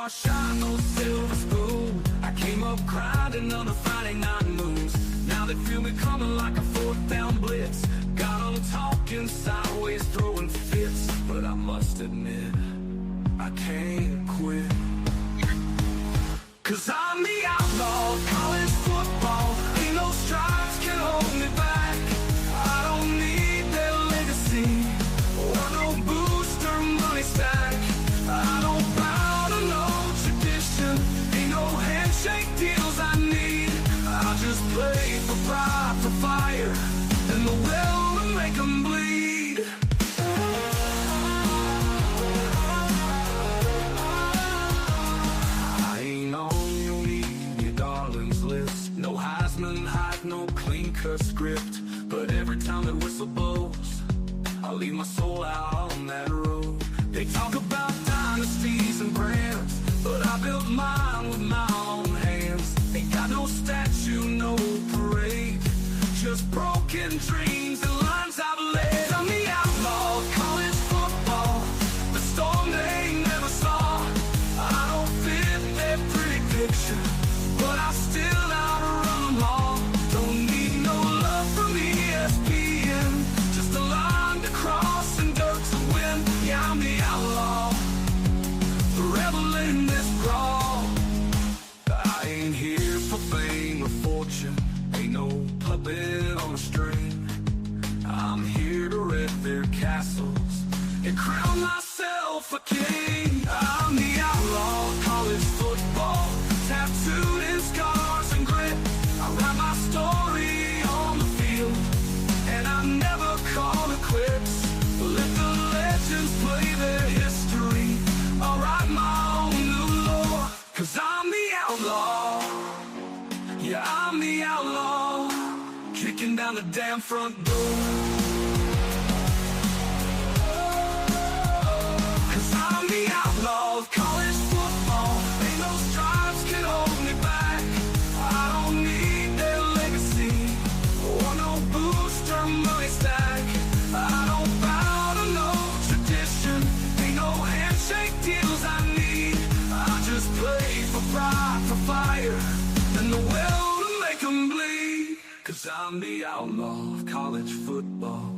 star shine, no silver spoon. I came up grinding on a Friday night moves. Now they feel me coming like a fourth down blitz. Got them talking sideways, throwing fits. But I must admit, I can't quit. 'Cause I'm the outlaw of college football. Ain't no stripes can hold me back. I don't need their legacy or no booster money stack. I don't bow to no tradition. Ain't no handshake deals I need. I just play for pride, for fire, and the will to make them bleed. I ain't on your media darlings list. No Heisman hype, no clean cut script. But every time that whistle blows, I leave my soul out on that road. They talk about dynasties and brands, but I built mine with my own hands. Ain't got no statue, no parade, just broken dreams and lines I've laid. I'm the outlaw of college football, the storm they never saw. I don't fit their pretty picture, but I still outrun them all. Don't need no love from ESPN, just a line to cross and dirt to win. Yeah, I'm the outlaw, the rebel in this brawl. I ain't here for fame or fortune, ain't no puppet on a string. I'm here to rid their castles and crown myself a king. I'm the outlaw of college football, tattooed in scars and grit. I write my story on the field, and I never call it quits. Let the legends play their history. I'll write my own new lore, 'cause I'm the outlaw. Yeah, I'm the outlaw, kicking down the damn front door. 'Cause I'm the outlaw of college football. Ain't no stripes can hold me back. I don't need their legacy or no booster money stack. I don't bow to no tradition. Ain't no handshake deals I need. I just play for pride, for fire, and the will to make them bleed. 'Cause I'm the outlaw of college football.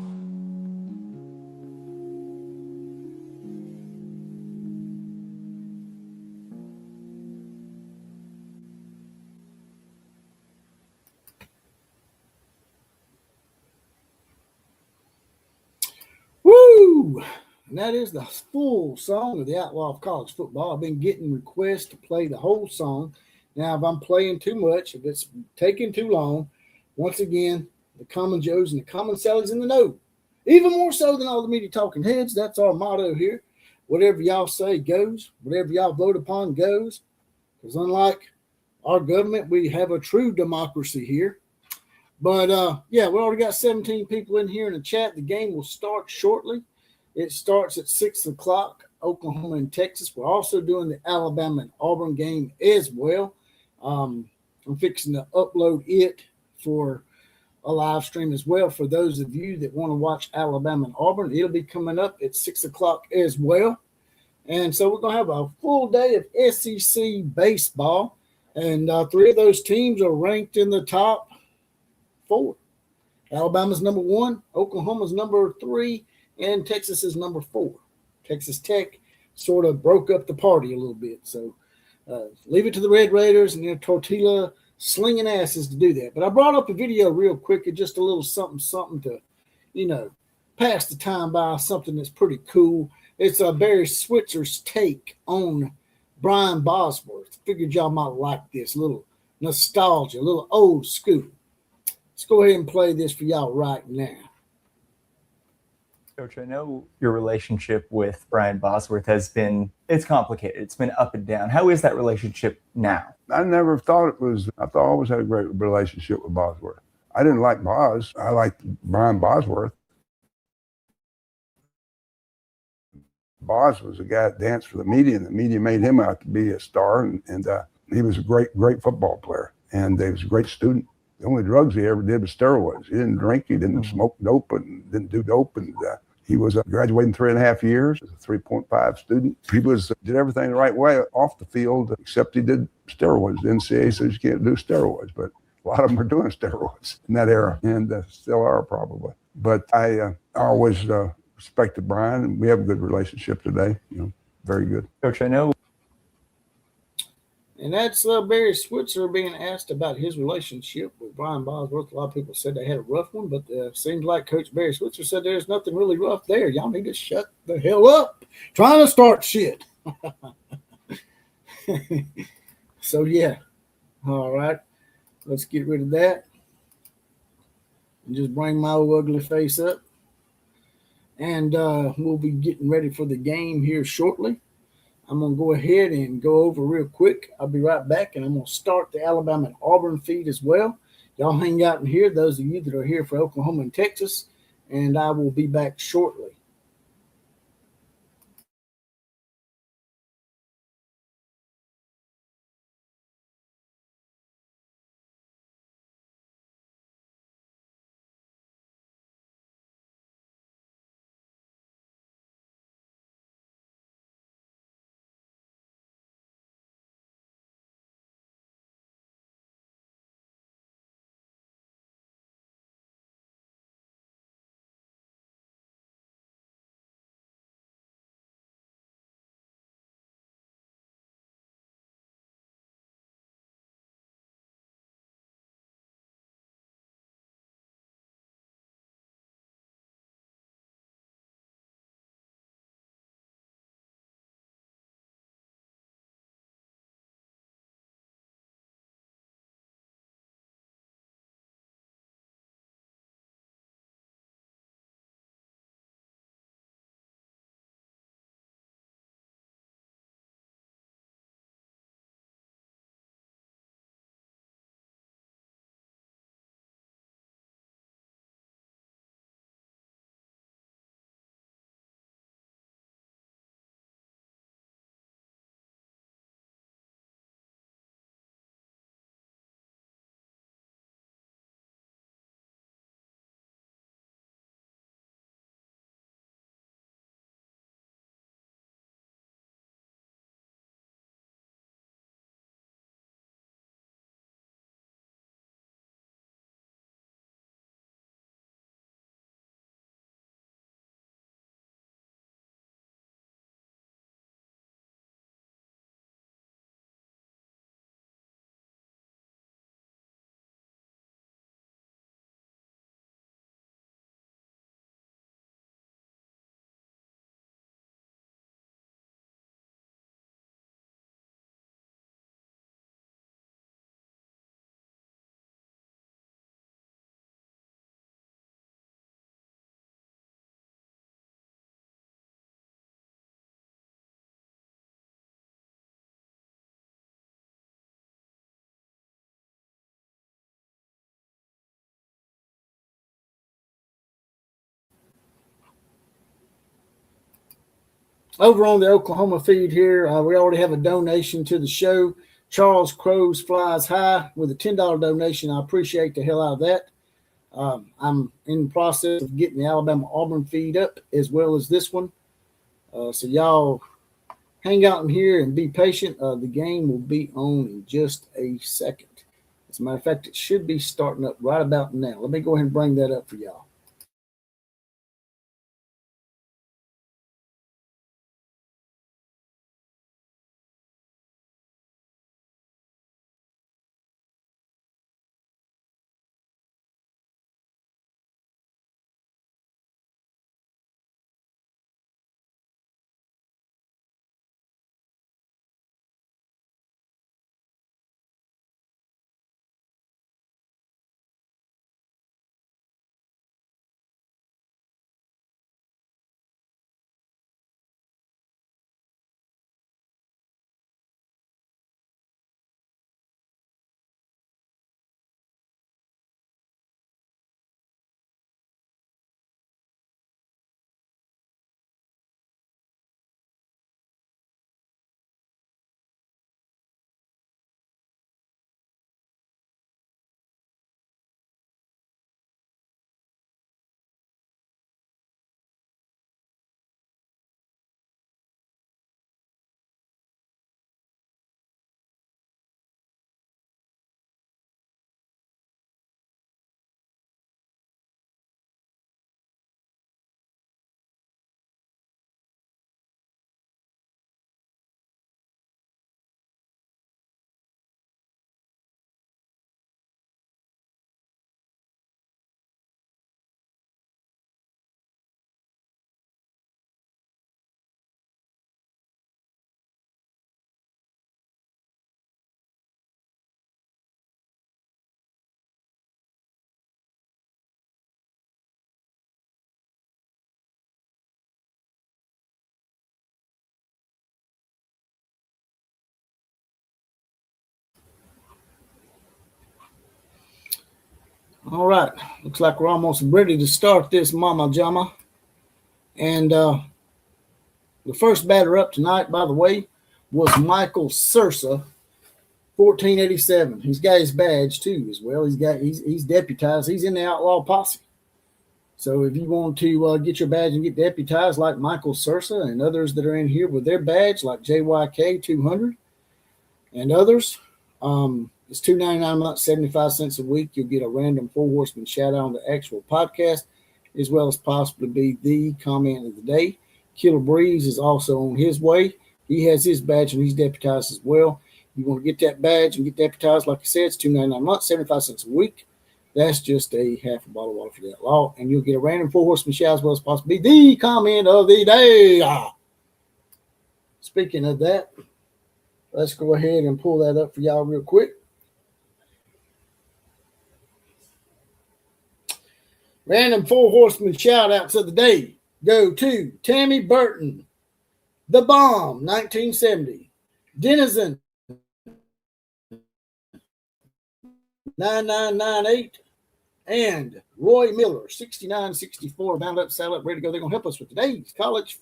Woo! And that is the full song of the Outlaw of College Football. I've been getting requests to play the whole song. Now, if I'm playing too much, if it's taking too long, once again, the Common Joes and the Common Sallies in the know. Even more so than all the media talking heads. That's our motto here. Whatever y'all say goes. Whatever y'all vote upon goes. Because unlike our government, we have a true democracy here. But, yeah, we already got 17 people in here in the chat. The game will start shortly. It starts at 6 o'clock, Oklahoma and Texas. We're also doing the Alabama and Auburn game as well. I'm fixing to upload it for a live stream as well for those of you that want to watch Alabama and Auburn. It'll be coming up at 6 o'clock as well. And so we're going to have a full day of SEC baseball. And 3 of those teams are ranked in the top 4. Alabama's number 1, Oklahoma's number 3, and Texas is number 4. Texas Tech sort of broke up the party a little bit. So leave it to the Red Raiders and their tortilla slinging asses to do that. But I brought up a video real quick, just a little something to, pass the time by, something that's pretty cool. It's Barry Switzer's take on Brian Bosworth. Figured y'all might like this, a little nostalgia, a little old school. Let's go ahead and play this for y'all right now. Coach, I know your relationship with Brian Bosworth it's complicated. It's been up and down. How is that relationship now? I never thought it was, I always had a great relationship with Bosworth. I didn't like Boz. I liked Brian Bosworth. Boz was a guy that danced for the media, and the media made him out to be a star, and he was a great football player, and he was a great student. The only drugs he ever did was steroids. He didn't drink, he didn't smoke dope, and didn't do dope, and He was graduating 3.5 years as a 3.5 student. He did everything the right way off the field, except he did steroids. The NCAA says you can't do steroids, but a lot of them are doing steroids in that era, and still are probably. But I always respected Brian, and we have a good relationship today. Very good. Coach, I know. And that's Barry Switzer being asked about his relationship with Brian Bosworth. A lot of people said they had a rough one, but seems like Coach Barry Switzer said there's nothing really rough there. Y'all need to shut the hell up trying to start shit. So, yeah. All right. Let's get rid of that and just bring my old ugly face up. And we'll be getting ready for the game here shortly. I'm going to go ahead and go over real quick. I'll be right back, and I'm going to start the Alabama and Auburn feed as well. Y'all hang out in here, those of you that are here for Oklahoma and Texas, and I will be back shortly. Over on the Oklahoma feed here, we already have a donation to the show. Charles Crows Flies High with a $10 donation. I appreciate the hell out of that. I'm in the process of getting the Alabama Auburn feed up as well as this one. So y'all hang out in here and be patient. The game will be on in just a second. As a matter of fact, it should be starting up right about now. Let me go ahead and bring that up for y'all. All right. Looks like we're almost ready to start this Mama Jama. And the first batter up tonight, by the way, was Michael Sursa, 1487. He's got his badge too as well. He's deputized. He's in the outlaw posse. So if you want to get your badge and get deputized like Michael Sursa and others that are in here with their badge, like JYK 200 and others, it's $2.99 a month, 75 cents a week. You'll get a random Four Horsemen shout out on the actual podcast, as well as possibly be the comment of the day. Killer Breeze is also on his way. He has his badge and he's deputized as well. You want to get that badge and get deputized, like I said, it's $2.99 a month, 75 cents a week. That's just a half a bottle of water for that law. And you'll get a random Four Horsemen shout as well as possibly the comment of the day. Speaking of that, let's go ahead and pull that up for y'all real quick. Random Four Horsemen shout outs of the day go to Tammy Burton, The Bomb, 1970, Denizen, 9998, and Roy Miller, 6964, bound up, saddle up, ready to go. They're going to help us with today's college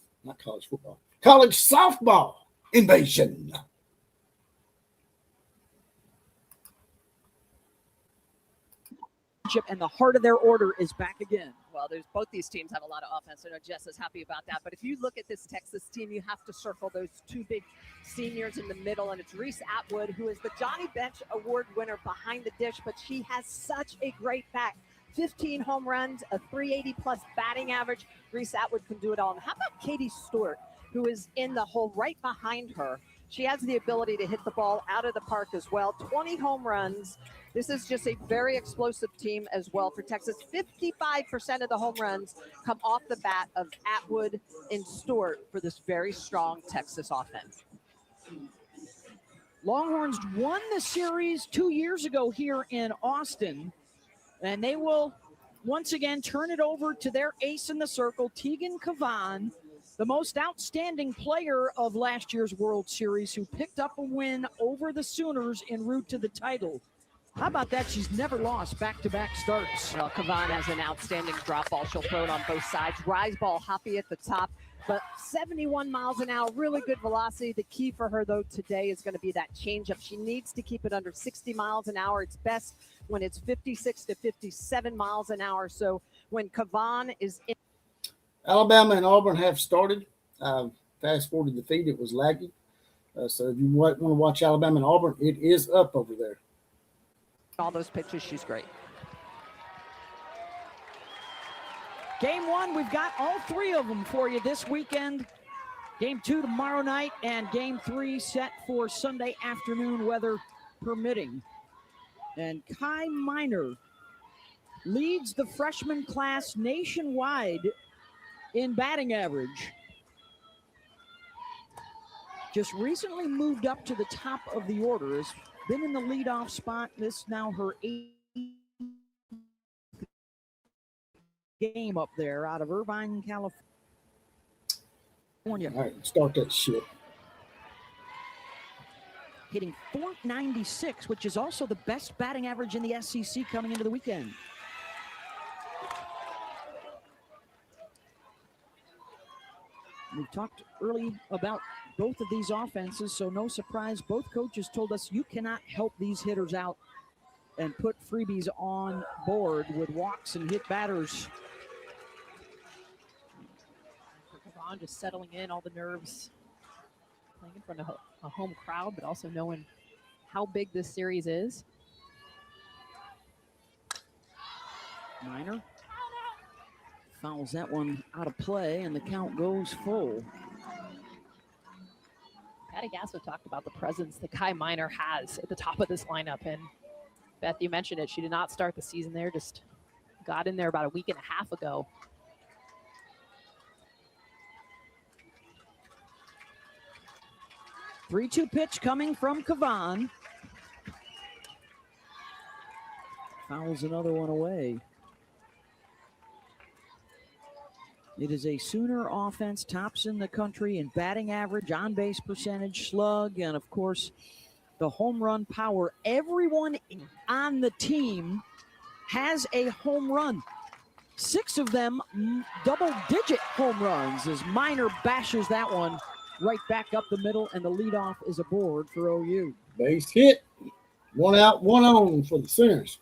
softball invasion. And the heart of their order is back again. Well, both these teams have a lot of offense. I know Jess is happy about that. But if you look at this Texas team, you have to circle those two big seniors in the middle. And it's Reese Atwood, who is the Johnny Bench Award winner behind the dish. But she has such a great bat. 15 home runs, a 380-plus batting average. Reese Atwood can do it all. And how about Katie Stewart, who is in the hole right behind her? She has the ability to hit the ball out of the park as well. 20 home runs. This is just a very explosive team as well for Texas. 55% of the home runs come off the bat of Atwood and Stewart for this very strong Texas offense. Longhorns won the series 2 years ago here in Austin, and they will once again turn it over to their ace in the circle, Tegan Cavan, the most outstanding player of last year's World Series, who picked up a win over the Sooners en route to the title. How about that? She's never lost back-to-back starts. Well, Cavan has an outstanding drop ball. She'll throw it on both sides. Rise ball hoppy at the top, but 71 miles an hour, really good velocity. The key for her, though, today is going to be that changeup. She needs to keep it under 60 miles an hour. It's best when it's 56 to 57 miles an hour. So when Cavan is in. Alabama and Auburn have started. Fast forward to the feed, it was laggy. So if you want to watch Alabama and Auburn, it is up over there. All those pitches, she's great. Game one, we've got all three of them for you this weekend. Game two tomorrow night, and game three set for Sunday afternoon, weather permitting. And Kai Miner leads the freshman class nationwide in batting average. Just recently moved up to the top of the order. Has been in the leadoff spot. This now her 8th game up there out of Irvine, California. All right, start that shit. Hitting .496, which is also the best batting average in the SEC coming into the weekend. We talked early about both of these offenses, so no surprise. Both coaches told us you cannot help these hitters out and put freebies on board with walks and hit batters. Cavan just settling in, all the nerves, playing in front of a home crowd, but also knowing how big this series is. Miner fouls that one out of play, and the count goes full. Patty Gasso talked about the presence that Kai Miner has at the top of this lineup. And Beth, you mentioned it. She did not start the season there, just got in there about a week and a half ago. Three-two pitch coming from Cavan. Fouls another one away. It is a Sooner offense, tops in the country in batting average, on-base percentage, slug, and, of course, the home run power. Everyone on the team has a home run. 6 of them double-digit home runs as Minor bashes that one right back up the middle, and the leadoff is aboard for OU. Base hit. 1 out, 1 on for the Sooners.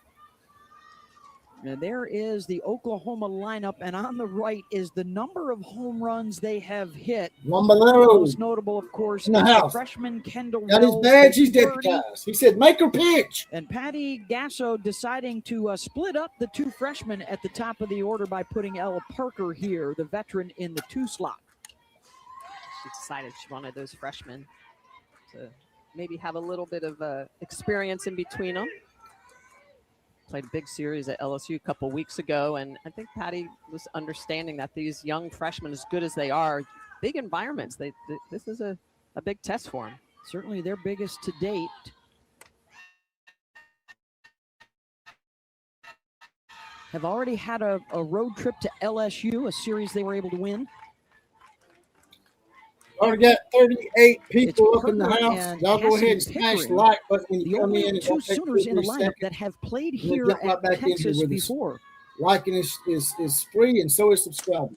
And there is the Oklahoma lineup, and on the right is the number of home runs they have hit. Wambalero. Most notable, of course, In the is house. the freshman Kendall Got his Wells, badge. He's 30. deputized. He said, make her pitch. And Patty Gasso deciding to split up the 2 freshmen at the top of the order by putting Ella Parker here, the veteran, in the 2 slot. She decided she wanted those freshmen to maybe have a little bit of experience in between them. Played a big series at LSU a couple weeks ago, and I think Patty was understanding that these young freshmen, as good as they are, big environments, this is a big test for them. Certainly their biggest to date. Have already had a road trip to LSU, a series they were able to win. Already got 38 people It's up in the Parker house. and Y'all go ahead and Cassie smash the Pickering, like button when you The come only in. It 2 won't take Sooners in the 2 lineup seconds. that have played And then here jump right at back in here Texas with us. before. Liking is free, and so is subscribing.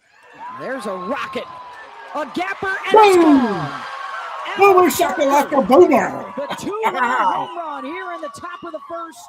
There's a rocket, a gapper, and Boom! it's gone. Boomer Ella shakalaka Parker, boomer. the 2-run home run here in the top of the first.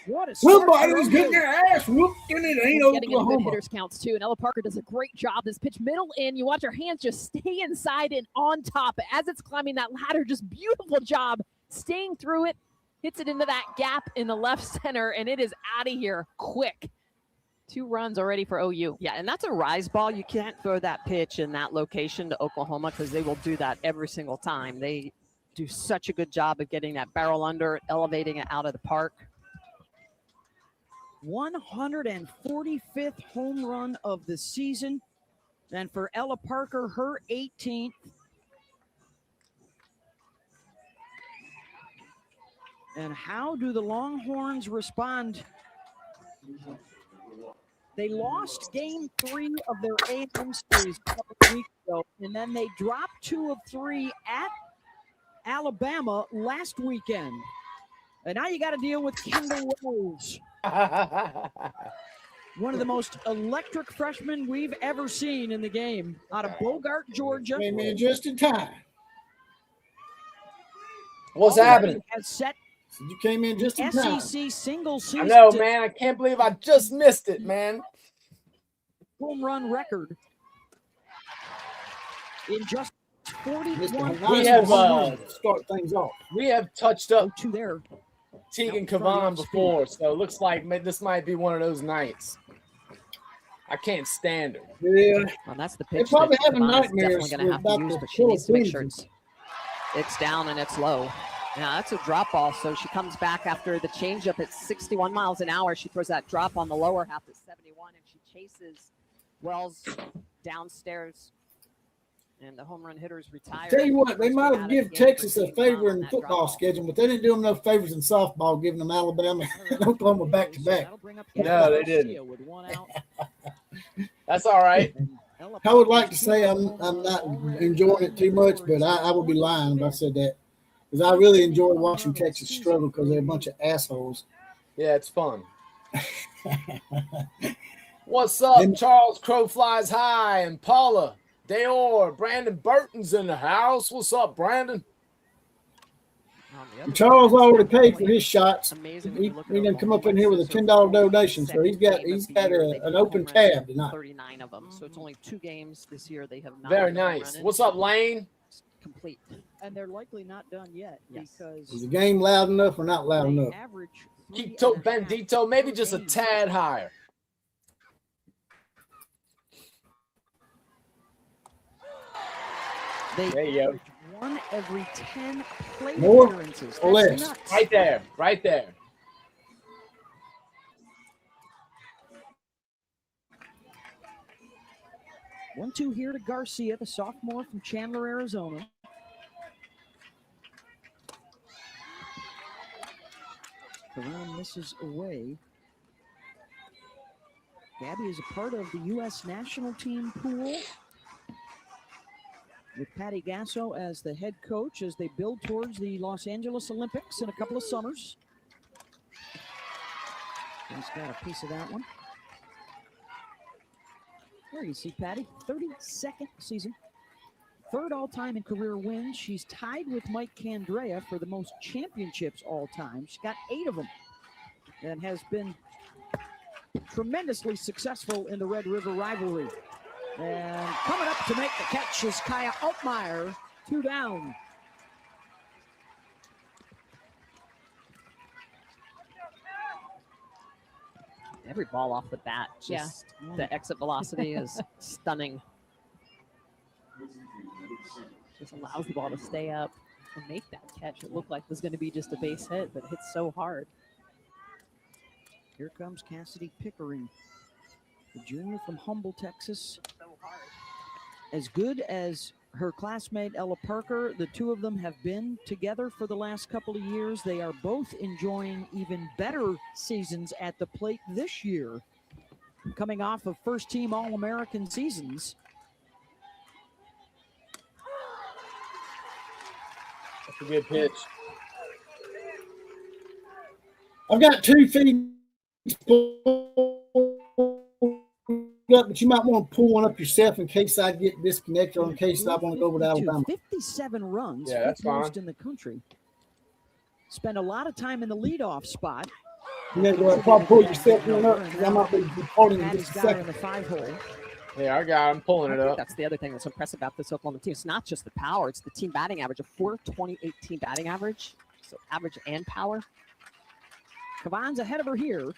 What a start for Somebody's OU. getting their ass whooped, and it ain't Getting in good Oklahoma. hitters counts too, and Ella Parker does a great job. This pitch middle in, you watch her hands just stay inside and on top as it's climbing that ladder. Just beautiful job staying through it. Hits it into that gap in the left center, and it is out of here quick. 2 runs already for OU. Yeah, and that's a rise ball. You can't throw that pitch in that location to Oklahoma because they will do that every single time. They do such a good job of getting that barrel under, elevating it out of the park. 145th home run of the season. And for Ella Parker, her 18th. And how do the Longhorns respond? They lost game 3 of their A&M series a couple of weeks ago, and then they dropped 2 of 3 at Alabama last weekend. And now you got to deal with Kendall Wells. One of the most electric freshmen we've ever seen in the game out of Bogart, Georgia. Came in just in time. What's Already happening? Has set You came in just in time. SEC single I season know, man. I can't believe I just missed it, man. home run record in just 41. Mr. We Nice have, home run to start things off. We have touched up 2 there. Tegan Kavan before, so it looks like this might be one of those nights. I can't stand her. Yeah. Well, that's the They're pitch probably that having Kavan is nightmares definitely going to have to about use, the but she needs to make sure Philippines. it's down and it's low. Now that's a drop ball, so she comes back after the changeup at 61 miles an hour. She throws that drop on the lower half at 71, and she chases Wells downstairs. And the home run hitters retired. Tell you what, they might have Out of given the game Texas for a Team favor on in the that football drop ball. schedule, but they didn't do them no favors in softball, giving them Alabama and Oklahoma back to back. No, they didn't. With 1 out. That's all right. I would like to say I'm not enjoying it too much, but I would be lying if I said that. Because I really enjoy watching Texas struggle because they're a bunch of assholes. Yeah, it's fun. What's up, Charles Crow Flies High and Paula Dayor? Brandon Burton's in the house. What's up, Brandon? Charles already paid for his shots. Amazing. He done come up in here with a $10 donation, so he's got an open tab tonight. 39 of them, so it's only 2 games this year. They have not. Very nice. What's up, Lane? Complete. And they're likely not done yet because Is the game loud enough or not loud they enough? average Quito Bendito, maybe just a tad higher. They There you go. average 1 every 10 plate More appearances. or That's less? nuts. Right there. Right there. One-two here to Garcia, the sophomore from Chandler, Arizona. The round misses away. Gabby is a part of the U.S. national team pool with Patty Gasso as the head coach as they build towards the Los Angeles Olympics in a couple of summers. He's got a piece of that one. There you see Patty, 32nd season. Third all-time in career wins. She's tied with Mike Candrea for the most championships all-time. She's got 8 of them and has been tremendously successful in the Red River rivalry. And coming up to make the catch is Kaya Altmaier, 2 down. Every ball off the bat, just the exit velocity is stunning. Just allows the ball to stay up and make that catch. It looked like it was going to be just a base hit, but it hits so hard. Here comes Cassidy Pickering, the junior from Humble, Texas. As good as her classmate Ella Parker, the two of them have been together for the last couple of years. They are both enjoying even better seasons at the plate this year, coming off of first-team All-American seasons. That's a good pitch. I've got 2 feeds up, but you might want to pull one up yourself in case I get disconnected or in case I want to go over to Alabama. 57 runs, Yeah, that's most fine. in the country. Spend a lot of time in the leadoff spot. You know, go probably pull yourself one up because I might be reporting in Patty's just a got her in second. the 5-hole. Yeah, I got. I'm pulling I it think up. that's the other thing that's impressive about this Oklahoma team. It's not just the power; it's the team batting average, a 428 team batting average. So average and power. Kavan's ahead of her here.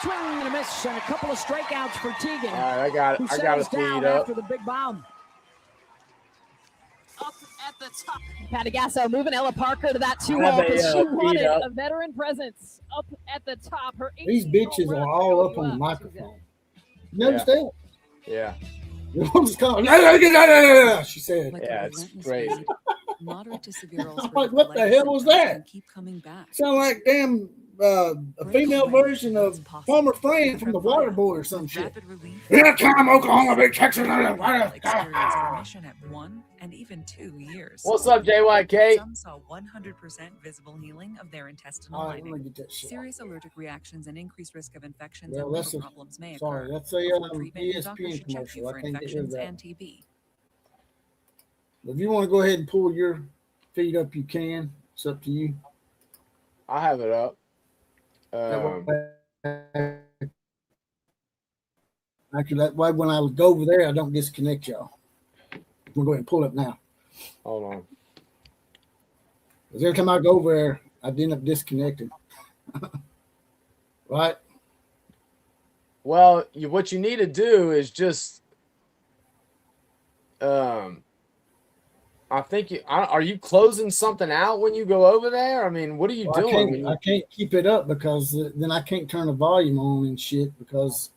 Swing and a miss, and a couple of strikeouts for Tegan. All right, I got who it. I got to settles down feed up. after the big bomb. Up at the top. Patty Gasso moving Ella Parker to that 2 Have hole a, because she feed wanted up. a veteran presence up at the top. Her These 18 bitches home are run all for up on the OUF. microphone. You notice that? Yeah. You're just kind of, she said. Like Yeah, a it's relentless great. bleed, moderate to severe I'm ulcerative like, what the colitis hell was symptoms that? can keep coming back. Sound like damn a female version of Palmer Fran from the Water Boy or some shit. Rapid relief. Here come Oklahoma, big Texas. Experience remission at 1 and even 2 years. What's up, JYK? Some saw 100% visible healing of their intestinal All right, let me lining. get that shit. Serious allergic reactions and increased risk of infections Well, and that's liver a- problems may Sorry, occur. that's a Before treatment, your doctor ESPN should check you commercial. for I can't get rid of infections that. and TB. If you want to go ahead and pull your feet up, you can. It's up to you. I have it up. Actually, that way when I go over there, I don't disconnect y'all. We'll go ahead and pull it up now. Hold on. Because every time I go over there, I end up disconnected. Right? Well, what you need to do is just, I think are you closing something out when you go over there? I mean, what are you Well, doing? I can't keep it up because then I can't turn the volume on and shit because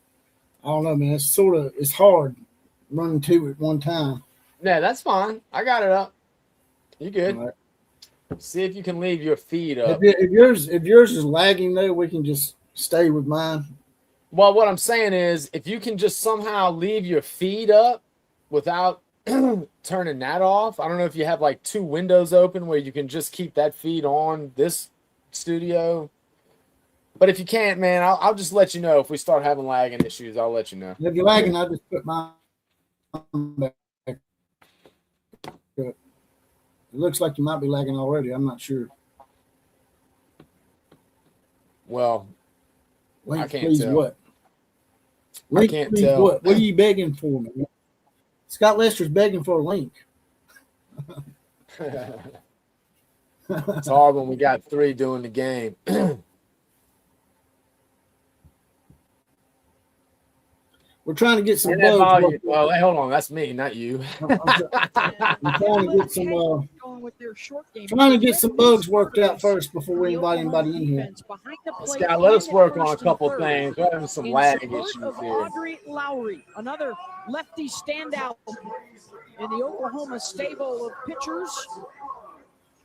I don't know, man. It's hard running 2 at one time. Yeah, that's fine. I got it up. You good? All right. See if you can leave your feed up. If yours is lagging though, we can just stay with mine. Well, what I'm saying is, if you can just somehow leave your feed up without turning that off. I don't know if you have like 2 windows open where you can just keep that feed on this studio. But if you can't, man, I'll just let you know if we start having lagging issues. I'll let you know. If you're lagging, I'll just put mine back. It looks like you might be lagging already. I'm not sure. Well, Link, I can't please, tell. what? I Link, can't please, tell. What are you begging for, man? Scott Lester's begging for a link. it's hard when we got 3 doing the game. We're trying to get some And that bugs. volume- well, hey, hold on. That's me, not you. I'm trying to get some Going with their short game. trying to get some bugs worked out first before we invite anybody in here. Behind the plate, Scott, let us work on a first and couple third. things. We're having some In lag support issues of here. Audrey Lowry, another lefty standout in the Oklahoma stable of pitchers.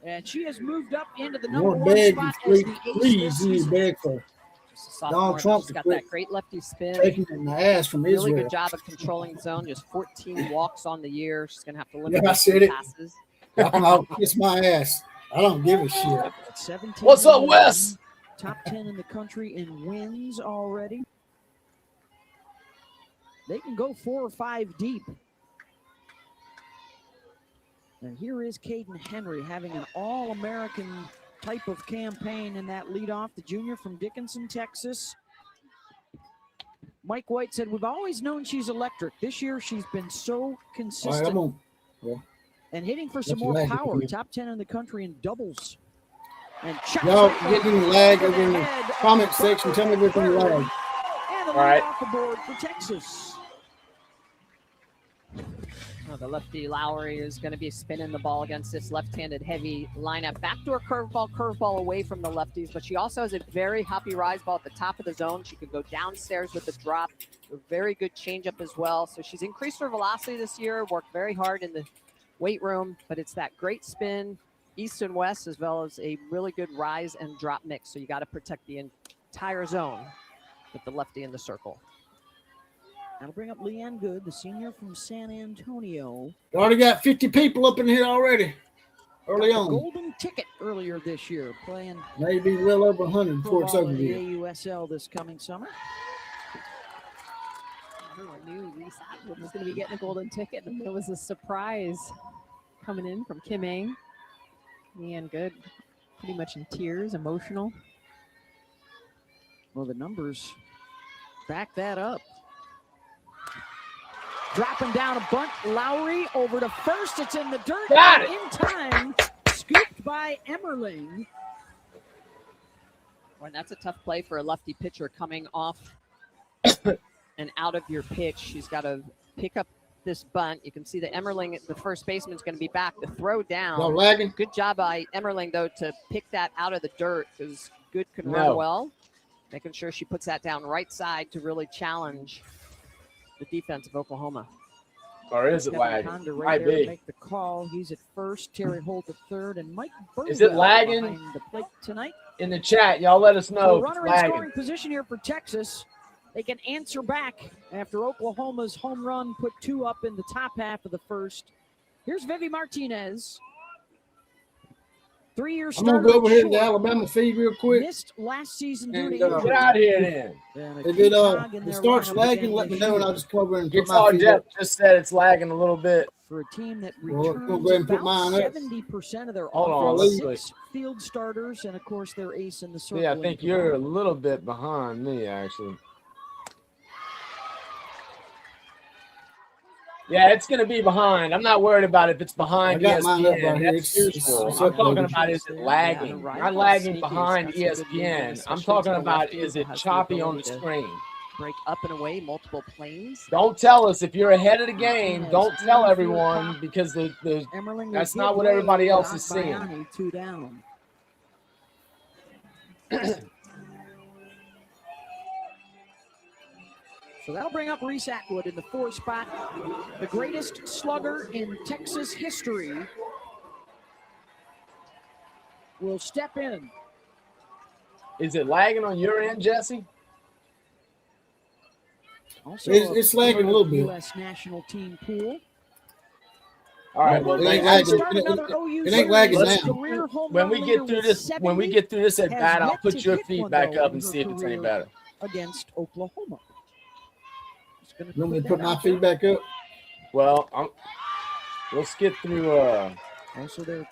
And she has moved up into the number More 1 beg, spot as please, the ace please, this you need to season. beg for. Just a sophomore. Donald Trump She's got quit that great lefty spin. taking it in the ass from Really Israel. good job of controlling zone. Just 14 walks on the year. She's going to have to limit Yeah, I those said it. passes. Y'all can all kiss my ass. I don't give a shit. 17 What's up, million, Wes? Top 10 in the country in wins already. They can go 4 or 5 deep. And here is Caden Henry having an all-American type of campaign in that leadoff, the junior from Dickinson, Texas. Mike White said, we've always known she's electric. This year, she's been so All right, consistent I'm on. Yeah. and hitting for some That's more magic, power. man. Top 10 in the country in doubles. And chops Y'all that get one any lag over over in the head of comment the section. Tell me if there's any third. lag. And the All right. lead off the board for Texas. Oh, the lefty Lowry is going to be spinning the ball against this left-handed heavy lineup. Backdoor curveball away from the lefties, but she also has a very happy rise ball at the top of the zone. She could go downstairs with the drop. A very good changeup as well. So she's increased her velocity this year, worked very hard in the weight room, but it's that great spin, east and west, as well as a really good rise and drop mix. So you got to protect the entire zone with the lefty in the circle. That'll bring up Leanne Good, the senior from San Antonio. Already got 50 people up in here already. Early Got the on. golden ticket earlier this year, playing Maybe well over 100 pro before it's ball over in the here. AUSL this coming summer. Everyone knew Reese Atwood was going to be getting a golden ticket, and there was a surprise coming in from Kim Eng. Leanne Good, pretty much in tears, emotional. Well, the numbers back that up. Dropping down a bunt, Lowry over to first. It's in the dirt. Got it. In time, scooped by Emmerling. Boy, that's a tough play for a lefty pitcher coming off and out of your pitch. She's got to pick up this bunt. You can see that Emmerling, the first baseman, is going to be back to throw down. Y'all lagging? Good job by Emmerling, though, to pick that out of the dirt because Good can run well. Making sure she puts that down right side to really challenge the defense of Oklahoma. Or is it Kevin lagging? Condor right Might there to be. make the call. He's at first. Terry Holt at third, and Mike Burwell Is it lagging? behind the plate tonight. In the chat, y'all let us So know a if runner it's in lagging. scoring position here for Texas. They can answer back after Oklahoma's home run put 2 up in the top half of the first. Here's Vivi Martinez. 3-year I'm starter. going to go over here to the short. Alabama feed real quick. Missed last season due And, to injury. Get out of here then. And a If key it, cog in it their starts lineup lagging, again let me this know, and year. I'll just come over and put Guitar my feet Jeff up. just said it's lagging a little bit. For a team that Well, returns we'll go ahead and put about mine up. 70% of their Hold on, offense, let's 6 field starters, and of course their ace in the circle. Yeah, I think you're a little bit behind me, actually. Yeah, it's going to be behind. I'm not worried about if it's behind I got mine up ESPN. right here. That's It's usual. it's I'm talking uploaded. about is it lagging? Yeah, Not lagging Sneaky behind has got some good movement, ESPN. I'm especially talking to the about lefty is who it has the choppy on the ability to screen? Break up and away, multiple planes. Don't tell us if you're ahead of the game. Martinez, Don't tell infield everyone pop. because the Emmerling that's will not give what way everybody to else is seeing. Agbayani, 2 down. So that'll bring up Reese Atwood in the 4th spot. The greatest slugger in Texas history will step in. Is it lagging on your end, Jesse? Also, It's lagging a little bit. U.S. national team pool. All right. Well, It ain't thank you. lagging. Start another OU It ain't lagging series. now. Career home When run we leader get through with this, when we 70 get through this at has bat, I'll yet put to your hit feet one, back though, up in and her see if it's any career better. against Oklahoma. Just gonna You want me to that put my out there. feet back up? Well, let's get through. Also, their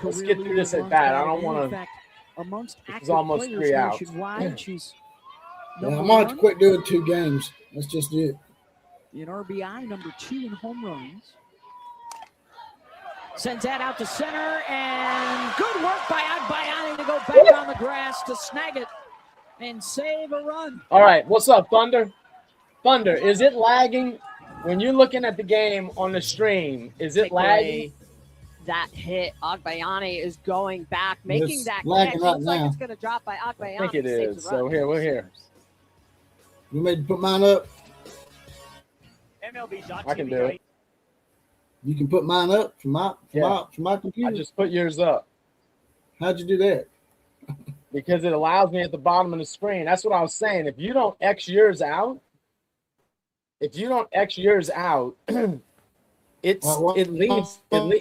Let's career get through leader this at runs bat. I batted don't in. wanna- In fact, amongst This is active almost players 3 outs. nationwide, she's Yeah, number I'm going to have to 1 quit doing 2 games. That's just it. in RBI, number 2 in home runs. Sends that out to center, and good work by Agbayani to go back on the grass to snag it and save a run. All right, what's up, Thunder? Thunder, is it lagging when you're looking at the game on the stream? Is it Take lagging? away that hit. Agbayani is going back, making It's that lagging catch. right Looks like now. it's going to drop by Agbayani. I think it Saves is. the So run. here, we're here. You made to put mine up? I can do it. You can put mine up from my Yeah. from my I computer. just put yours up. How'd you do that? because it allows me at the bottom of the screen. That's what I was saying. If you don't X yours out, it leaves. I'm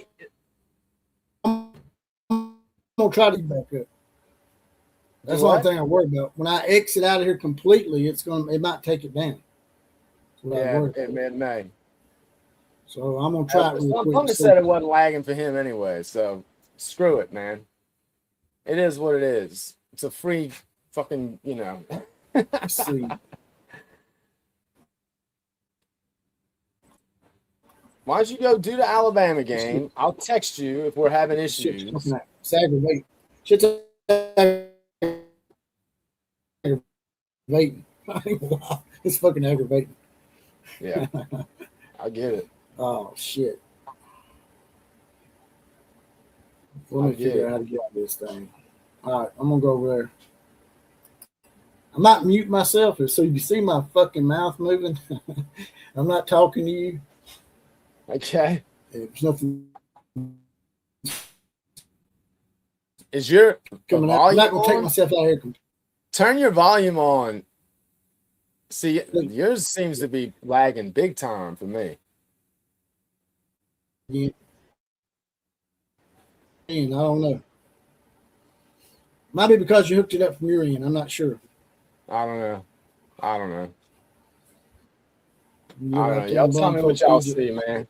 gonna try to get back up. That's the what? only thing I worry about. When I exit out of here completely, it might take it down. That's what I worry about. It may. So I'm gonna try it real quick. Somebody said it wasn't lagging for him anyway, so screw it, man. It is what it is. It's a free fucking, Let's see. Why don't you go do the Alabama game? I'll text you if we're having issues. It's aggravating. Shit's aggravating. It's fucking aggravating. Yeah, I get it. Oh shit. Let me figure out how to get this thing. All right, I'm gonna go over there. I might mute myself so you see my fucking mouth moving. I'm not talking to you. Okay. There's nothing Is your coming out. I'm not gonna take myself out here. Turn your volume on. See, yours seems to be lagging big time for me. Yeah. I don't know. Might be because you hooked it up from your end. I'm not sure. I don't know. I don't know. Right, y'all tell me what y'all see, man.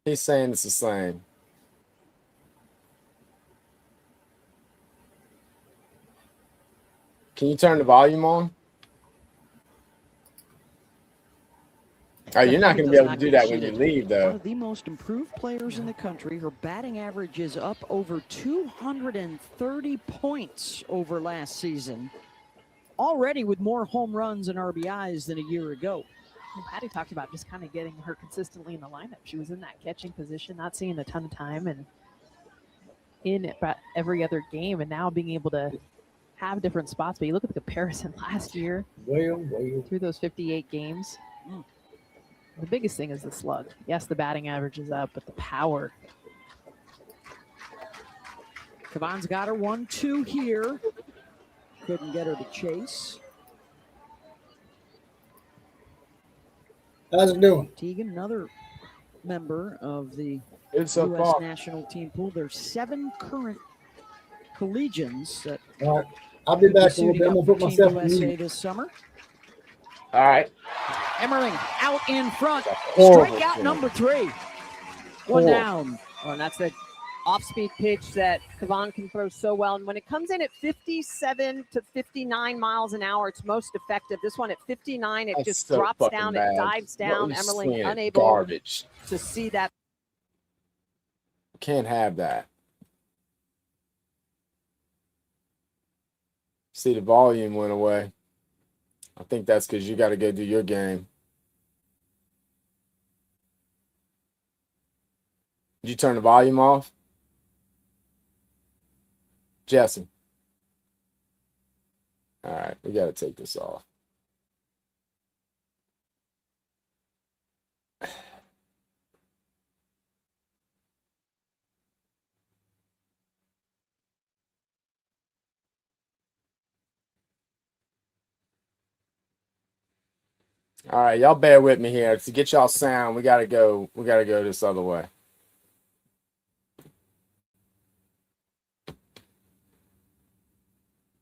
He's saying it's the same. Can you turn the volume on? Oh, you're not going to be able to do that when you leave, though. One of the most improved players in the country. Her batting average is up over 230 points over last season. Already with more home runs and RBIs than a year ago. And Patty talked about just kind of getting her consistently in the lineup. She was in that catching position, not seeing a ton of time, and in every other game, and now being able to have different spots. But you look at the comparison last year through those 58 games. The biggest thing is the slug. Yes, the batting average is up, but the power. Kavon's got her 1-2 here. Couldn't get her to chase. How's it doing? Tegan, another member of the U.S. national team pool. There's 7 current collegians that all right. I'll be back in a little bit. I'm gonna put myself in USA mute. this summer. All right. Emmerling out in front. Horrible Strikeout thing. number 3. One Horrible. down. Oh, and that's the off-speed pitch that Kavon can throw so well. And when it comes in at 57 to 59 miles an hour, it's most effective. This one at 59, it That's just so drops fucking down, bad. it dives down. What was Emmerling swinging? unable Garbage. to see that. Can't have that. See, the volume went away. I think that's because you got to go do your game. Did you turn the volume off? Jesse. All right, we got to take this off. All right, y'all bear with me here. To get y'all sound, we gotta go this other way.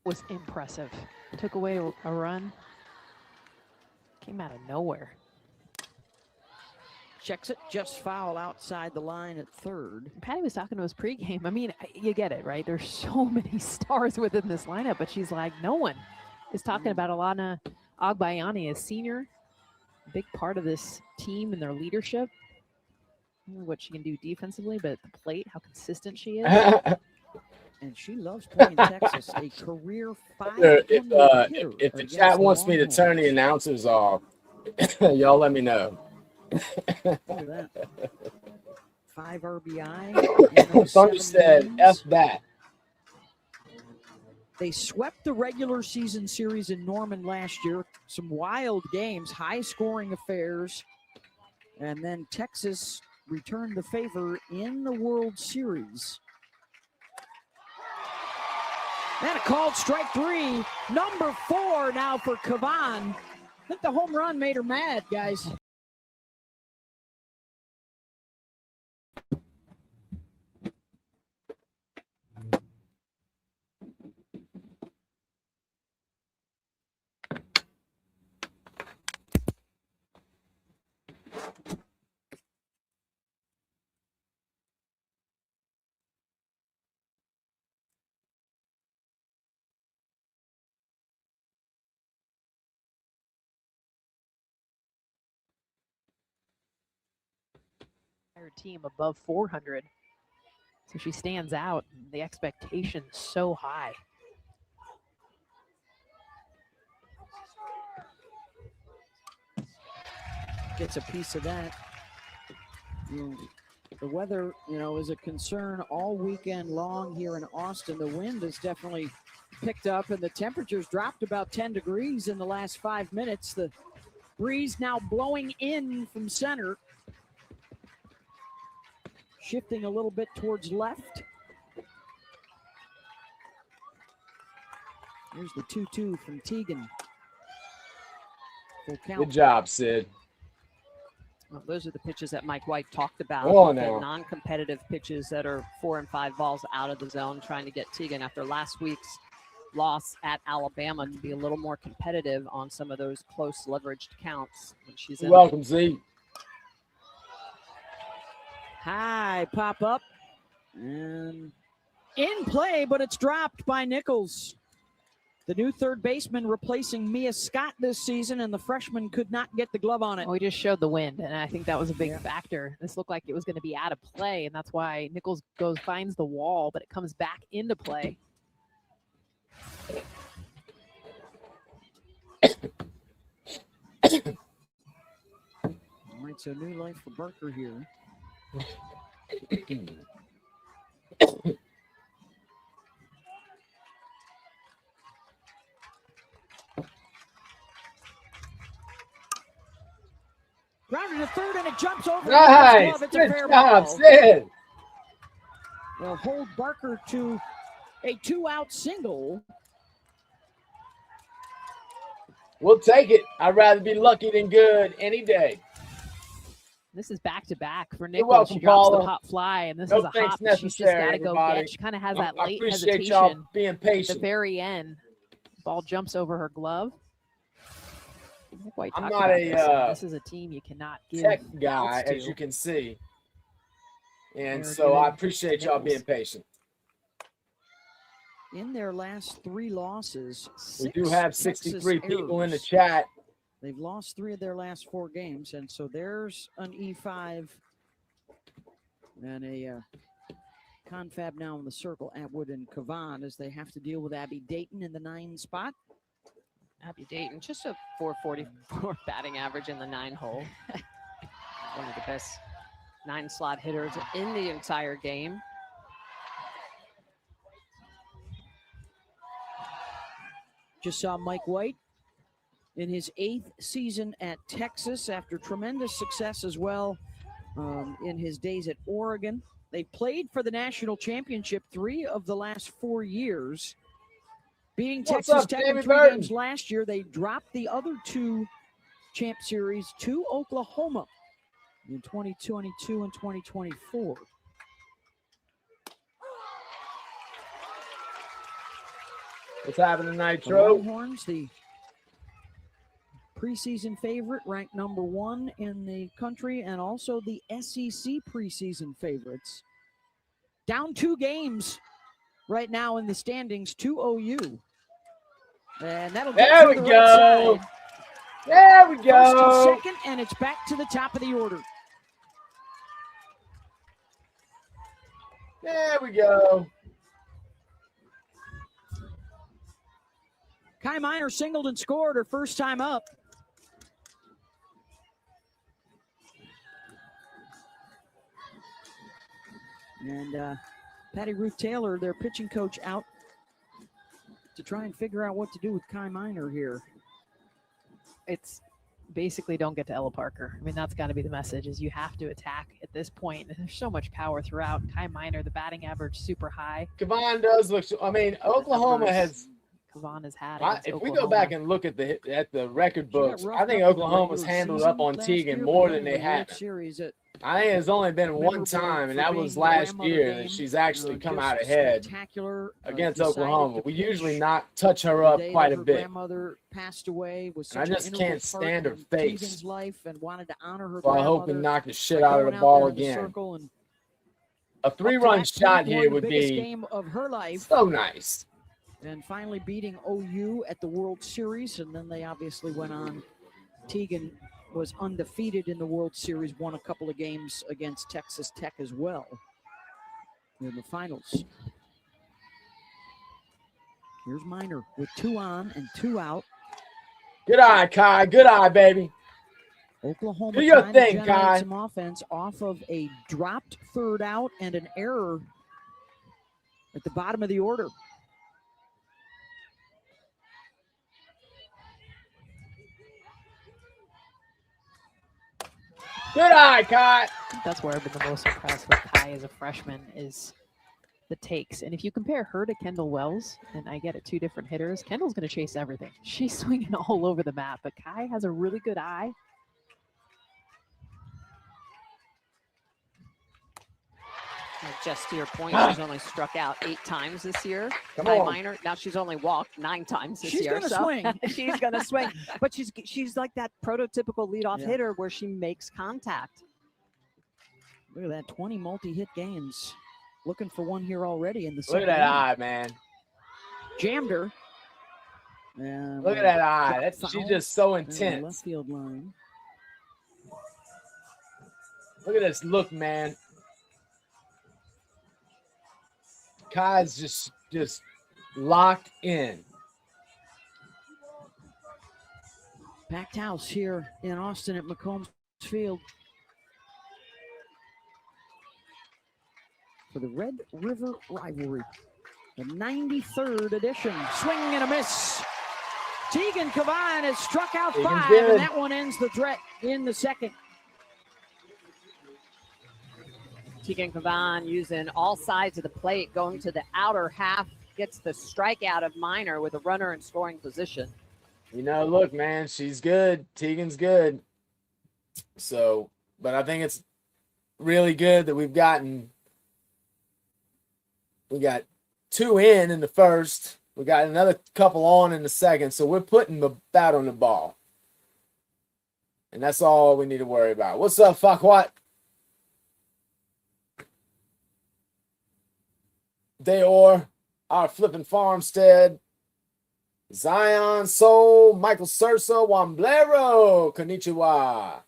Was impressive. Took away a run. Came out of nowhere. Checks it just foul outside the line at third. Patty was talking to us pregame. I mean, you get it, right? There's so many stars within this lineup, but she's like, no one is talking about Alana Agbayani, a senior, big part of this team and their leadership. I don't know what she can do defensively, but at the plate, how consistent she is. And she loves playing Texas, a career 500 hitter. If the chat wants me to turn the announcers off, y'all let me know. Look at that. 5 RBI. Thunder said, F that. They swept the regular season series in Norman last year. Some wild games, high-scoring affairs. And then Texas returned the favor in the World Series. And a called strike 3. Number 4 now for Kavan. I think the home run made her mad, guys. Her team above 400. So she stands out. The expectation so high. Gets a piece of that. The weather, is a concern all weekend long here in Austin. The wind has definitely picked up, and the temperatures dropped about 10 degrees in the last 5 minutes. The breeze now blowing in from center, shifting a little bit towards left. Here's the 2-2 from Teagan. Full count. Good job, Sid. Well, those are the pitches that Mike White talked about. Oh, the no. non-competitive pitches that are 4 and 5 balls out of the zone, trying to get Teagan after last week's loss at Alabama to be a little more competitive on some of those close leveraged counts when she's in. Welcome, Z. High pop up and in play, but it's dropped by Nichols. The new third baseman replacing Mia Scott this season, and the freshman could not get the glove on it. Well, we just showed the wind, and I think that was a big factor. This looked like it was going to be out of play, and that's why Nichols finds the wall, but it comes back into play. All right, so new life for Barker here. Grounded to third, and it jumps over. Nice. It's a Good fair job, ball. Sid. They'll hold Barker to a 2-out single. We'll take it. I'd rather be lucky than good any day. This is back-to-back for You're Nichols. welcome, She drops Paula. the hop fly, and this No is a thanks hop that she's just got to go everybody. get. She kind of has that I late appreciate y'all hesitation being at the patient. very end. Ball jumps over her glove. White I'm talked not about a, this, and this is a team you cannot give Tech guy, doubts as to. you can see. And They're so I good appreciate y'all being Nichols. patient. In their last 3 losses, We do have 6 63 Texas people in the errors. chat. They've lost 3 of their last 4 games, and so there's an E5 and a confab now in the circle. Atwood and Kavan as they have to deal with Abby Dayton in the 9 spot. Abby Dayton, just a 444 batting average in the 9 hole. One of the best 9-slot hitters in the entire game. Just saw Mike White in his 8th season at Texas after tremendous success as well in his days at Oregon. They played for the national championship 3 of the last 4 years. Beating What's Texas up, Tech in Jamie 3 Burton? games last year, they dropped the other 2 champ series to Oklahoma in 2022 and 2024. What's happening, The Nitro? Longhorns, the preseason favorite, ranked number 1 in the country, and also the SEC preseason favorites. Down 2 games right now in the standings to OU. And that'll get There to we the go. right side. There we First go. and second, and it's back to the top of the order. There we go. Kai Miner singled and scored her first time up. And Patty Ruth Taylor, their pitching coach, out to try and figure out what to do with Kai Miner here. It's basically don't get to Ella Parker. I mean, that's got to be the message, is you have to attack at this point. There's so much power throughout. Kai Minor, the batting average super high. Kavan does look. I mean, Oklahoma has. Kavan has had. If we go back and look at the record books, I think Oklahoma's handled up on Teagan more than they have. I think it's only been one time, and that was last year that she's actually come out ahead against Oklahoma. We usually not touch her up quite a bit. Grandmother passed away. I just can't stand her face. Life and wanted to honor her. So I hope we knock the shit out of the ball again. A 3-run shot here would be game of her life. So nice. And finally beating OU at the World Series, and then they obviously went on. Teagan was undefeated in the World Series, won a couple of games against Texas Tech as well in the finals. Here's Minor with 2 on and 2 out. Good eye, Kai. Good eye, baby. Oklahoma do your trying thing, to generate Kai. some offense off of a dropped 3rd out and an error at the bottom of the order. Good eye, Kai. That's where I've been the most impressed with Kai as a freshman, is the takes. And if you compare her to Kendall Wells, and I get it, 2 different hitters, Kendall's going to chase everything. She's swinging all over the map, but Kai has a really good eye. And just to your point, she's only struck out 8 times this year. Kai Minor, now she's only walked 9 times this year. She's going to swing. She's going to swing. But she's like that prototypical leadoff hitter where she makes contact. Look at that, 20 multi-hit games. Looking for one here already in the second. Look at that eye, man. Jammed her. And Look at that eye. She's just so intense. Left field line. Look at this look, man. Kai's just locked in. Packed house here in Austin at McCombs Field for the Red River Rivalry, the 93rd edition. Swing and a miss. Teagan Kavan has struck out 5, and that one ends the threat in the second. Teagan Kavan using all sides of the plate, going to the outer half, gets the strikeout of Minor with a runner in scoring position. You know, look, man, she's good. Teagan's good. So, but I think it's really good that we got 2 in the first. We got another couple on in the second. So we're putting the bat on the ball. And that's all we need to worry about. What's up, fuck what? Dayor, our flipping farmstead, Zion, Soul, Michael Surso, Wamblero, Konnichiwa.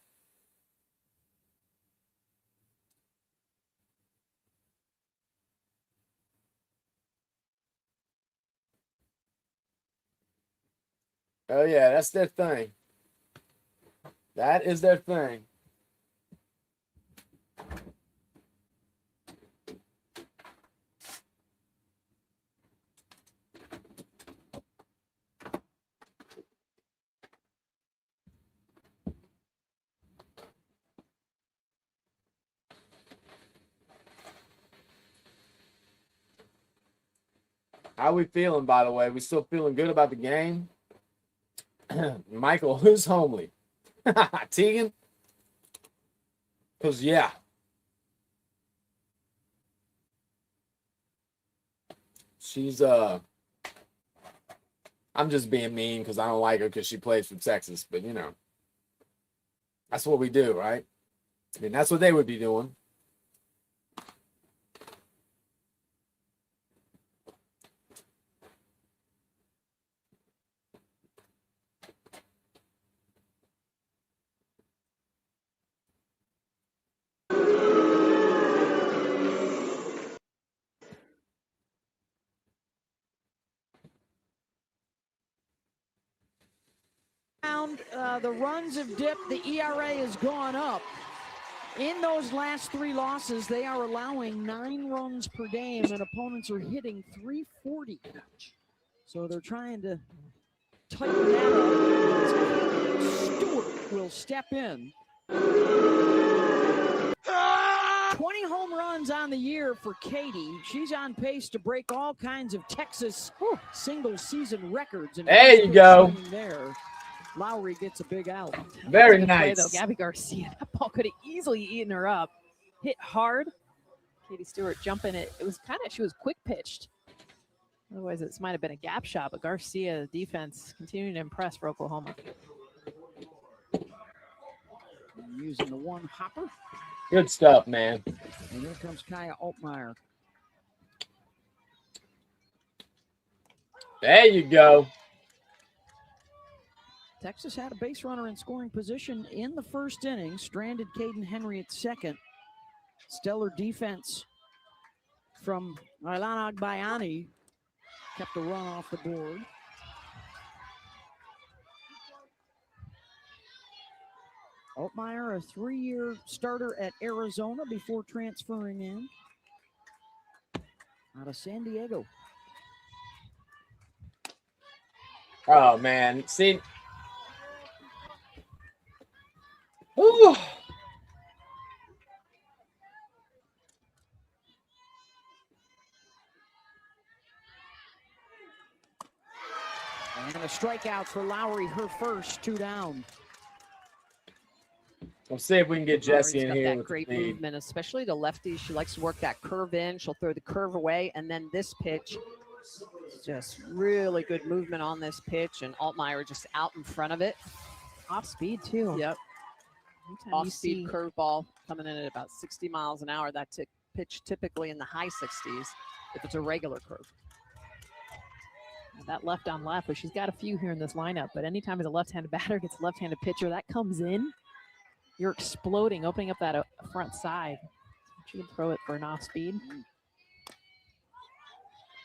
Oh, yeah, that's their thing. That is their thing. How we feeling, by the way? We still feeling good about the game? Michael, who's homely? Teagan? Because, yeah. She's, I'm just being mean because I don't like her because she plays for Texas. But, you know, that's what we do, right? I mean, that's what they would be doing. The runs have dipped. The ERA has gone up. In those last 3 losses, they are allowing 9 runs per game, and opponents are hitting 340. So they're trying to tighten that up. Stewart will step in. 20 home runs on the year for Katie. She's on pace to break all kinds of Texas single-season records. And there you go. There, Lowry gets a big out. Very Play, nice. though. Gabby Garcia, that ball could have easily eaten her up. Hit hard. Katie Stewart jumping it. It was kind of, she was quick pitched. Otherwise, this might have been a gap shot, but Garcia, defense, continuing to impress for Oklahoma. Using the one hopper. Good stuff, man. And here comes Kaya Altmaier. There you go. Texas had a base runner in scoring position in the first inning, stranded Caden Henry at second. Stellar defense from Ailana Agbayani kept a run off the board. Altmaier, a 3-year starter at Arizona before transferring in out of San Diego. Oh, man. See. Ooh. And a strikeout for Lowry, her first, 2 down. Let's see if we can get Jessie in got here that with great the lead. movement, especially to lefties. She likes to work that curve in. She'll throw the curve away, and then this pitch, just really good movement on this pitch, and Altmaier just out in front of it. Off speed, too. Yep. Anytime Off you speed see- curveball coming in at about 60 miles an hour. That pitch typically in the high 60s if it's a regular curve. that left on left, but she's got a few here in this lineup. But anytime as a left-handed batter gets a left-handed pitcher, that comes in, you're exploding, opening up that front side. She can throw it for an off speed.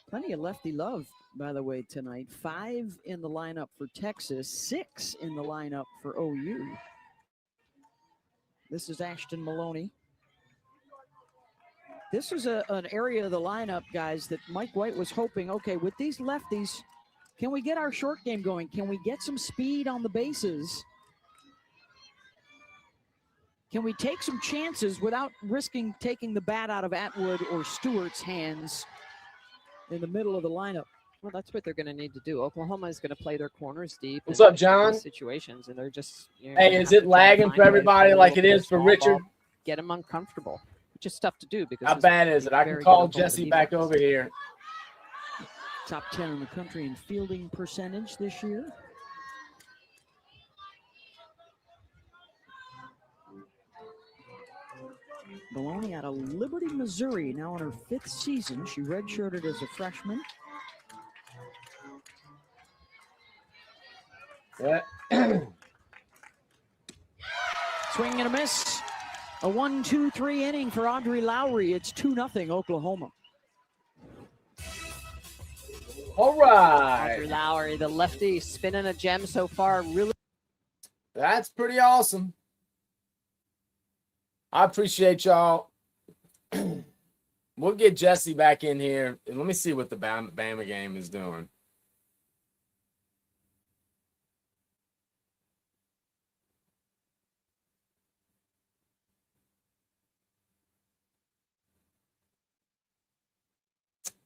Plenty of lefty love, by the way, tonight. 5 in the lineup for Texas, 6 in the lineup for OU. This is Ashton Maloney. This is an area of the lineup, guys, that Mike White was hoping, okay, with these lefties, can we get our short game going? Can we get some speed on the bases? Can we take some chances without risking taking the bat out of Atwood or Stewart's hands in the middle of the lineup? Well, that's what they're going to need to do. Oklahoma is going to play their corners deep. What's in up, John? Situations, and they're just. Hey, is it lagging for everybody like it is for Richard? Get them uncomfortable, which is tough to do because. How bad is it? I can call Jessie back over here. Top 10 in the country in fielding percentage this year. Maloney out of Liberty, Missouri, now in her 5th season. She redshirted as a freshman. Yeah. Swing and a miss. A 1-2-3 inning for Audrey Lowry. It's 2-0 Oklahoma. All right. Audrey Lowry, the lefty, spinning a gem so far. Really. That's pretty awesome. I appreciate y'all. We'll get Jessie back in here, and let me see what the Bama game is doing.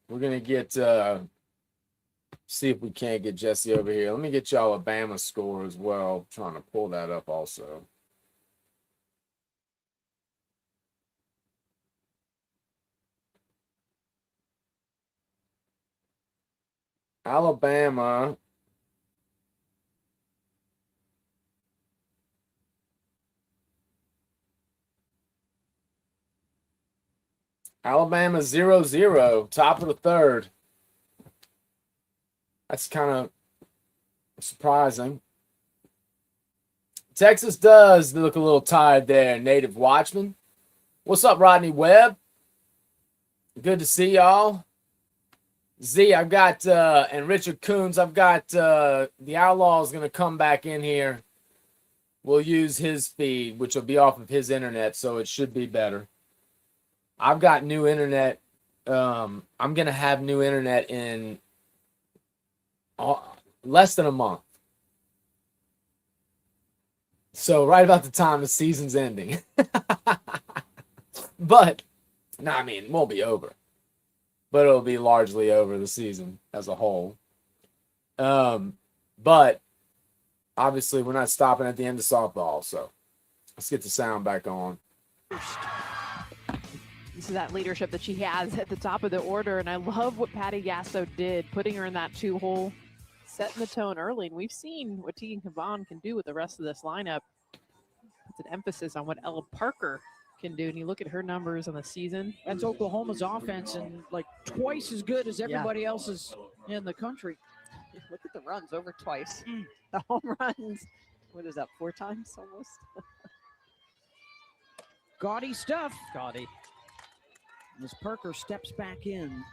We're going to get, see if we can't get Jessie over here. Let me get y'all a Bama score as well. I'm trying to pull that up also. Alabama. Alabama 0-0, top of the 3rd. That's kind of surprising. Texas does look a little tired there, Native Watchman. What's up, Rodney Webb? Good to see y'all. Z, I've got, and Richard Coons, I've got the Outlaws going to come back in here. We'll use his feed, which will be off of his internet, so it should be better. I've got new internet. I'm going to have new internet in less than a month. So right about the time the season's ending. But, no, I mean, it won't be over. But it'll be largely over the season as a whole. But obviously we're not stopping at the end of softball, so let's get the sound back on. This is that leadership that she has at the top of the order, and I love what Patty Gasso did, putting her in that 2-hole, setting the tone early. And we've seen what Tegan Cavan can do with the rest of this lineup. It's an emphasis on what Ella Parker can do, and you look at her numbers on the season. That's Oklahoma's offense, and like twice as good as everybody else's in the country. Look at the runs over twice. The home runs. What is that, 4 times almost? Gaudy stuff. Gaudy. As Parker steps back in.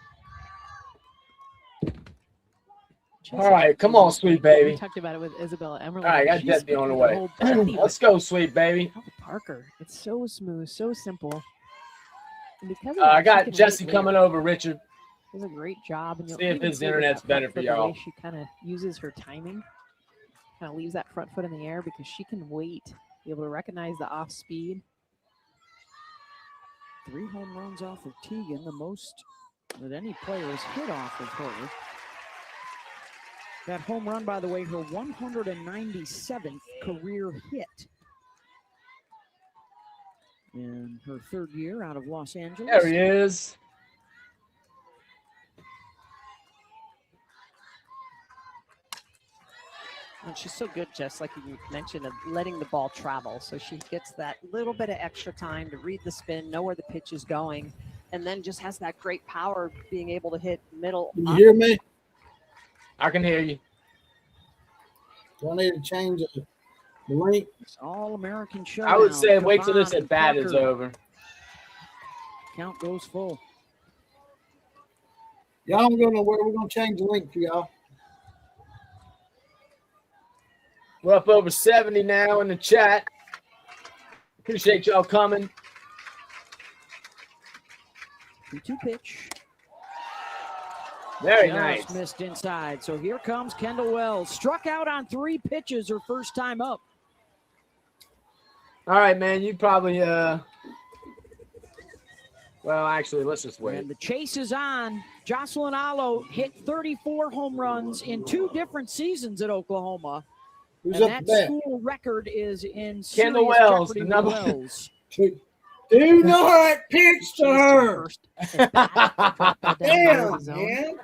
All right, come on, sweet baby. We talked about it with Isabella Emerald. All right, I got She's Jesse on the way. whole body Let's go, sweet baby. with Parker. It's so smooth, so simple. And because of I that, she got can Jesse wait coming later. over, Richard. Does a great job. And you'll See if even his see with internet's that better front for foot, the way y'all. she kind of uses her timing, kind of leaves that front foot in the air because she can wait, be able to recognize the off speed. 3 home runs off of Tegan, the most that any player has hit off of her. That home run, by the way, her 197th career hit in her 3rd year out of Los Angeles. There he is. And she's so good, Jess, like you mentioned, of letting the ball travel. So she gets that little bit of extra time to read the spin, know where the pitch is going, and then just has that great power being able to hit middle. Can you hear me? I can hear you. Do I need to change the link? It's All-American show. I would say wait till this Cavan at bat and is Parker. over. Count goes full. Y'all don't go nowhere. We're going to change the link for y'all. We're up over 70 now in the chat. Appreciate y'all coming. 2-2 pitch. Very Just nice. missed inside. So here comes Kendall Wells. Struck out on 3 pitches her first time up. All right, man. You probably well, actually, let's just wait. And the chase is on. Jocelyn Allo hit 34 home runs in 2 different seasons at Oklahoma. Who's And up that to bat? school record is in Kendall serious Wells, jeopardy the with number- Wells. Do not pitch to her. Damn, Damn, man.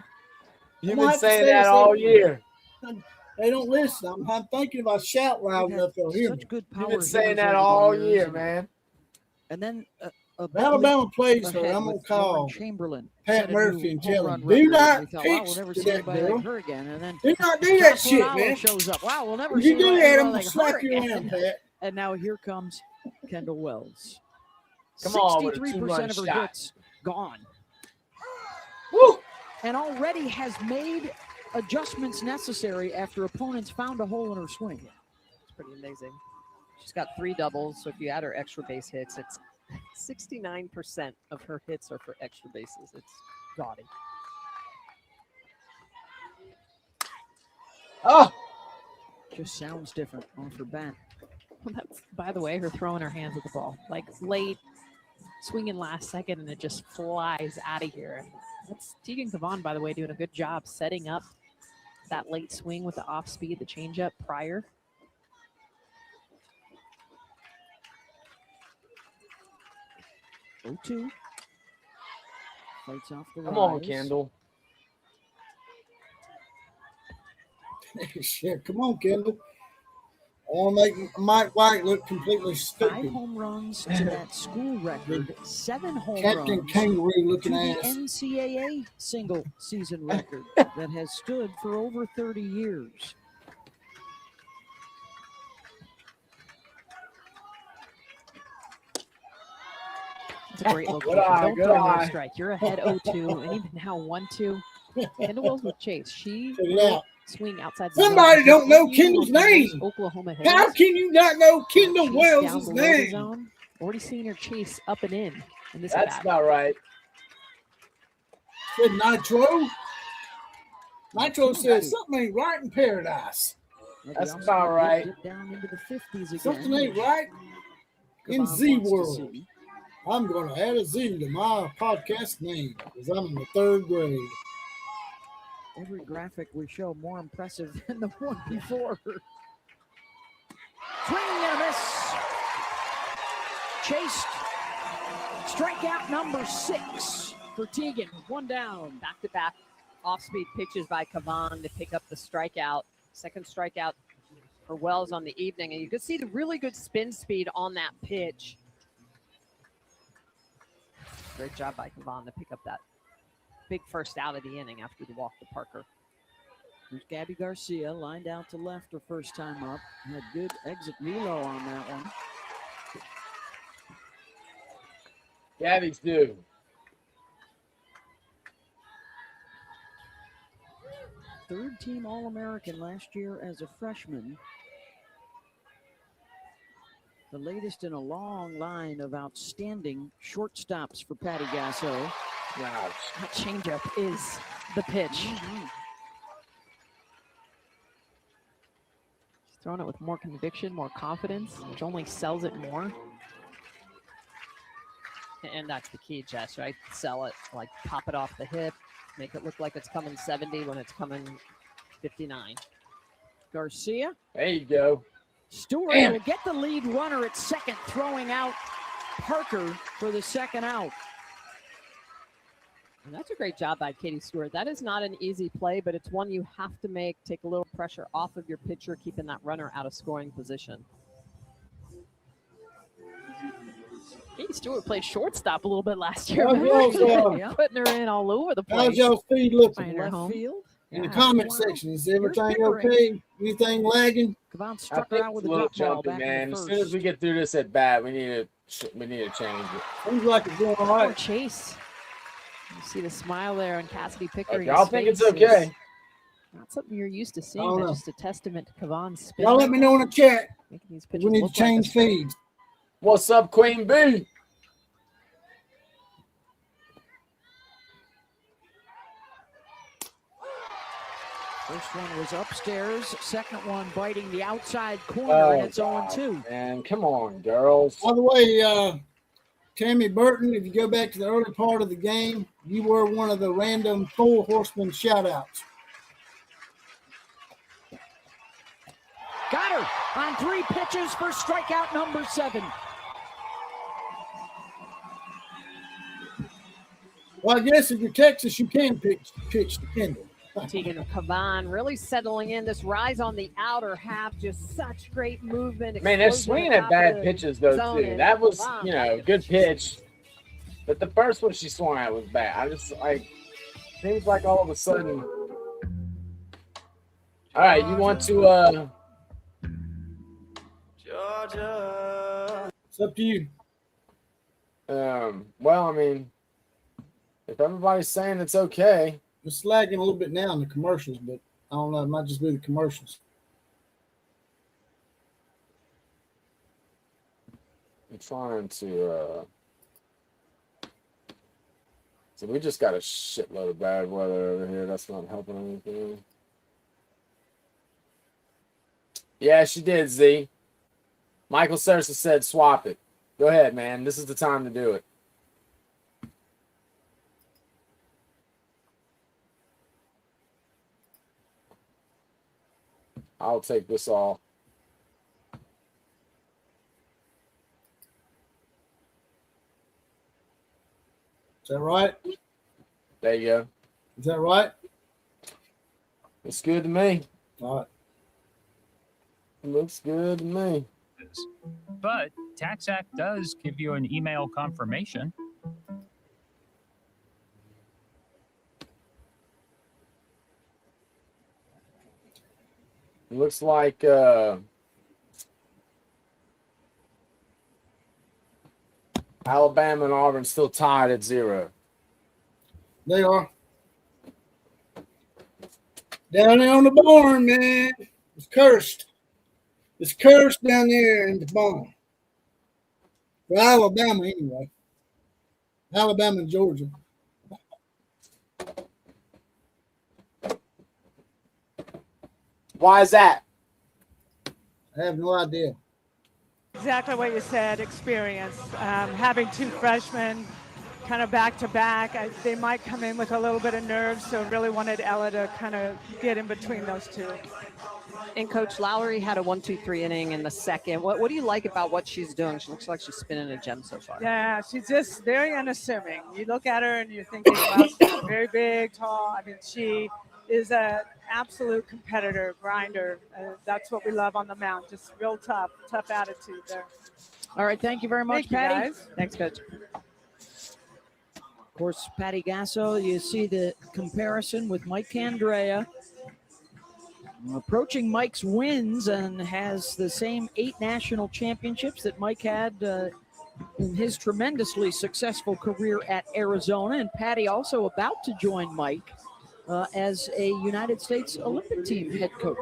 You've I'm gonna been have to saying say that this all every- year. They don't listen. I'm thinking if I shout loud enough, they'll hear me. Such good power You've been saying hitters that over the all years. year, man. And then Alabama plays her. ahead I'm going to with Lauren call Chamberlain. Pat set a Murphy new and home tell run him, do record. not We thought, wow, we'll pitch never to see that anybody girl. like her again. And then Do not do that Jocelyn shit, Allo man. shows up. Wow, we'll never If see you do anybody that, I'm like going to her slap you again. around, Pat. And now here comes Kendall Wells. Come on with a 63% two-run of her shot. hits gone. Woo! And already has made adjustments necessary after opponents found a hole in her swing. It's pretty amazing. She's got 3 doubles, so if you add her extra base hits, it's 69% of her hits are for extra bases. It's gaudy. Oh, Just sounds different off her bat. Well, that's, by the way, her throwing her hands at the ball. Like late, swinging last second, and it just flies out of here. That's Tegan Cavan, by the way, doing a good job setting up that late swing with the off speed, the changeup prior. Oh, 2. Fights off the come on, rise. Kendall. Shit, come on, Kendall. I want to make Mike White look completely 5 stupid. home runs to that school record. 7 home Captain runs Kangaroo to looking the ass. NCAA single season record that has stood for over 30 years. It's a great location. eye, Don't good throw eye. no strike. You're ahead 0-2, and even now 1-2. Kendall Wells with Chase. She Check it will out. swing outside the Somebody zone. don't know She's Kendall's one of those name. Oklahoma How hitters. can you not know Kendall Chase Wells' down below the name? zone. Already seen her chase up and in this That's at-bat. not right. Said Nitro. Nitro says something ain't right in paradise. That's about right. Dip down into the 50s again. Something ain't right in Kavan Z wants to world. see. I'm going to add a Z to my podcast name because I'm in the 3rd grade. Every graphic we show more impressive than the one before. Swinging and a miss. Chased. Strikeout number 6 for Teagan. 1 down. Back-to-back off-speed pitches by Kavan to pick up the strikeout. Second strikeout for Wells on the evening. And you could see the really good spin speed on that pitch. Great job by Kavan to pick up that big first out of the inning after the walk to Parker. There's Gabby Garcia lined out to left her first time up. Had good exit velo on that one. Gabby's due. Third team All-American last year as a freshman. The latest in a long line of outstanding shortstops for Patty Gasso. Wow. That changeup is the pitch. She's throwing it with more conviction, more confidence, which only sells it more. And that's the key, Jess, right? Sell it, like pop it off the hip, make it look like it's coming 70 when it's coming 59. Garcia. There you go. Stewart will get the lead runner at second, throwing out Parker for the second out. And that's a great job by Katie Stewart. That is not an easy play, but it's one you have to make. Take a little pressure off of your pitcher, keeping that runner out of scoring position. Katie Stewart played shortstop a little bit last year. How's y'all's, Putting her in all over the how's place. y'all's feed looking? Finding her Left home. field. In the comment section, is everything okay? Anything lagging? Kavan I struck think her out with it's a a little drop ball jumpy, back man. in the As first. soon as we get through this at bat, we need to change it. Seems like it's going all Oh, right. Chase. You see the smile there on Cassidy Pickering's Y'all think it's face okay? is Not something you're used to seeing. I don't That's know. just a testament to Kavan's spin. Y'all let me know in the chat. Making these We pitches need to look like a change strike. feeds. What's up, Queen Bee? First one was upstairs. Second one biting the outside corner, and it's 0-2. Man, come on, girls. By the way, Tammy Burton, if you go back to the early part of the game, you were one of the random 4 horsemen shout-outs. Got her on 3 pitches for strikeout number 7. Well, I guess if you're Texas, you can pitch to Kendall. Tegan Kavan really settling in. This rise on the outer half, just such great movement. Man, they're explosion swinging top at of bad the pitches, though, zone, too. and That was, Kavan, good pitch. But the first one she swung at was bad. I just, seems like all of a sudden. All right, you want to, Georgia. It's up to you. well, I mean, if everybody's saying it's okay. It's lagging a little bit now in the commercials, but I don't know. It might just be the commercials. I'm trying to, so we just got a shitload of bad weather over here. That's not helping anything. Yeah, she did, Z. Michael Sersa said swap it. Go ahead, man. This is the time to do it. I'll take this off. Is that right? There you go. Is that right? Looks good to me. All right. Looks good to me. But TaxAct does give you an email confirmation. Looks like Alabama and Auburn still tied at 0. They are. Down there on the barn, man. It's cursed. It's cursed down there in the barn. For Alabama, anyway. Alabama and Georgia. Why is that? I have no idea. Exactly what you said, experience. Having two freshmen kind of back to back, they might come in with a little bit of nerves, so really wanted Ella to kind of get in between those two. And Coach Lowry had a 1-2-3 inning in the second. What do you like about what she's doing? She looks like she's spinning a gem so far. Yeah, she's just very unassuming. You look at her and you're thinking, wow, she's very big, tall. I mean, she is an absolute competitor, grinder. That's what we love on the mound. Just real tough attitude there. All right, thank you very much, Thank you, Patty. guys. Thanks, Coach. Of course, Patty Gasso, you see the comparison with Mike Candrea. Approaching Mike's wins and has the same 8 national championships that Mike had in his tremendously successful career at Arizona. And Patty also about to join Mike as a United States Olympic team head coach.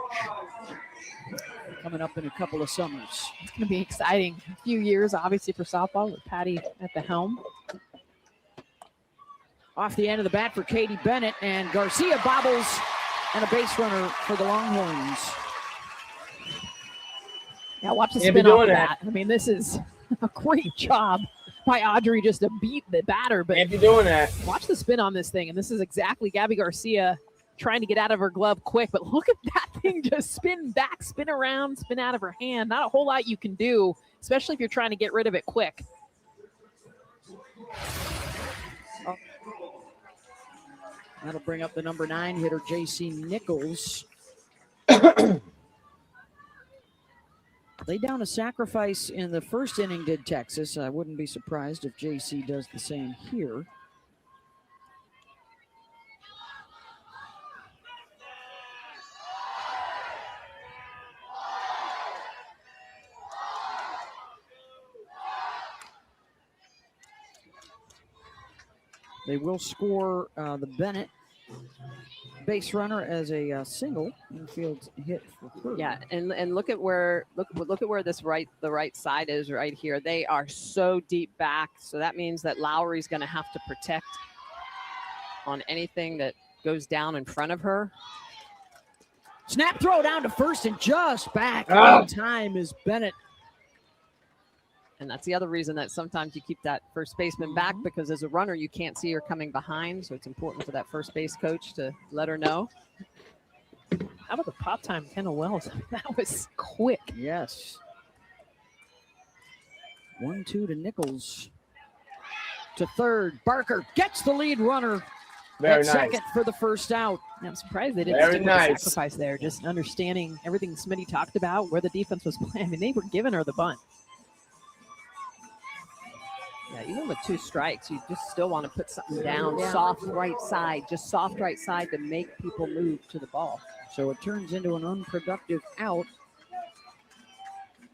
Coming up in a couple of summers. It's going to be exciting. A few years, obviously, for softball with Patty at the helm. Off the end of the bat for Katie Bennett, and Garcia bobbles, and a base runner for the Longhorns. Yeah, watch the Can't be spin off doing of that. that. I mean, this is a great job by Audrey just to beat the batter. But Can't be doing that. watch the spin on this thing. And this is exactly Gabby Garcia trying to get out of her glove quick. But look at that thing just spin back, spin around, spin out of her hand. Not a whole lot you can do, especially if you're trying to get rid of it quick. That'll bring up the number 9 hitter, J.C. Nichols. Laid down a sacrifice in the first inning, did Texas. I wouldn't be surprised if J.C. does the same here. They will score the Bennett base runner as a single. Infield hit for third. Yeah, and look at where the right side is right here. They are so deep back, so that means that Lowry's going to have to protect on anything that goes down in front of her. Snap throw down to first and just back in time is Bennett. And that's the other reason that sometimes you keep that first baseman back, because as a runner, you can't see her coming behind. So it's important for that first base coach to let her know. How about the pop time, Kendall Wells? That was quick. Yes. 1-2 to Nichols. To third. Barker gets the lead runner. Very at nice. second for the first out. I'm surprised they didn't Very stick with nice. the sacrifice there. Just understanding everything Smitty talked about, where the defense was playing. I mean, they were giving her the bunt. Yeah, even with 2 strikes, you just still want to put something down, soft right side, just soft right side to make people move to the ball. So it turns into an unproductive out.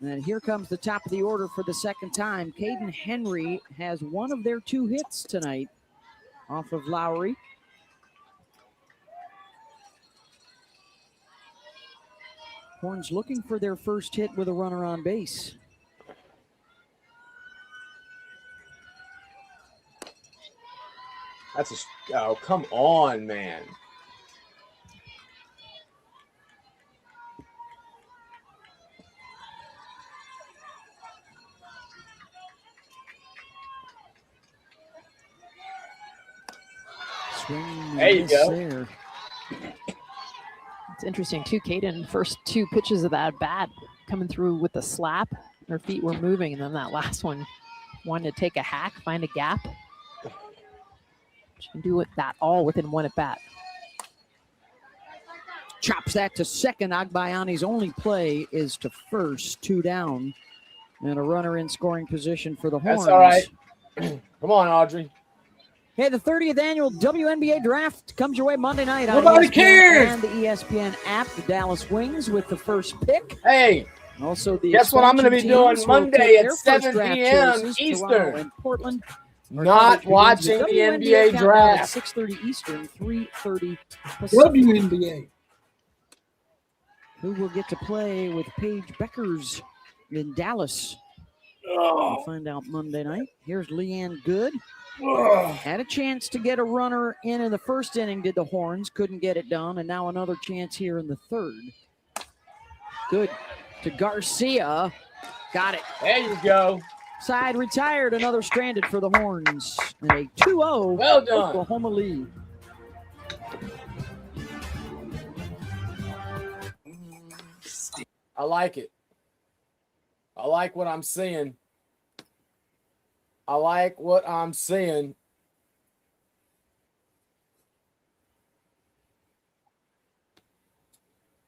And here comes the top of the order for the second time. Caden Henry has one of their 2 hits tonight off of Lowry. Horns looking for their first hit with a runner on base. That's oh, come on, man. Swing There you go. there. It's interesting, too. Kaden, first 2 pitches of that bat coming through with the slap. Her feet were moving, and then that last one wanted to take a hack, find a gap. She can do it that all within 1 at bat. Chops that to second. Agbayani's only play is to first, 2 down. And a runner in scoring position for the Horns. That's all right. Come on, Audrey. Hey, the 30th annual WNBA draft comes your way Monday night on Nobody ESPN cares. and the ESPN app. The Dallas Wings with the first pick. Hey, Also, the guess what I'm going to be expansion doing teams will Monday take at their first 7 draft p.m. choices. Toronto Eastern. and Portland. Not watching the NBA draft. 6:30 Eastern, 3:30 Pacific. WNBA. Who will get to play with Paige Beckers in Dallas? We'll find out Monday night. Here's Leanne Good. Had a chance to get a runner in the first inning, did the Horns. Couldn't get it done, and now another chance here in the third. Good to Garcia. Got it. There you go. Side retired, another stranded for the Horns. And a 2-0 Well done. Oklahoma lead. I like it. I like what I'm seeing. I like what I'm seeing.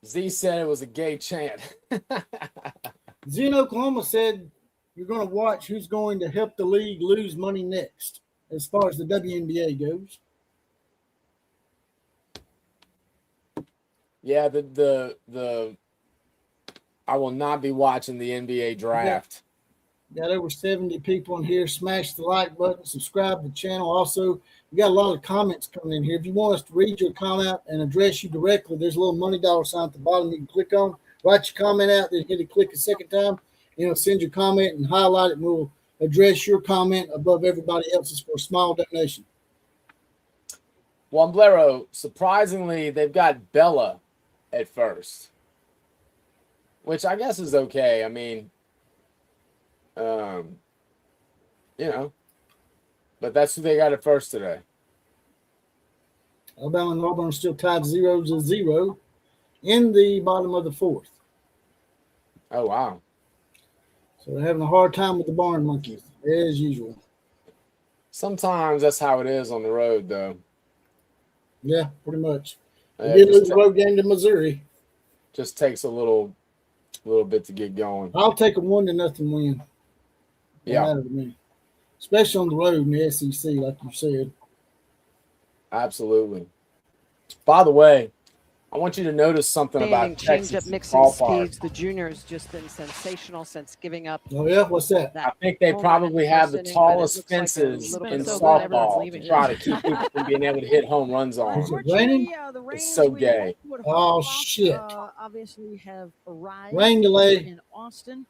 Z said it was a gay chant. Z in Oklahoma said you're going to watch who's going to help the league lose money next as far as the WNBA goes. Yeah, the I will not be watching the NBA draft. Got over 70 people in here. Smash the like button, subscribe to the channel. Also, we got a lot of comments coming in here. If you want us to read your comment and address you directly, there's a little money dollar sign at the bottom you can click on. Write your comment out, then hit it click a second time. Send your comment and highlight it, and we'll address your comment above everybody else's for a small donation. Wamblero, surprisingly, they've got Bella at first, which I guess is okay. I mean, but that's who they got at first today. Alabama and Auburn are still tied 0-0 in the bottom of the fourth. Oh, wow. So they're having a hard time with the barn monkeys, as usual. Sometimes that's how it is on the road, though. Yeah, pretty much. They did lose the road game to Missouri. Just takes a little bit to get going. I'll take a 1-0 win. Yeah. Matter to me. Especially on the road in the SEC, like you said. Absolutely. By the way, I want you to notice something about change up Texas mixing ballpark. speeds. The juniors just been sensational since giving up. Oh yeah, what's that? I think they probably have the tallest fences in softball to try to keep people from being able to hit home runs on. Is it raining? The It's so gay. Oh shit! Obviously have arrived Rain delay in Austin,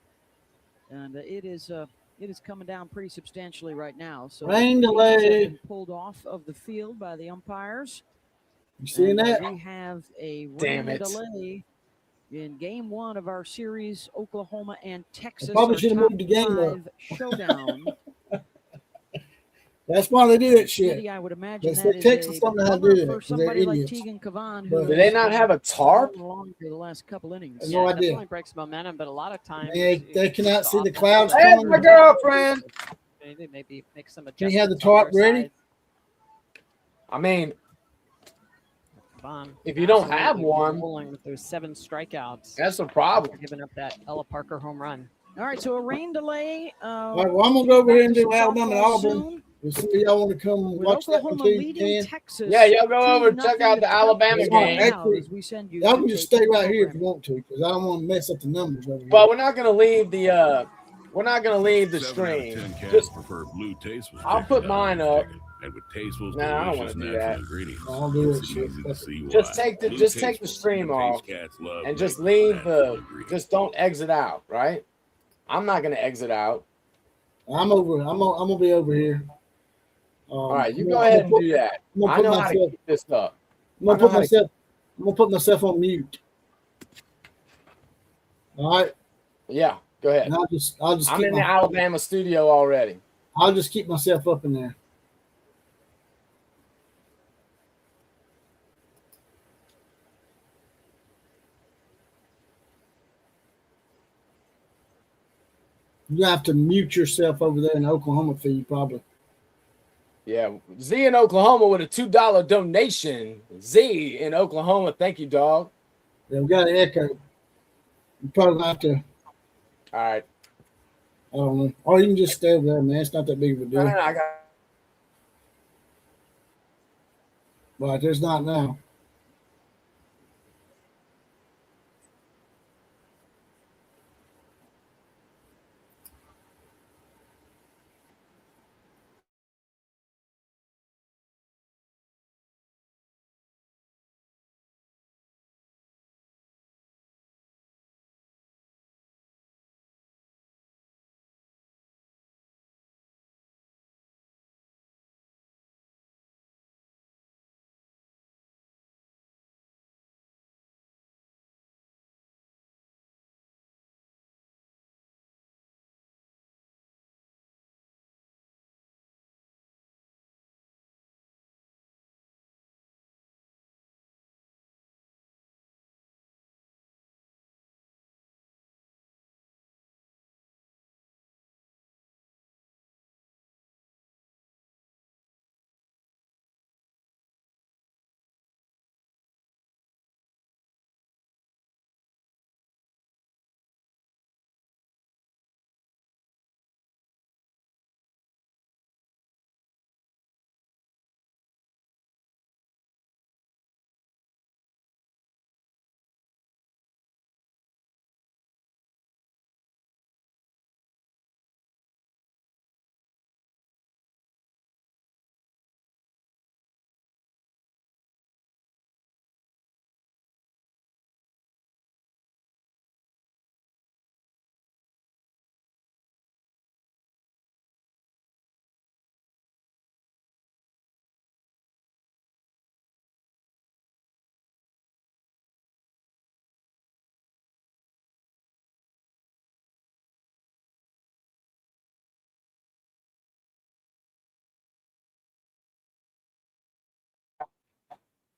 and it is coming down pretty substantially right now. So rain the pitches have delay. been pulled off of the field by the umpires. You seeing that? We have a Damn rain it. delay in game one of our series. Oklahoma and Texas. Probably our should have top moved the game up. 5 showdown. That's why they do that shit. City, I would imagine They that say is Texas a don't know how to bummer do that for 'cause they're somebody like idiots. Tegan Kavan, But- who Do they not have a tarp? along for the last couple innings. No yeah, idea. definitely breaks momentum, but a lot of times They cannot the see the offense clouds plays- There's my girlfriend. They maybe make some Can you have the adjustments on tarp their ready? side. I mean, Kavan if you don't have absolutely one, rolling with those 7 strikeouts, that's a problem. giving up that Ella Parker home run. All right, so a rain delay. All right, well, I'm gonna go over here and do Alabama and Softball Auburn. soon. If some of y'all want to come With watch that one Oklahoma too, you leading can. Texas. Yeah, y'all go over and 2-0 check out the Alabama to game. now Actually, as we send you Y'all to can just tape stay right here if program. you want to, because I don't want to mess up the numbers over here. But we're not gonna leave the stream. Just blue tasteful. I'll put mine up. And with tasteful, Nah, I don't wanna delicious do natural that. ingredients, I'll do it. it's easy to see why. Just take the Blue take the Tasteful, stream the off taste cats love and just making leave natural the ingredients. just don't exit out, right? I'm not gonna exit out. I'm gonna be over here. All right, you go ahead and do that. I know how to keep this up. I'm gonna put myself on mute. All right. Yeah, go ahead. And I'll just I'm keep in the Alabama studio already. I'll just keep myself up in there. You have to mute yourself over there in the Oklahoma feed, probably. Yeah, Z in Oklahoma with a $2 donation. Z in Oklahoma, thank you, dog. Yeah, we got an echo. You probably have to. All right. I don't know. Or you can just stay over there, man. It's not that big of a deal. No, I got. But there's not now.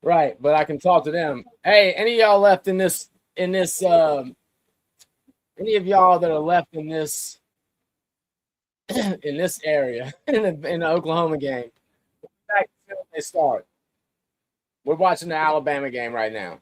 Right, but I can talk to them. Hey, any of y'all left in this any of y'all that are left in this in this area in the Oklahoma game? Back to they start. We're watching the Alabama game right now.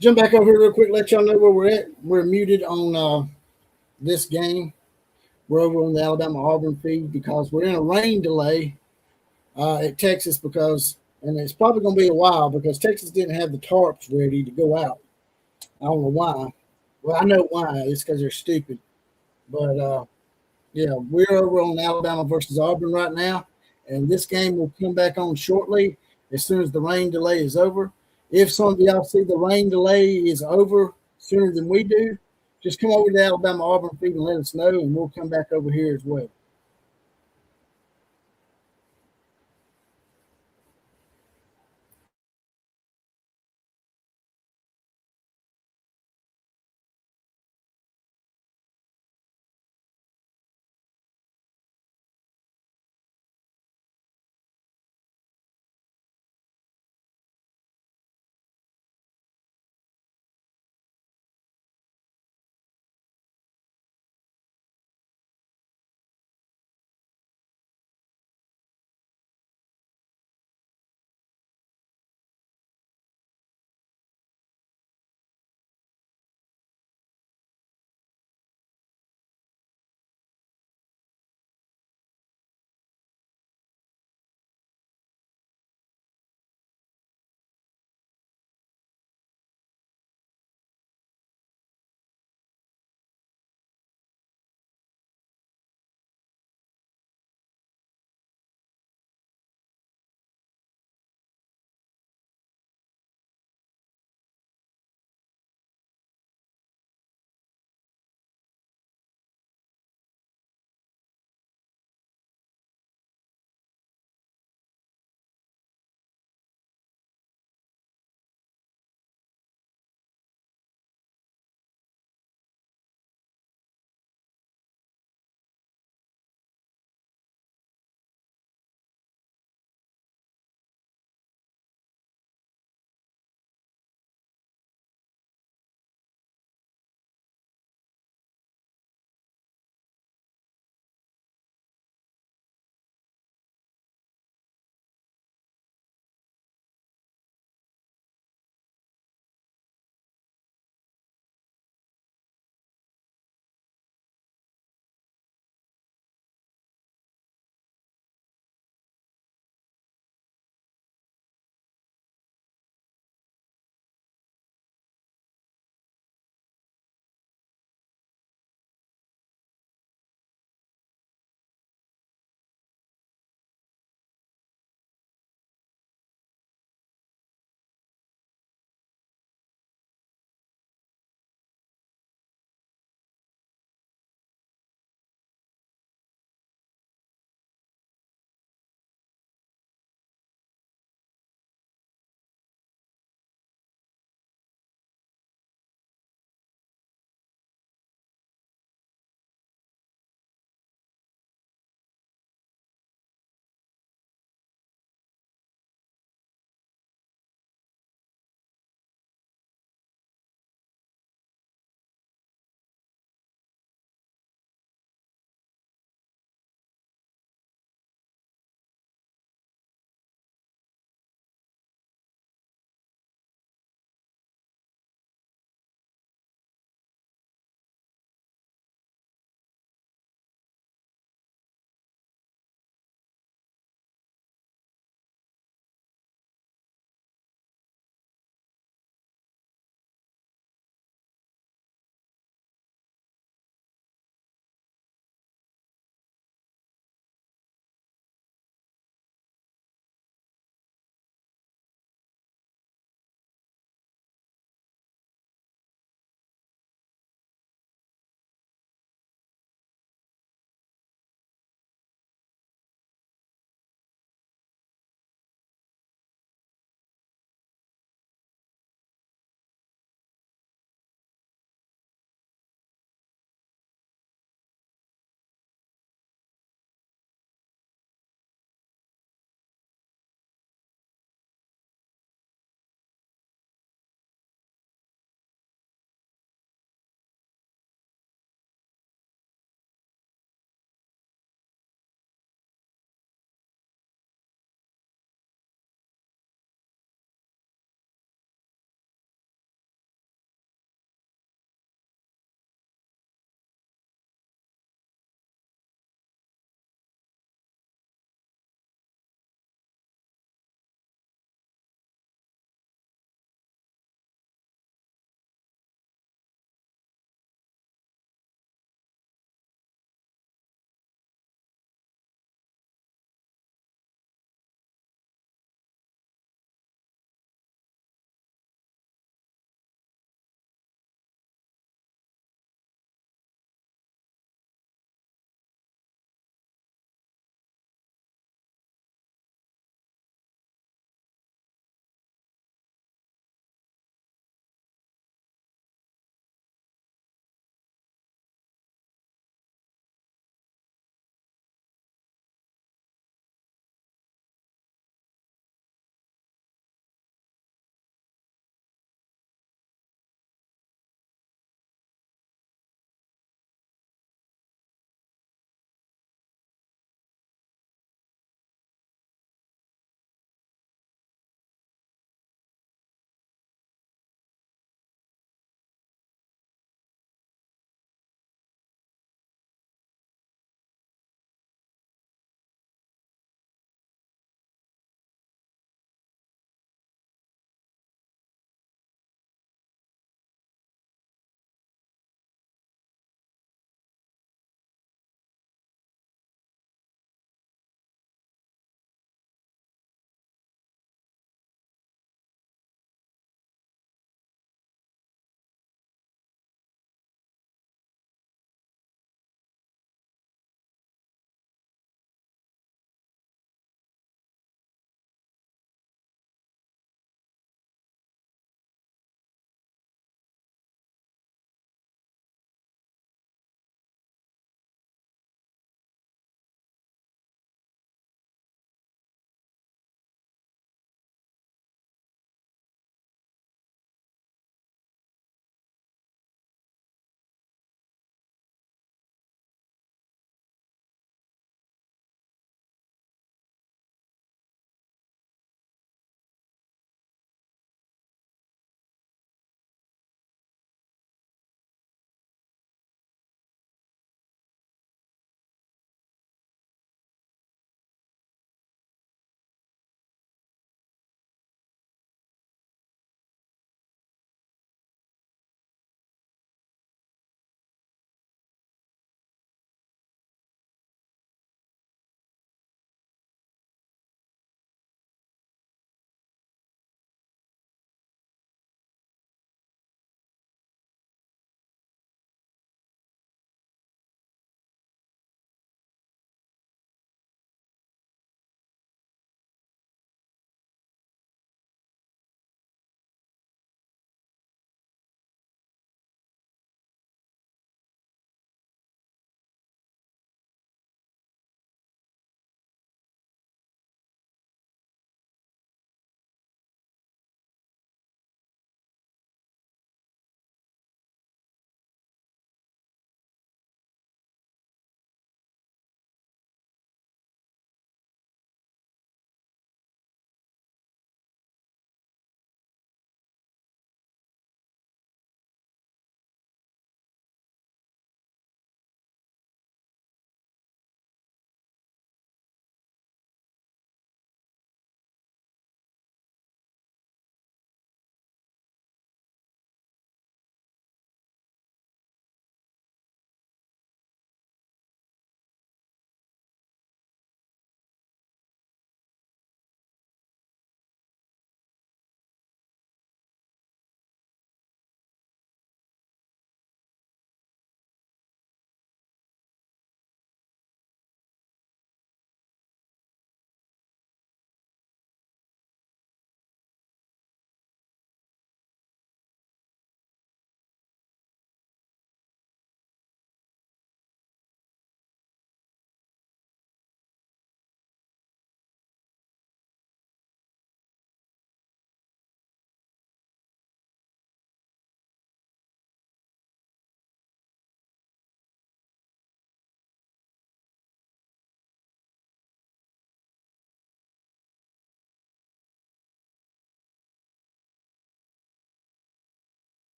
Jump back over here real quick, let y'all know where we're at. We're muted on this game. We're over on the Alabama Auburn feed because we're in a rain delay at Texas and it's probably going to be a while because Texas didn't have the tarps ready to go out. I don't know why. Well, I know why. It's because they're stupid. But yeah, we're over on Alabama versus Auburn right now, and this game will come back on shortly as soon as the rain delay is over. If some of y'all see the rain delay is over sooner than we do, just come over to the Alabama Auburn feed and let us know, and we'll come back over here as well.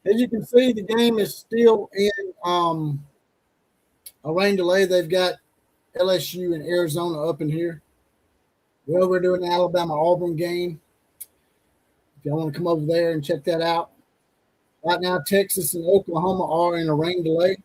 As you can see, the game is still in a rain delay. They've got LSU and Arizona up in here. Well, we're doing the Alabama-Auburn game. If y'all want to come over there and check that out. Right now, Texas and Oklahoma are in a rain delay.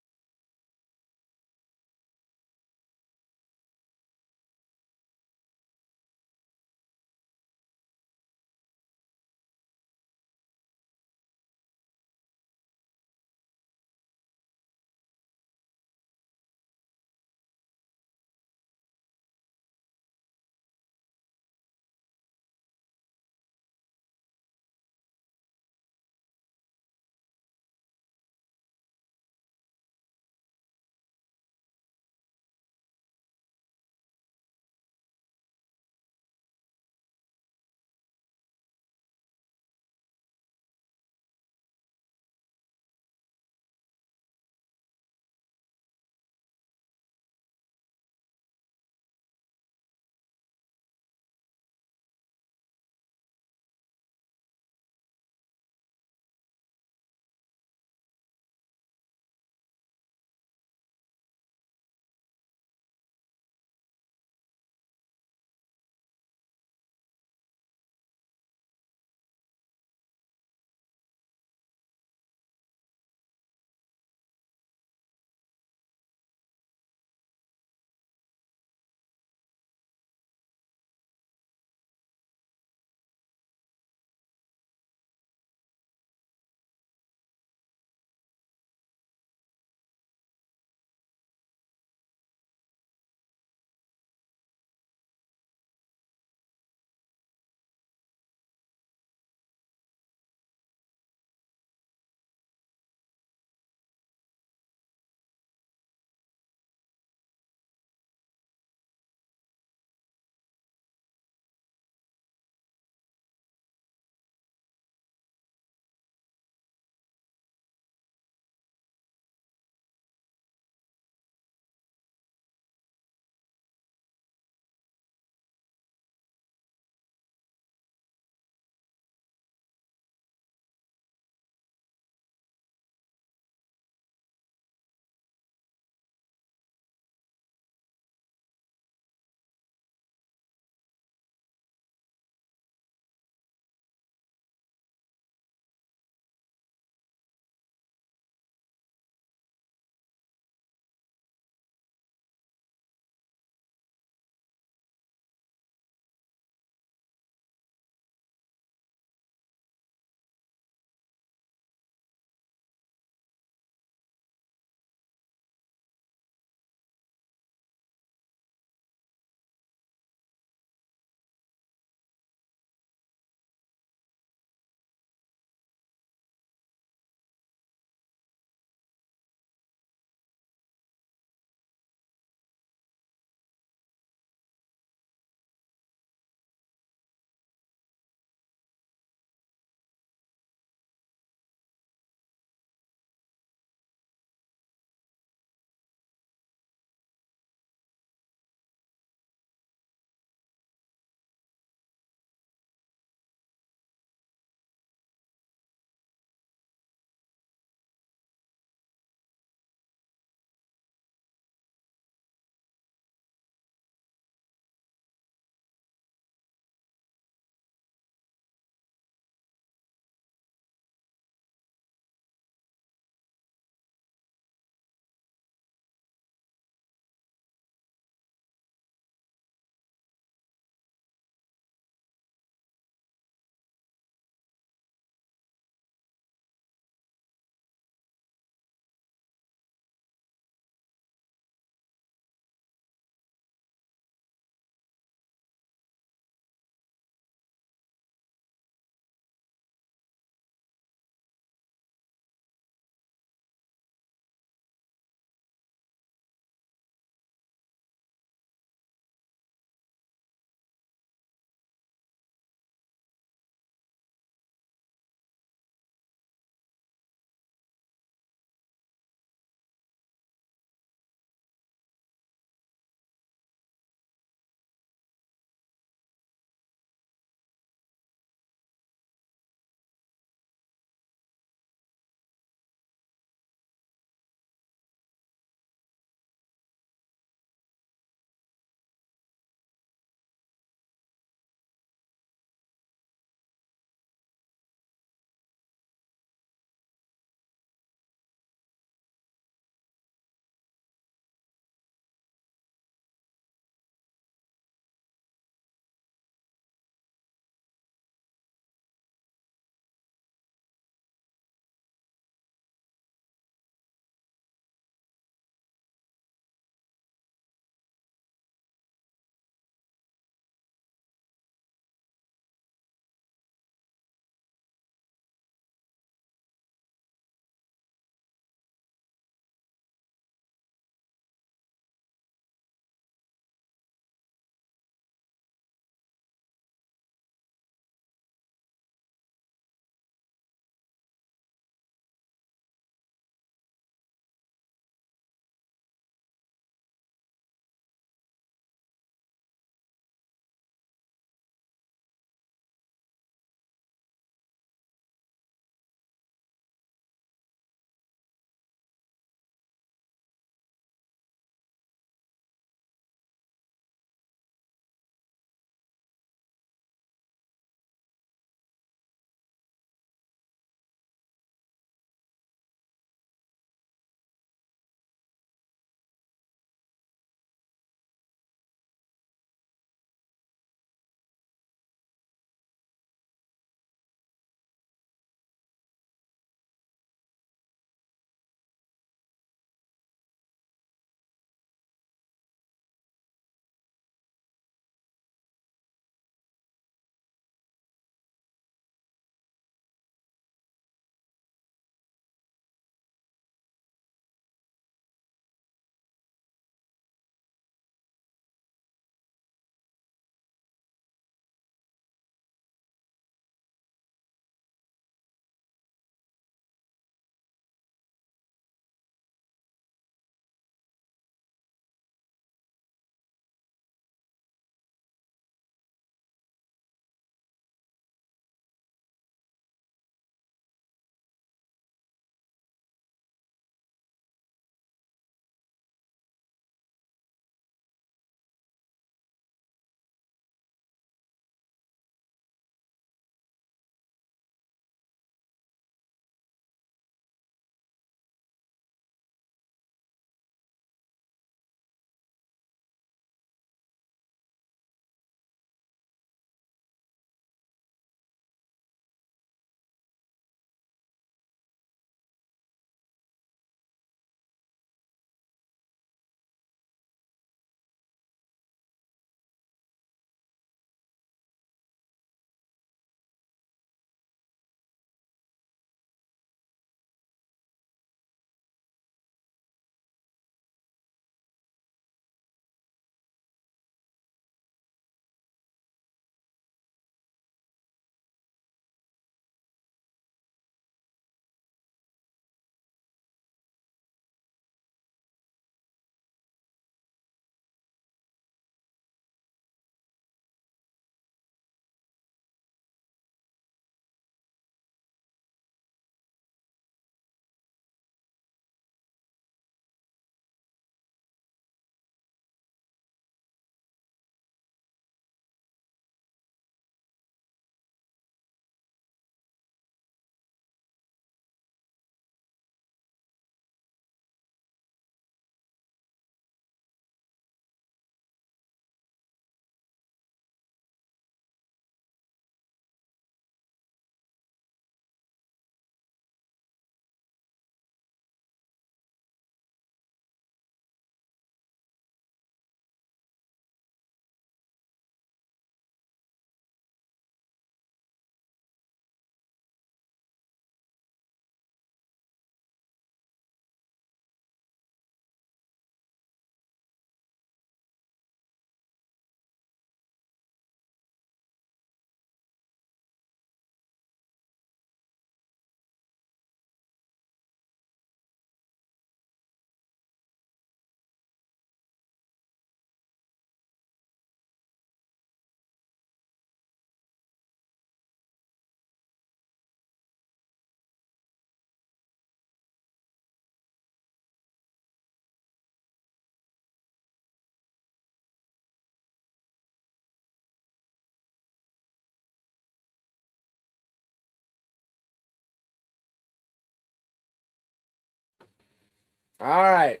All right.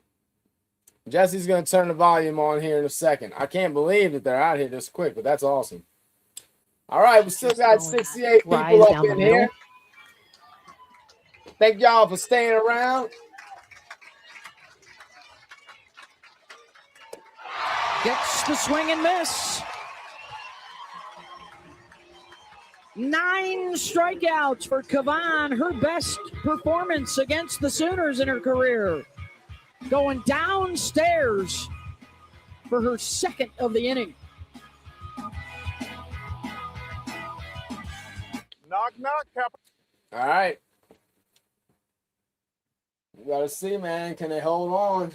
Jesse's going to turn the volume on here in a second. I can't believe that they're out here this quick, but that's awesome. All right, we still got 68 people up in here. Thank y'all for staying around. Gets the swing and miss. 9 strikeouts for Kavan, her best performance against the Sooners in her career. Going downstairs for her second of the inning. Knock, knock, Pepper. All right. We got to see, man. Can they hold on?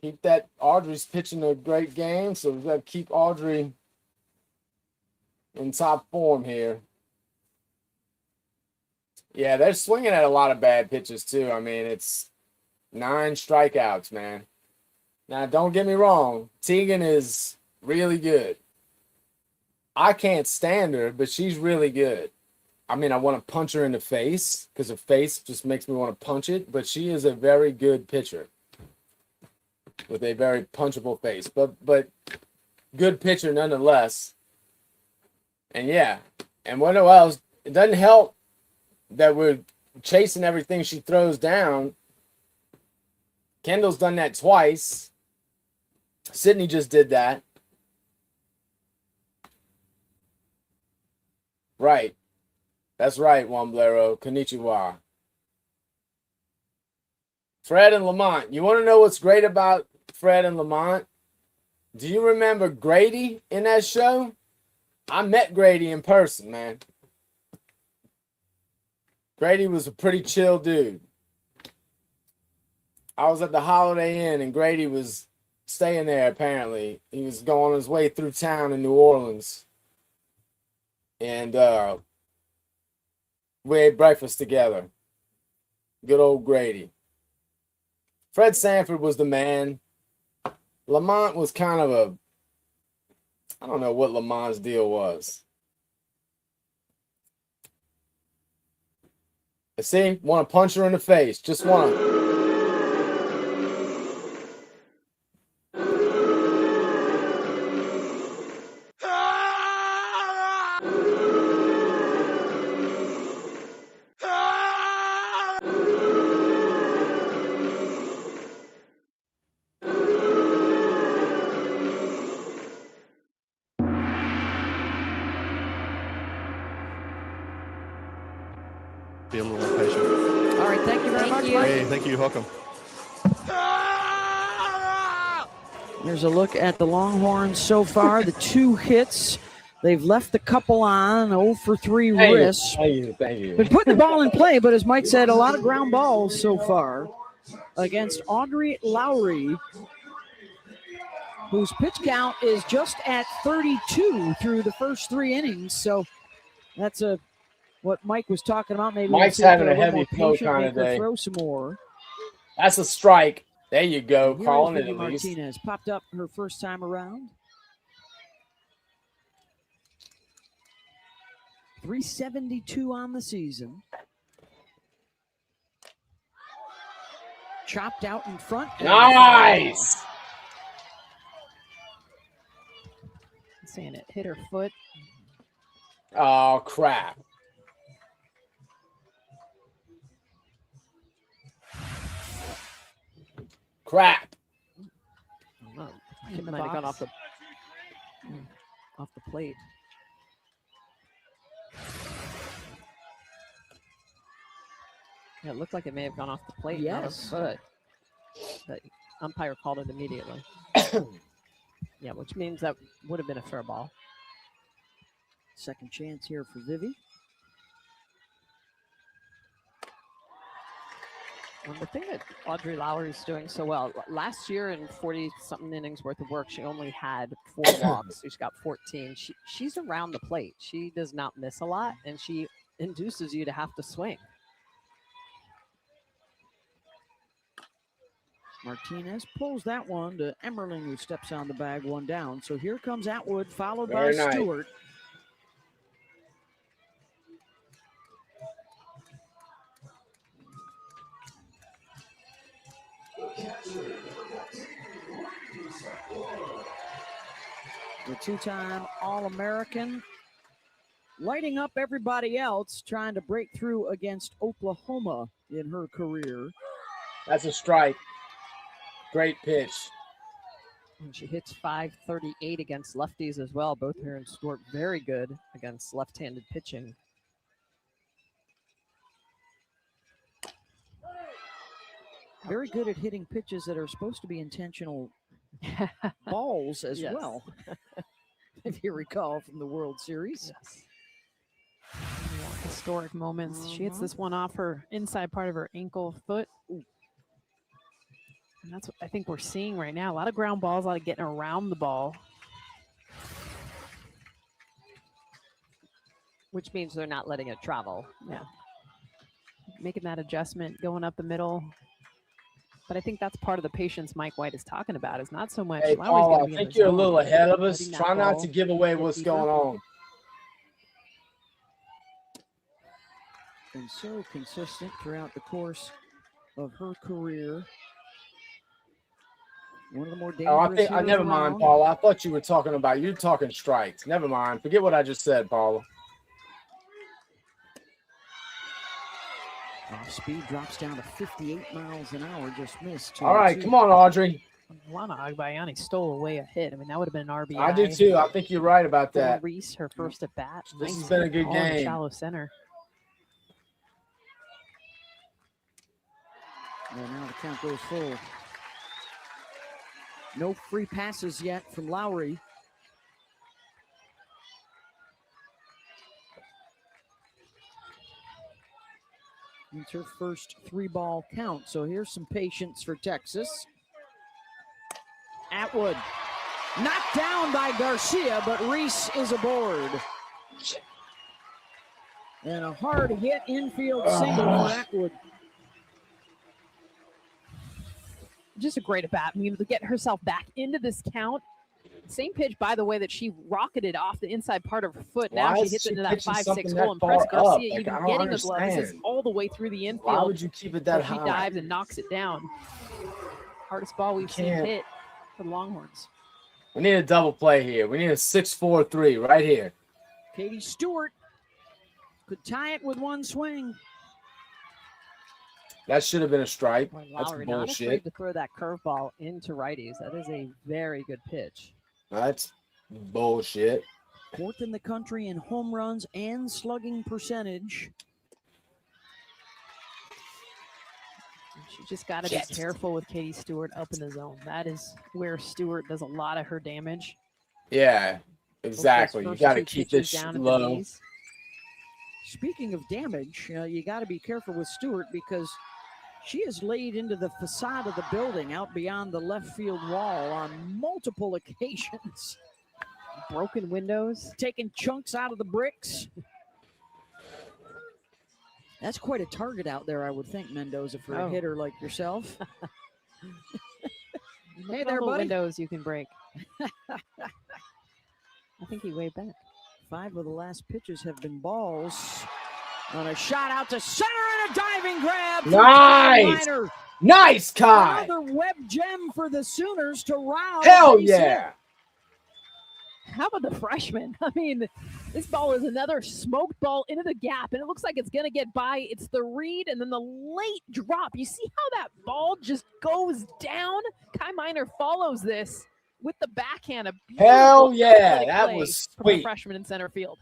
Keep that. Audrey's pitching a great game, so we've got to keep Audrey in top form here. Yeah, they're swinging at a lot of bad pitches, too. I mean, it's 9 strikeouts, man. Now, don't get me wrong. Tegan is really good. I can't stand her, but she's really good. I mean, I want to punch her in the face because her face just makes me want to punch it, but she is a very good pitcher with a very punchable face, but good pitcher nonetheless. And yeah, and what else? It doesn't help that we're chasing everything she throws down. Kendall's done that twice. Sydney just did that. Right. That's right, Wamblero. Konnichiwa. Fred and Lamont. You want to know what's great about Fred and Lamont? Do you remember Grady in that show? I met Grady in person, man. Grady was a pretty chill dude. I was at the Holiday Inn and Grady was staying there apparently. He was going his way through town in New Orleans. And we ate breakfast together. Good old Grady. Fred Sanford was the man. Lamont was kind of a, I don't know what Lamont's deal was. See, want to punch her in the face. Just want to. Be a little more patient. All right, thank you very much, Mike. Hey, thank you. Welcome. Here's a look at the Longhorns so far. The 2 hits. They've left a couple on, 0 for 3 wrists. Thank you. Been putting the ball in play, but as Mike said, a lot of ground balls so far against Audrey Lowry, whose pitch count is just at 32 through the first 3 innings. So that's what Mike was talking about. Maybe Mike's having a heavy flow kind of day. Throw some more. That's a strike. There you go. Here's Calling it Vicky at least. Martinez popped up her first time around. 372 on the season. Chopped out in front. Nice. Saying it hit her foot. Oh, crap. Crap. Oh, it might have gone off the plate. Yeah, it looked like it may have gone off the plate. Yes. Not a foot. The umpire called it immediately. Yeah, which means that would have been a fair ball. Second chance here for Vivi. Well, the thing that Audrey Lowry is doing so well, last year in 40-something innings worth of work, she only had 4 walks. She's got 14. She's around the plate. She does not miss a lot, and she induces you to have to swing. Martinez pulls that one to Emmerling, who steps on the bag, 1 down. So here comes Atwood, followed Very by nice. Stewart. The two-time All-American, lighting up everybody else, trying to break through against Oklahoma in her career. That's a strike. Great pitch. And she hits .538 against lefties as well. Both her and Stewart very good against left-handed pitching. Very good at hitting pitches that are supposed to be intentional balls as Yes. well, if you recall from the World Series. Yes. More historic moments. She hits this one off her inside part of her ankle foot. And that's what I think we're seeing right now. A lot of ground balls, a lot of getting around the ball. Which means they're not letting it travel. Yeah. Making that adjustment, going up the middle. But I think that's part of the patience Mike White is talking about. Is not so much. Hey, Lowry's Paul, gonna I be in think the you're a zone, little ahead of us. letting that Try not ball to give away get what's deeper. going on. And so consistent throughout the course of her career. One of the more dangerous Oh, I think. hitters Never mind, around. Paul. I thought you were talking about. You're talking strikes. Never mind. Forget what I just said, Paula. Off speed drops down to 58 miles an hour, just missed. All right, come on, Audrey. Lana Agbayani stole away a hit. I mean, that would have been an RBI. I do too. I think you're right about for that. Reese, her first at bat. This Nice has been a hit good ball in the game. Shallow center. And now the count goes full. No free passes yet from Lowry. It's her first 3-ball count. So here's some patience for Texas. Atwood knocked down by Garcia, but Reese is aboard. And a hard hit infield single for Atwood. Just a great at bat. I mean, to get herself back into this count. Same pitch, by the way, that she rocketed off the inside part of her foot. Now Why she is hits she it into that pitching 5-6 something hole. that Impressed far up? Garcia Like, even I don't getting the glove. This is understand. all the way through the infield. Why would you keep it that But she high? dives and knocks it down. Hardest ball we've seen Can't. hit for the Longhorns. We need a double play here. We need a 6-4-3 right here. Katie Stewart could tie it with one swing. That should have been a strike. Boy, That's Lowry not bullshit. afraid to throw that curveball into righties. That is a very good pitch. That's bullshit. Fourth in the country in home runs and slugging percentage. She just got to be careful with Katie Stewart up in the zone. That is where Stewart does a lot of her damage. Yeah, exactly. You First got to two keep pitches this down at the low. knees. Speaking of damage, you got to be careful with Stewart because she is laid into the facade of the building out beyond the left field wall on multiple occasions. Broken windows. Taking chunks out of the bricks. That's quite a target out there, I would think, Mendoza, for a hitter like yourself. Look Hey at there, all the buddy. windows you can break. I think he waved back. 5 of the last pitches have been balls. On a shot out to center and a diving grab. for Nice! Carolina. Nice, Kai! Another web gem for the Sooners to round. Hell base yeah! hit. How about the freshman? I mean, this ball is another smoked ball into the gap, and it looks like it's going to get by. It's the read and then the late drop. You see how that ball just goes down? Kai Miner follows this with the backhand. A Hell beautiful yeah, athletic that play was from the sweet. freshman in center field.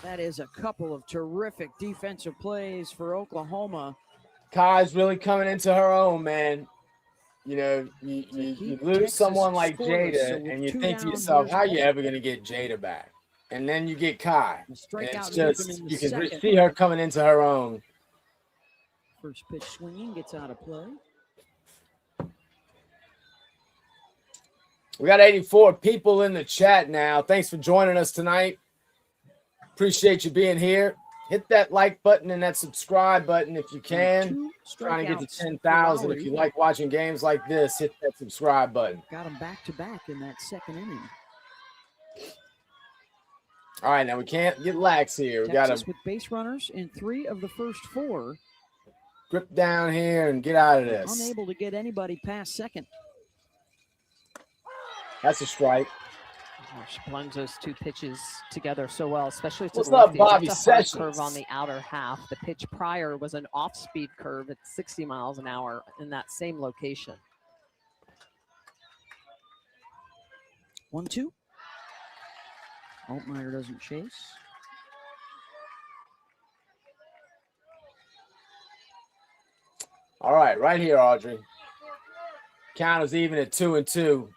That is a couple of terrific defensive plays for Oklahoma. Kai's really coming into her own, man. You know, you lose Texas someone like scoreless, so Jada, with and you 2 think to down, yourself, here's how you Paul. ever going to get Jada back? And then you get Kai. And strikeout it's Lippman just, in the you can second. see her coming into her own. First pitch swinging, gets out of play. We got 84 people in the chat now. Thanks for joining us tonight. Appreciate you being here. Hit that like button and that subscribe button if you can. Trying to get to 10,000. If you like watching games like this, hit that subscribe button. Got him back to back in that second inning. All right, now we can't get lax here. We got Texas to with base runners in 3 of the first 4. grip down here and get out of this. Unable to get anybody past second. That's a strike. She blends those two pitches together so well, especially to What's the up, lefties. Bobby That's a hard Sessions? curve on the outer half. The pitch prior was an off-speed curve at 60 miles an hour in that same location. 1-2. Altmaier doesn't chase. All right here, Audrey. Count is even at 2-2.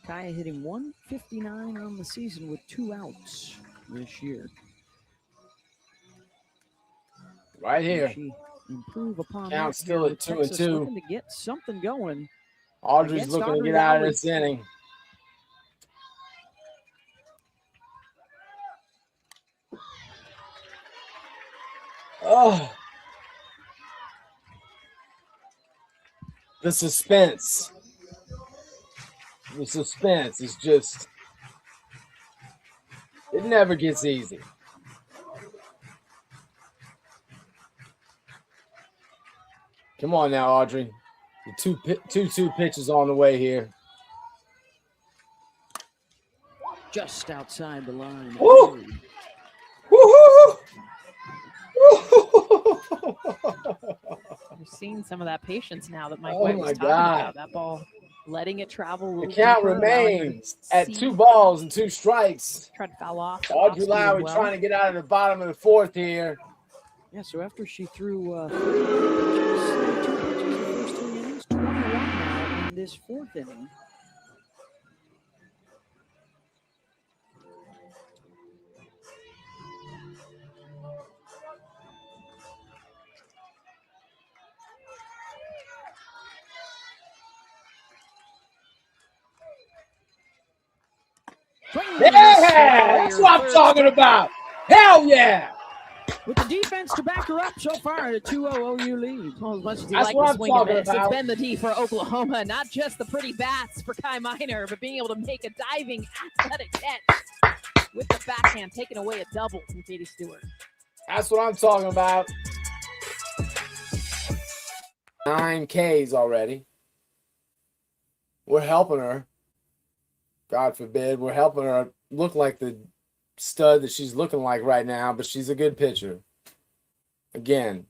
Kaya hitting 159 on the season with 2 outs this year. Right here. She improve upon Count that still here at with 2-2. Texas looking to get something going. Audrey's against looking to Aubrey get out of Valley. this inning. Oh. The suspense. The suspense is just, it never gets easy. Come on now, Audrey. The two pitches on the way here. Just outside the line. Woo! Woo-hoo! We're seeing some of that patience now that Mike Oh White my was talking God. about. That ball, letting it travel a The little count deeper, allowing her remains to at see. 2 balls and 2 strikes. Tried to foul off. Audrey off-speed Lowry as well. trying to get out of the bottom of the 4th here. Yeah, so after she threw 3 pitches, 2 pitches in the first 3 innings, 21 now in this 4th inning. Yeah, that's what I'm talking about. Hell yeah. With the defense to back her up so far, a 2-0 OU lead. Well, as much as you That's like what the I'm swing and talking miss, it's about. been the D for Oklahoma. Not just the pretty bats for Kai Minor, but being able to make a diving, athletic catch with the backhand, taking away a double from Katie Stewart. That's what I'm talking about. 9 Ks already. We're helping her. God forbid. We're helping her look like the stud that she's looking like right now, but she's a good pitcher. Again,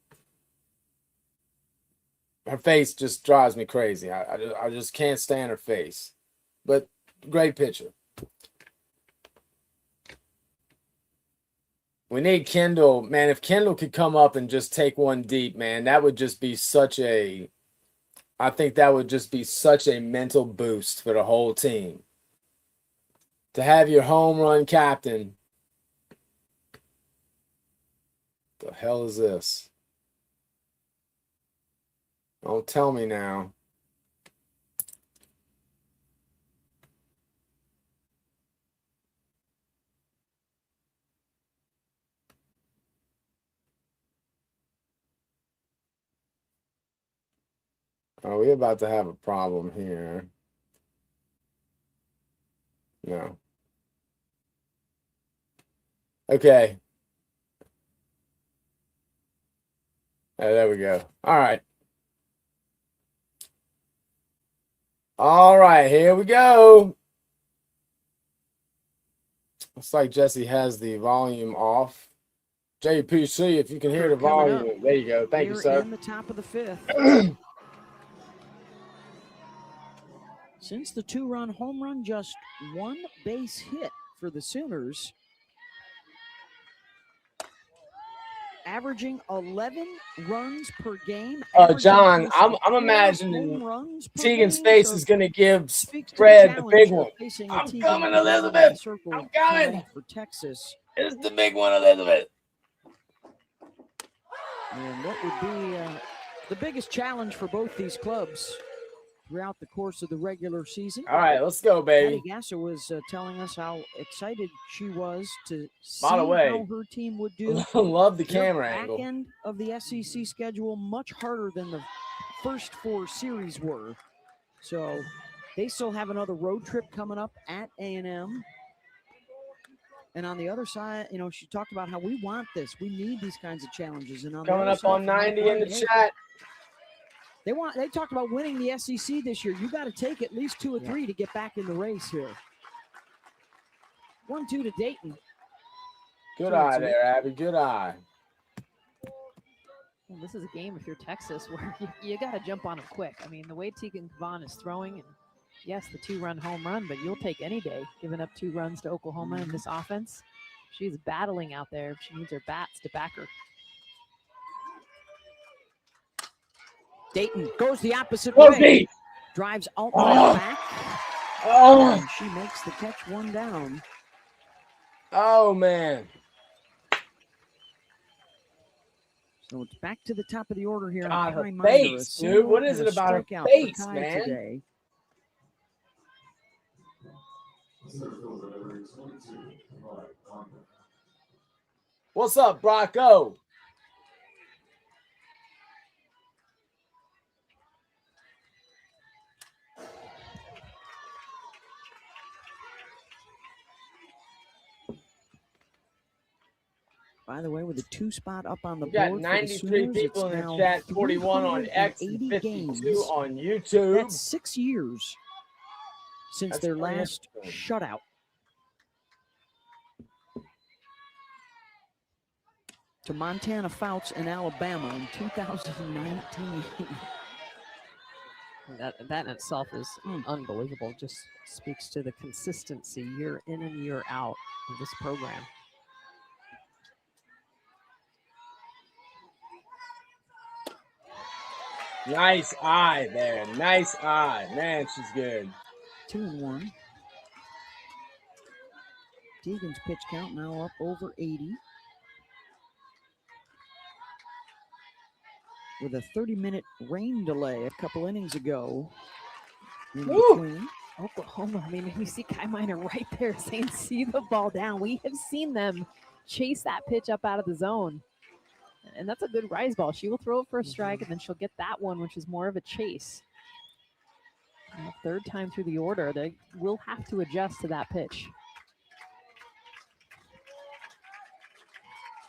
her face just drives me crazy. I just can't stand her face. But great pitcher. We need Kendall. Man, if Kendall could come up and just take one deep, man, that would just be such a, I think that would just be such a mental boost for the whole team. To have your home run captain. The hell is this? Don't tell me now. Oh, we're about to have a problem here. No. Okay. Oh, there we go. All right. All right, here we go. Looks like Jesse has the volume off. JPC, if you can hear the Coming volume. There you go. Thank you, Here sir. in the top of the 5th. Since the 2-run home run, just 1 base hit for the Sooners. Averaging 11 runs per game. John, averaging I'm 4 imagining home runs per Tegan's game, face so is going to give speaks to Fred the big challenge of one. facing a I'm Tegan coming, Kavanaugh Elizabeth. circle I'm coming. tonight for Texas. It's the big one, Elizabeth. And what would be the biggest challenge for both these clubs throughout the course of the regular season? All right, let's go, baby. Patty Gasser was telling us how excited she was to see By the way, how her team would do. love the Their camera back angle. end of the SEC schedule much harder than the first 4 series were. So they still have another road trip coming up at A&M. And on the other side, she talked about how we want this. We need these kinds of challenges. And on Coming the up on 90 in the chat. They talked about winning the SEC this year. You got to take at least 2 or 3 to get back in the race here. 1-2 to Dayton. Good eye there, Abby. Good eye. Well, this is a game, if you're Texas, where you got to jump on them quick. I mean, the way Tegan Kavan is throwing, and yes, the 2-run home run, but you'll take any day giving up 2 runs to Oklahoma in this offense. She's battling out there. She needs her bats to back her. Dayton goes the opposite way. Drives Altman back. And she makes the catch 1 down. Oh, man. So it's back to the top of the order here. God, her face, dude. What is it about her face, man? Today. What's up, Brocco? By the way, with a 2 spot up on the We got board, 93 people in the chat, 41 on X, and 52 on YouTube. That's 6 years since their last shutout. To Montana Fouts in Alabama in 2019. That in itself is unbelievable. Just speaks to the consistency year in and year out of this program. Nice eye there. Nice eye. Man, she's good. 2-1. Tegan's pitch count now up over 80. With a 30-minute rain delay a couple innings ago. In between. Oklahoma, I mean, you see Kai Miner right there saying, see the ball down. We have seen them chase that pitch up out of the zone. And that's a good rise ball. She will throw it for a strike, and then she'll get that one, which is more of a chase. And the 3rd time through the order, they will have to adjust to that pitch.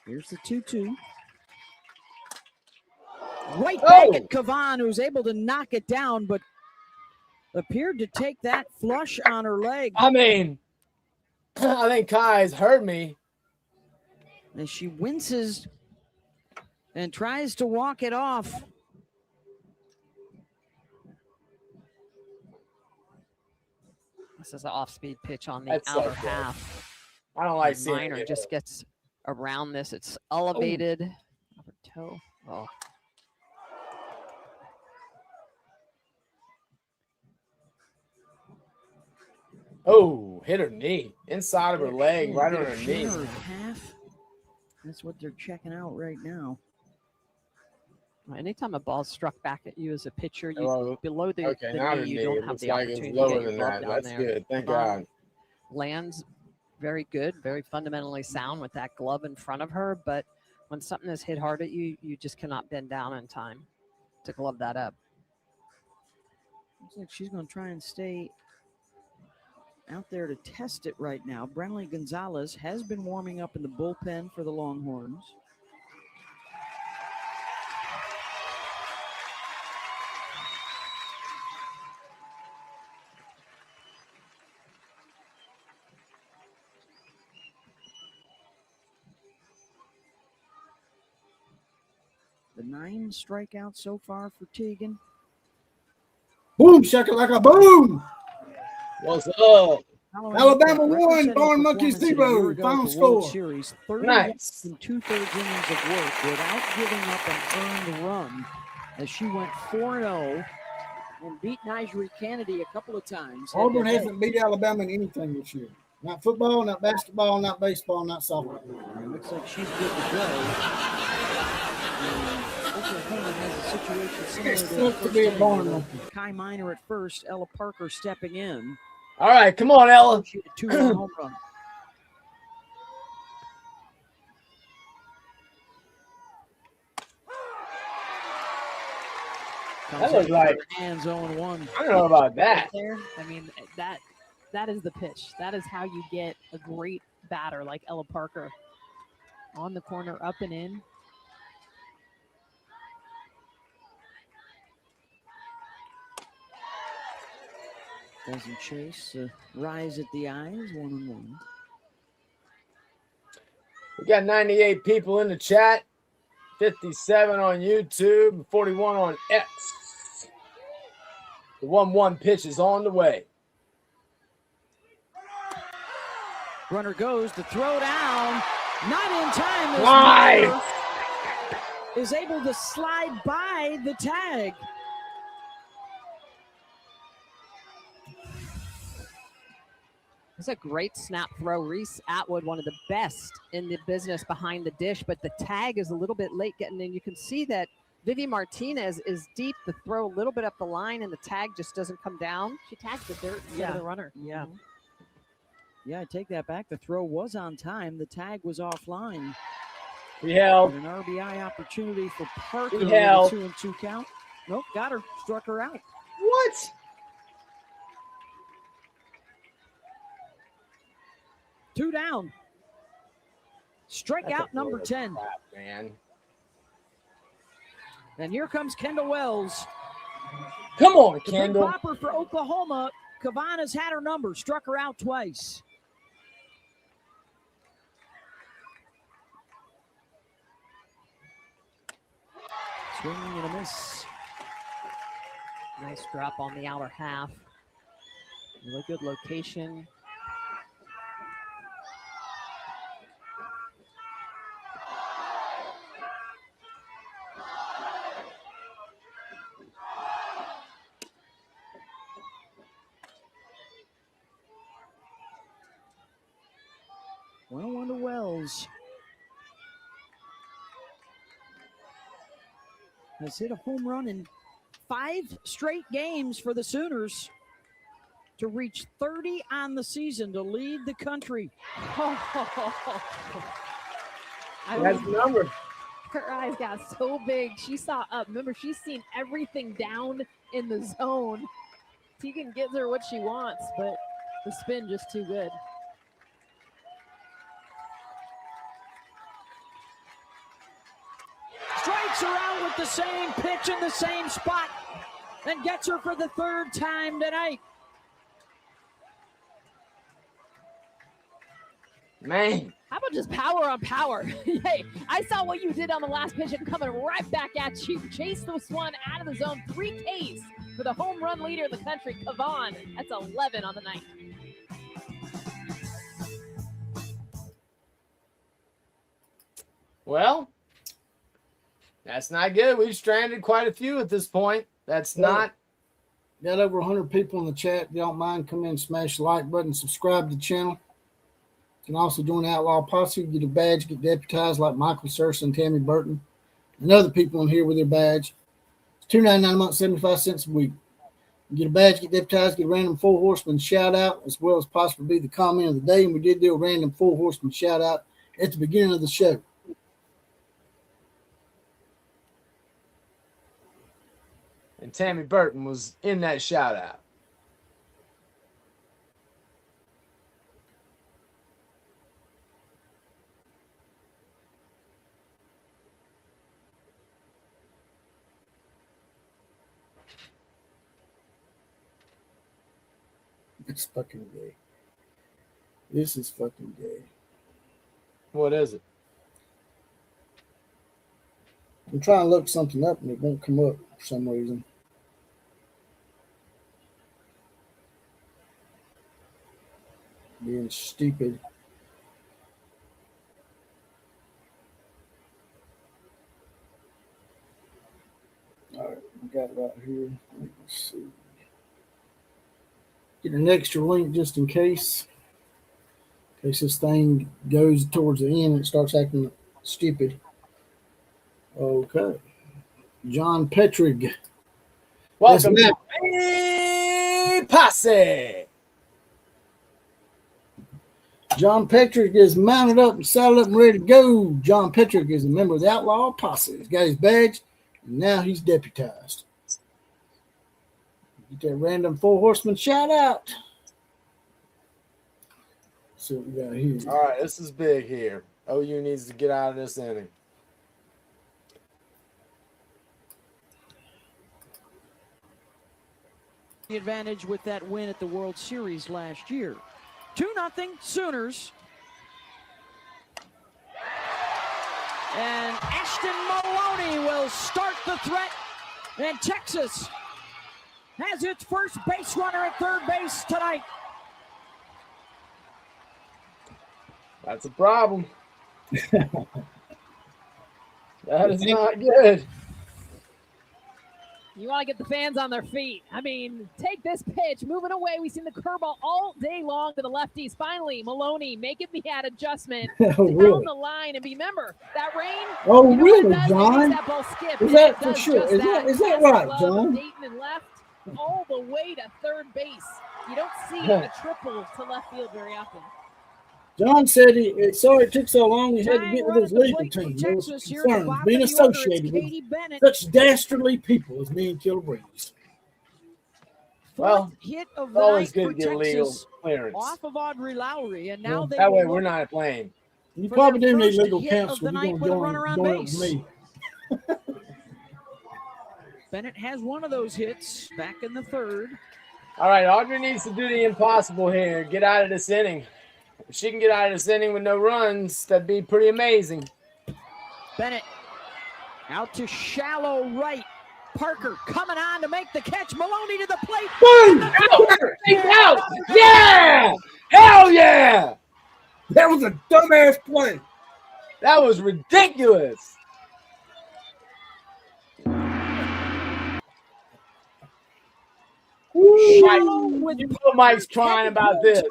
Here's the 2-2. Right back at Kavan, who's able to knock it down, but appeared to take that flush on her leg. I mean, I think Kai's heard me. As she winces and tries to walk it off. This is an off-speed pitch on the outer half. I don't like seeing Miner it. just gets around this. It's elevated. Upper toe. Oh. Oh, hit her knee. Inside of her leg, right on her knee. Half. That's what they're checking out right now. Anytime a ball's struck back at you as a pitcher, you below the now knee, you don't have the opportunity it's lower to get your than glove that. down That's there. good. Thank God. Lands very good, very fundamentally sound with that glove in front of her, but when something is hit hard at you, you just cannot bend down in time to glove that up. Looks like she's going to try and stay out there to test it right now. Brenly Gonzalez has been warming up in the bullpen for the Longhorns. The 9 strikeouts so far for Tegan. Boom, shakalaka, boom. What's up? Alabama 1, Barn Monkey 0. Final score. Series, 30 nice. And 2/3 innings of work without giving up an earned run, as she went 4-0 and beat Nigel Kennedy a couple of times. Auburn hasn't beat Alabama in anything this year. Not football, not basketball, not baseball, not softball. It looks like she's good to go. Oklahoma has a situation similar to be a Barn Monkey. Kai Miner at first, Ella Parker stepping in. All right, come on, Ella. She had a 2-run home run. That was like hands 0-1. I don't know about that. There, I mean, that is the pitch. That is how you get a great batter like Ella Parker. On the corner, up and in. Doesn't chase. Rise at the eyes. 1-1. We got 98 people in the chat, 57 on YouTube, 41 on X. The 1-1 pitch is on the way. Runner goes to throw down. Not in time. As Nice. Miller is able to slide by the tag. It's a great snap throw. Reese Atwood, one of the best in the business behind the dish, but the tag is a little bit late getting in. You can see that Vivi Martinez is deep. The throw a little bit up the line, and the tag just doesn't come down. She tags the dirt instead of the runner. Yeah. Yeah, I take that back. The throw was on time. The tag was offline. He held. An RBI opportunity for Parker. He with a held. 2-2 count. Nope, got her. Struck her out. What? Two down. Strikeout number 10. Crap, man. And here comes Kendall Wells. Come on, The big Kendall. bopper for Oklahoma. Kavana's had her number. Struck her out twice. Swinging and a miss. Nice drop on the outer half. Really good location. Well, on to Wells. Has hit a home run in 5 straight games for the Sooners to reach 30 on the season to lead the country. That's the number. Her eyes got so big. She saw up. Remember, she's seen everything down in the zone. Tegan gives her what she wants, but the spin just too good. Strikes her out with the same pitch in the same spot and gets her for the 3rd time tonight. Man. How about just power on power? Hey, I saw what you did on the last pitch and coming right back at you. Chase this one out of the zone. 3 Ks for the home run leader of the country, Kavan. That's 11 on the night. Well, that's not good. We've stranded quite a few at this point. That's not. Got over 100 people in the chat. If you don't mind, come in, smash the like button, subscribe to the channel. You can also join the Outlaw Posse, get a badge, get deputized like Michael Sursa and Tammy Burton and other people in here with their badge. It's $2.99 a month, 75 cents a week. You get a badge, get deputized, get a random 4 horseman shout out, as well as possibly be the comment of the day. And we did do a random 4 horseman shout out at the beginning of the show. And Tammy Burton was in that shout out. It's fucking gay. This is fucking gay. What is it? I'm trying to look something up and it won't come up for some reason. Being stupid. All right, I got it right here. Let's see. Get an extra link just in case. In case this thing goes towards the end and it starts acting stupid. Okay. John Petrig. Welcome to the Posse. John Petrig is mounted up and saddled up and ready to go. John Petrig is a member of the Outlaw Posse. He's got his badge, and now he's deputized. Get that random 4 horseman shout out. see what we got here. All right, this is big here. OU needs to get out of this inning. The advantage with that win at the World Series last year. 2-0 Sooners. And Ashton Maloney will start the threat. And Texas has its first base runner at third base tonight. That's a problem. That is not good. You want to get the fans on their feet. I mean, take this pitch, moving away. We've seen the curveball all day long to the lefties. Finally, Maloney making the adjustment down the line. And remember, that rain. Oh, you know really, what it does? John? It makes that ball skip. Is And that it for does sure? just Is that Pass right, glove, John? Dayton and left all the way to third base. You don't see a triple to left field very often. John said he sorry it took so long he had to Tying get with run his at the legal plate for team. There was Texas here at the concerns bottom being of the order. It's associated Katie with Bennett. such dastardly people as me and Killer Breeze. Well, hit of it's the always night good for to get legal Texas clearance. off of Audrey Lowry, and now they That way will we're look not playing. You for probably their do need first legal hit of counsel. the You're night going to with a runner on join up base. with me. Bennett has one of those hits back in the third. All right, Audrey needs to do the impossible here. Get out of this inning. If she can get out of this inning with no runs, that'd be pretty amazing. Bennett out to shallow right. Parker coming on to make the catch. Maloney to the plate. She's out! Yeah! Hell yeah! That was a dumbass play. That was ridiculous. Shallow with Mike's crying about this.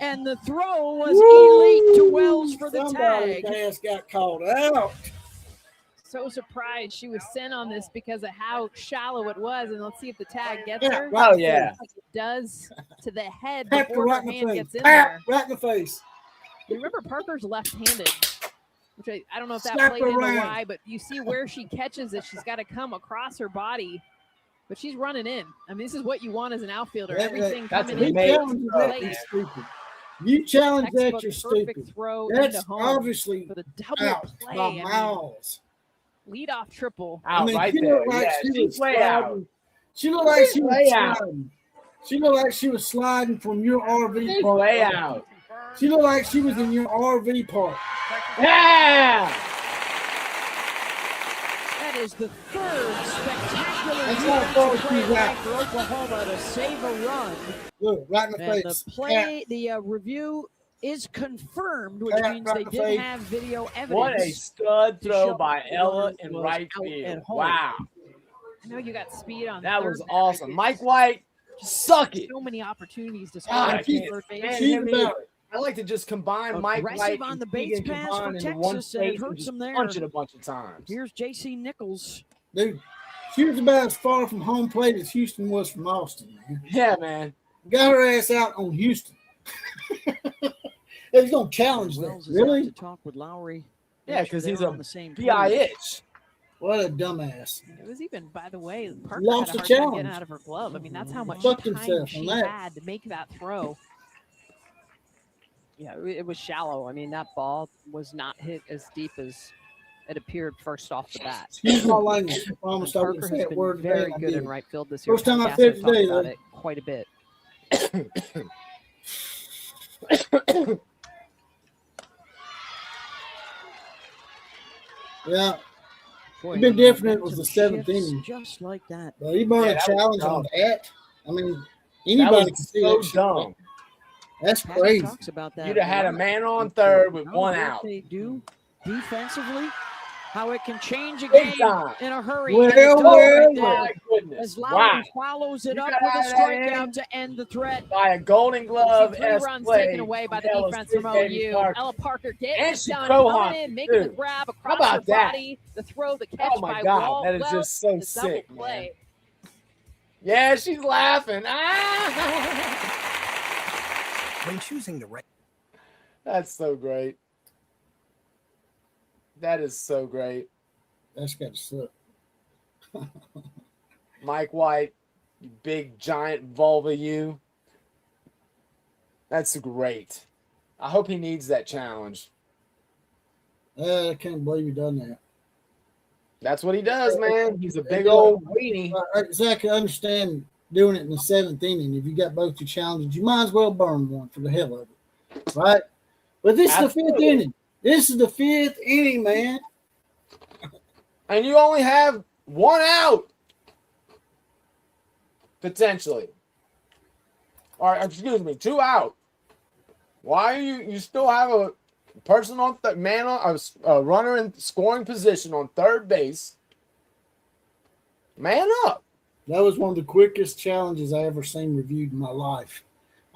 And the throw was elite to Wells for the Somebody's tag. ass got called out. So surprised she was sent on this because of how shallow it was, and let's see if the tag gets Yeah, her. right Oh, yeah. Like it does to the head Tap her before right her in the hand face. gets in Tap there. right in the face. You remember Parker's left-handed, which I don't know if that Slap played her into around. why, but you see where she catches it. She's got to come across her body, but she's running in. I mean, this is what you want as an outfielder. Everything that's coming in. You amazing. challenge to the that, plate. you're stupid. You challenge that, Textbook you're perfect stupid. throw That's into home obviously for the double out play. by I mean, miles. lead off triple. Out right she there. looked like Yeah, she was she's way out. sliding. She looked like she was way out. sliding. She looked like she was sliding from your RV She's park. way out. She looked like she was in your RV park. Yeah! That is the third spectacular That's how far defensive play of she's the out. night for Oklahoma to save a run. Look, right in the And face. the play, the review is confirmed, which Tap means right they in the did face. have video evidence. What a stud to throw show by the Ella run in was right out at field. home. Wow. I know you got speed on That third was back. awesome. Mike White, suck it. So many opportunities to God, score I at can't third base. stand She's him about either. I like to just combine Mike Aggressive White on and the base Keegan pass Caban for into one Texas, and it space and hurts just them there. punch it a bunch of times. Here's J.C. Nichols. Dude, she was about as far from home plate as Houston was from Austin, man. Yeah, man. Got her ass out on Houston. He's going to challenge that. Wells is Really? out to talk with Lowry. Yeah, because They're he's on a the same page. bitch. What a dumbass. It was even, by the way, Parker Lost had a the hard time challenge. getting out of her glove. I mean, that's how much Fucked time himself she on that. had to make that throw. Yeah, it was shallow. I mean, that ball was not hit as deep as it appeared first off the bat. Excuse my language. I promised I Parker wouldn't has say a been word today, very and I good in did. right field this year. First time I Gasso said talked today, about though. it quite a bit. Yeah. Boy, It'd been the different if it was the momentum seventh shifts inning. just like that. But he brought Yeah, a that was challenge dumb. on that. I mean, That anybody was can see so that shit. dumb. That's Patty crazy. talks about that. You'd have had a lot. man on third with How one good out. They do defensively. How it can change a Big game time. in a hurry. Well, and it does well, right Oh, there. my goodness. As Lowry Wow. follows it You up got with a out of that strikeout inning to end the threat. By a Golden Glove Three runs play. taken away by the That was defense Big from Baby OU. Parker. Ella Parker And getting she done, co-hopped coming in, making the too. grab How across about her that? body, the throw, the catch Oh my by God, that is Wells, just so the double sick, play. man. Yeah, she's laughing. Ah! When choosing the right. That's so great. That is so great. That's got to suck. Mike White, you big giant vulva, you. That's great. I hope he needs that challenge. I can't believe he done that. That's what he does, man. He's a big Yeah. old weenie. Exactly. I understand doing it in the 7th inning. If you got both your challenges, you might as well burn one for the hell of it, right? But this is the 5th inning. This is the 5th inning, man. And you only have 1 out, potentially. Or, excuse me, 2 out. Why are you still have a person on a runner in scoring position on third base? Man up. That was one of the quickest challenges I ever seen reviewed in my life.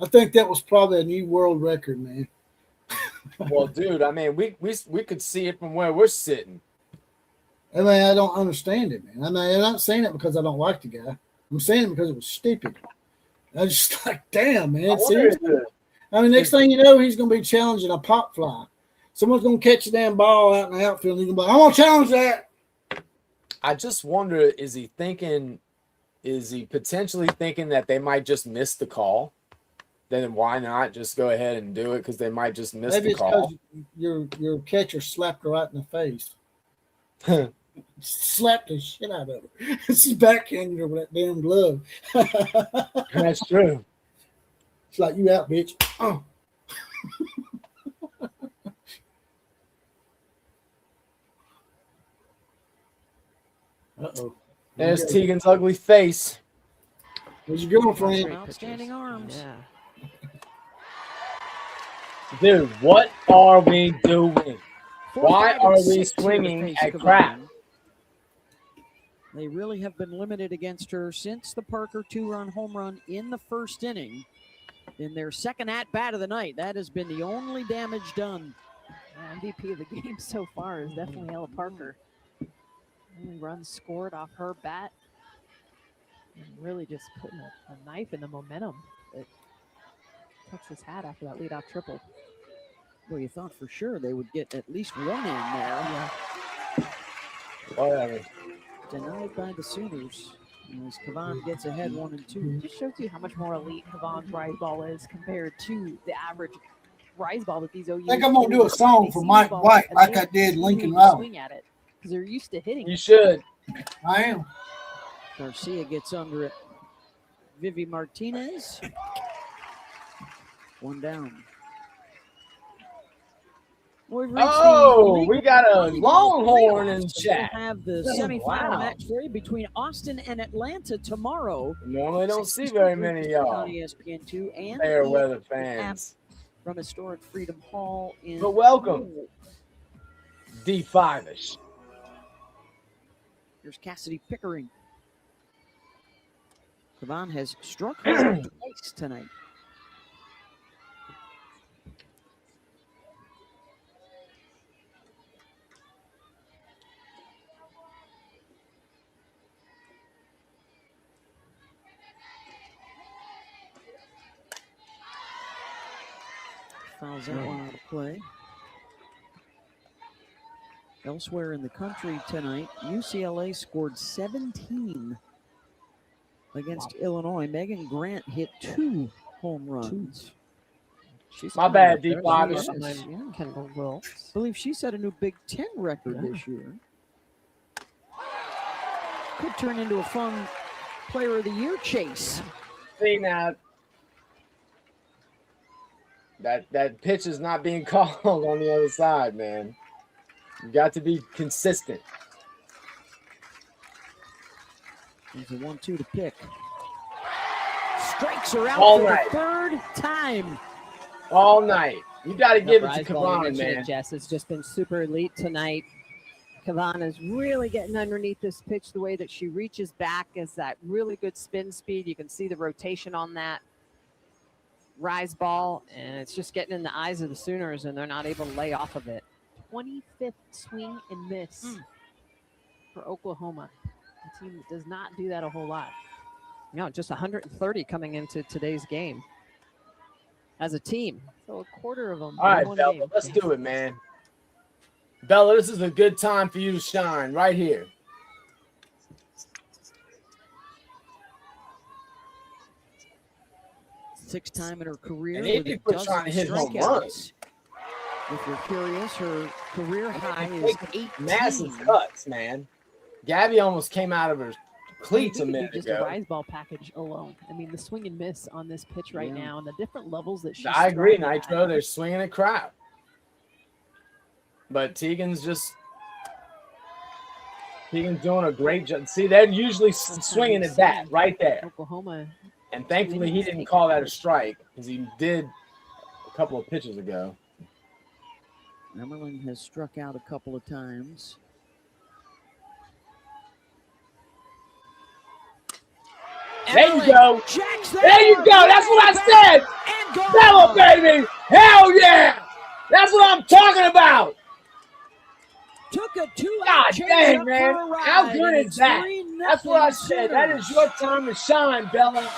I think that was probably a new world record, man. Well, dude, I mean, we could see it from where we're sitting. I mean, I don't understand it, man. I mean, I'm not saying it because I don't like the guy. I'm saying it because it was stupid. I was just like, damn, man. Seriously? I mean, next thing you know, he's going to be challenging a pop fly. Someone's going to catch a damn ball out in the outfield, and he's going to be like, I'm going to challenge that. I just wonder, is he potentially thinking that they might just miss the call? Then why not just go ahead and do it because they might just miss Maybe the it's call? because your catcher slapped her right in the face. Slapped the shit out of her. She's backhanded her with that damn glove. That's true. It's like, you out, bitch. Oh. Uh-oh. There's Tegan's ugly face. Where's your girlfriend? Outstanding arms. Yeah. Dude, what are we doing? Why are we swinging at crap? They really have been limited against her since the Parker 2-run home run in the 1st inning. In their second at-bat of the night, that has been the only damage done. MVP of the game so far is definitely Ella Parker. Only runs scored off her bat. And really just putting a knife in the momentum that Texas had after that leadoff triple. Well, you thought for sure they would get at least 1 in there. Yeah. Whatever. Denied by the Sooners. As Kavan gets ahead 1 and 2. It just shows you how much more elite Kavan's rise ball is compared to the average rise ball that these OU. I think I'm going to do a song for Mike White like I did Lincoln Riley. Swing at it because they're used to hitting. You should. I am. Garcia gets under it. Vivi Martinez. 1 down. We got a Longhorn in chat. We'll have the semifinal match for you between Austin and Atlanta tomorrow. Normally don't see very many of y'all. On ESPN2 and fair weather fans from historic Freedom Hall in. But welcome, D5ish. Here's Cassidy Pickering. Kavan has struck her twice tonight. Fouls that one out of play. Elsewhere in the country tonight, UCLA scored 17 against Illinois. Megan Grant hit 2 home runs. She's my bad, D5. Yeah, Kendall Wilkes. I believe she set a new Big Ten record this year. Could turn into a fun Player of the Year chase. See now, that pitch is not being called on the other side, man. You got to be consistent. There's a 1-2 to pick. Strikes her out All for night. the 3rd time. All night. You got to give it to Rise ball, you Kavan, mentioned man. it, Jess. It's just been super elite tonight. Kavan is really getting underneath this pitch. The way that she reaches back is that really good spin speed. You can see the rotation on that rise ball, and it's just getting in the eyes of the Sooners, and they're not able to lay off of it. 25th swing and miss for Oklahoma, a team that does not do that a whole lot. No, just 130 coming into today's game as a team. So a quarter of them. All right, in one Bella, game. let's do it, man. Bella, this is a good time for you to shine right here. Sixth time in her career And with he a quit dozen trying to hit home strikeouts. runs. If you're curious, her career high is Take 18. massive cuts, man. Gabby almost came out of her cleats a minute just ago. a rise ball package alone. I mean, the swing and miss on this pitch right now and the different levels that she's I agree, throwing at. Nitro. They're swinging at crap. But Tegan's doing a great job. See, they're usually swinging at that right there. Oklahoma. And thankfully, he didn't call that a strike because he did a couple of pitches ago. Emerling has struck out a couple of times. There you go. There you go. That's what I said. Bella, baby. Hell yeah. That's what I'm talking about. Took a 2-out God chase dang, up man. for a ride, How good and is that? 3-0 That's what I said. That is your time to shine, Bella.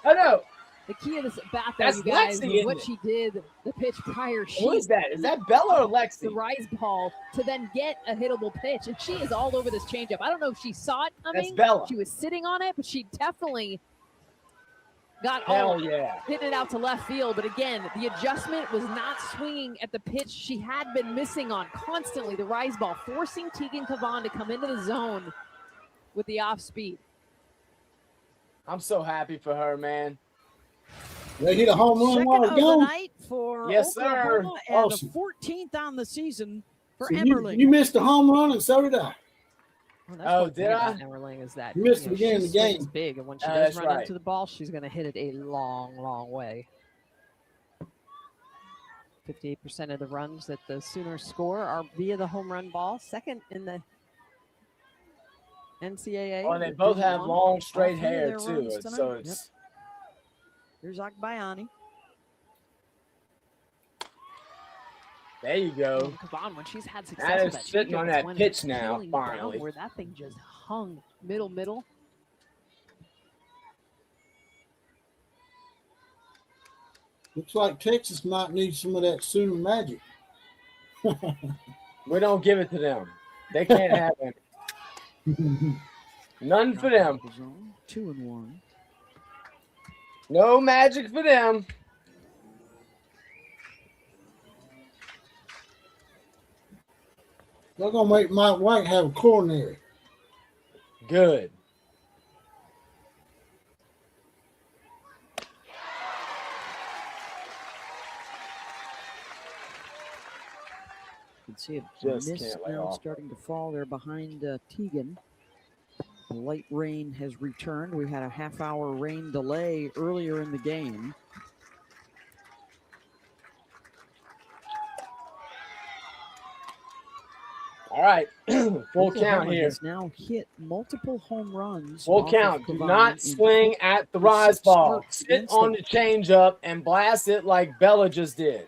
I know. The key of this bat, though, That's you guys, Lexi, was isn't what it? she did the pitch prior. Who is that? Is that Bella or Lexi? The rise ball to then get a hittable pitch, and she is all over this changeup. I don't know if she saw it coming. That's Bella. She was sitting on it, but she definitely got Hell yeah. hitting it out to left field. But again, the adjustment was not swinging at the pitch she had been missing on constantly. The rise ball forcing Tegan Kavan to come into the zone with the off speed. I'm so happy for her, man. They hit a home run Second while of the ago. night for Yes, sir. Oklahoma and Awesome. the 14th on the season for So Emerling. you missed a home run, and so did I. Well, that's Oh, one did thing I? about Emerling is that You missed the beginning she of the game. swings big, and when she Oh, does that's run right. into the ball, she's going to hit it a long, long way. 58% of the runs that the Sooners score are via the home run ball. Second in the NCAA. Oh, and they with both Division have I. long straight All three of hair their too. runs So tonight. it's Here's Akbayani. there you go. And Kavan, when she's had success That with is that sitting changeup, on it's that when pitch it's now, peeling down finally. where that thing just hung middle. Looks like Texas might need some of that Sooner magic. We don't give it to them. They can't have it. None for them. 2-1. No magic for them. They're gonna make Mike White have a coronary. Good. You can see a Just mist can't lay now off. starting to fall there behind Tegan. The light rain has returned. We had a half-hour rain delay earlier in the game. All right. Full Oklahoma count here. has now hit multiple home runs. Full off of count. Do Kavan not in swing at the rise ball. starts Sit against on them. the changeup and blast it like Bella just did.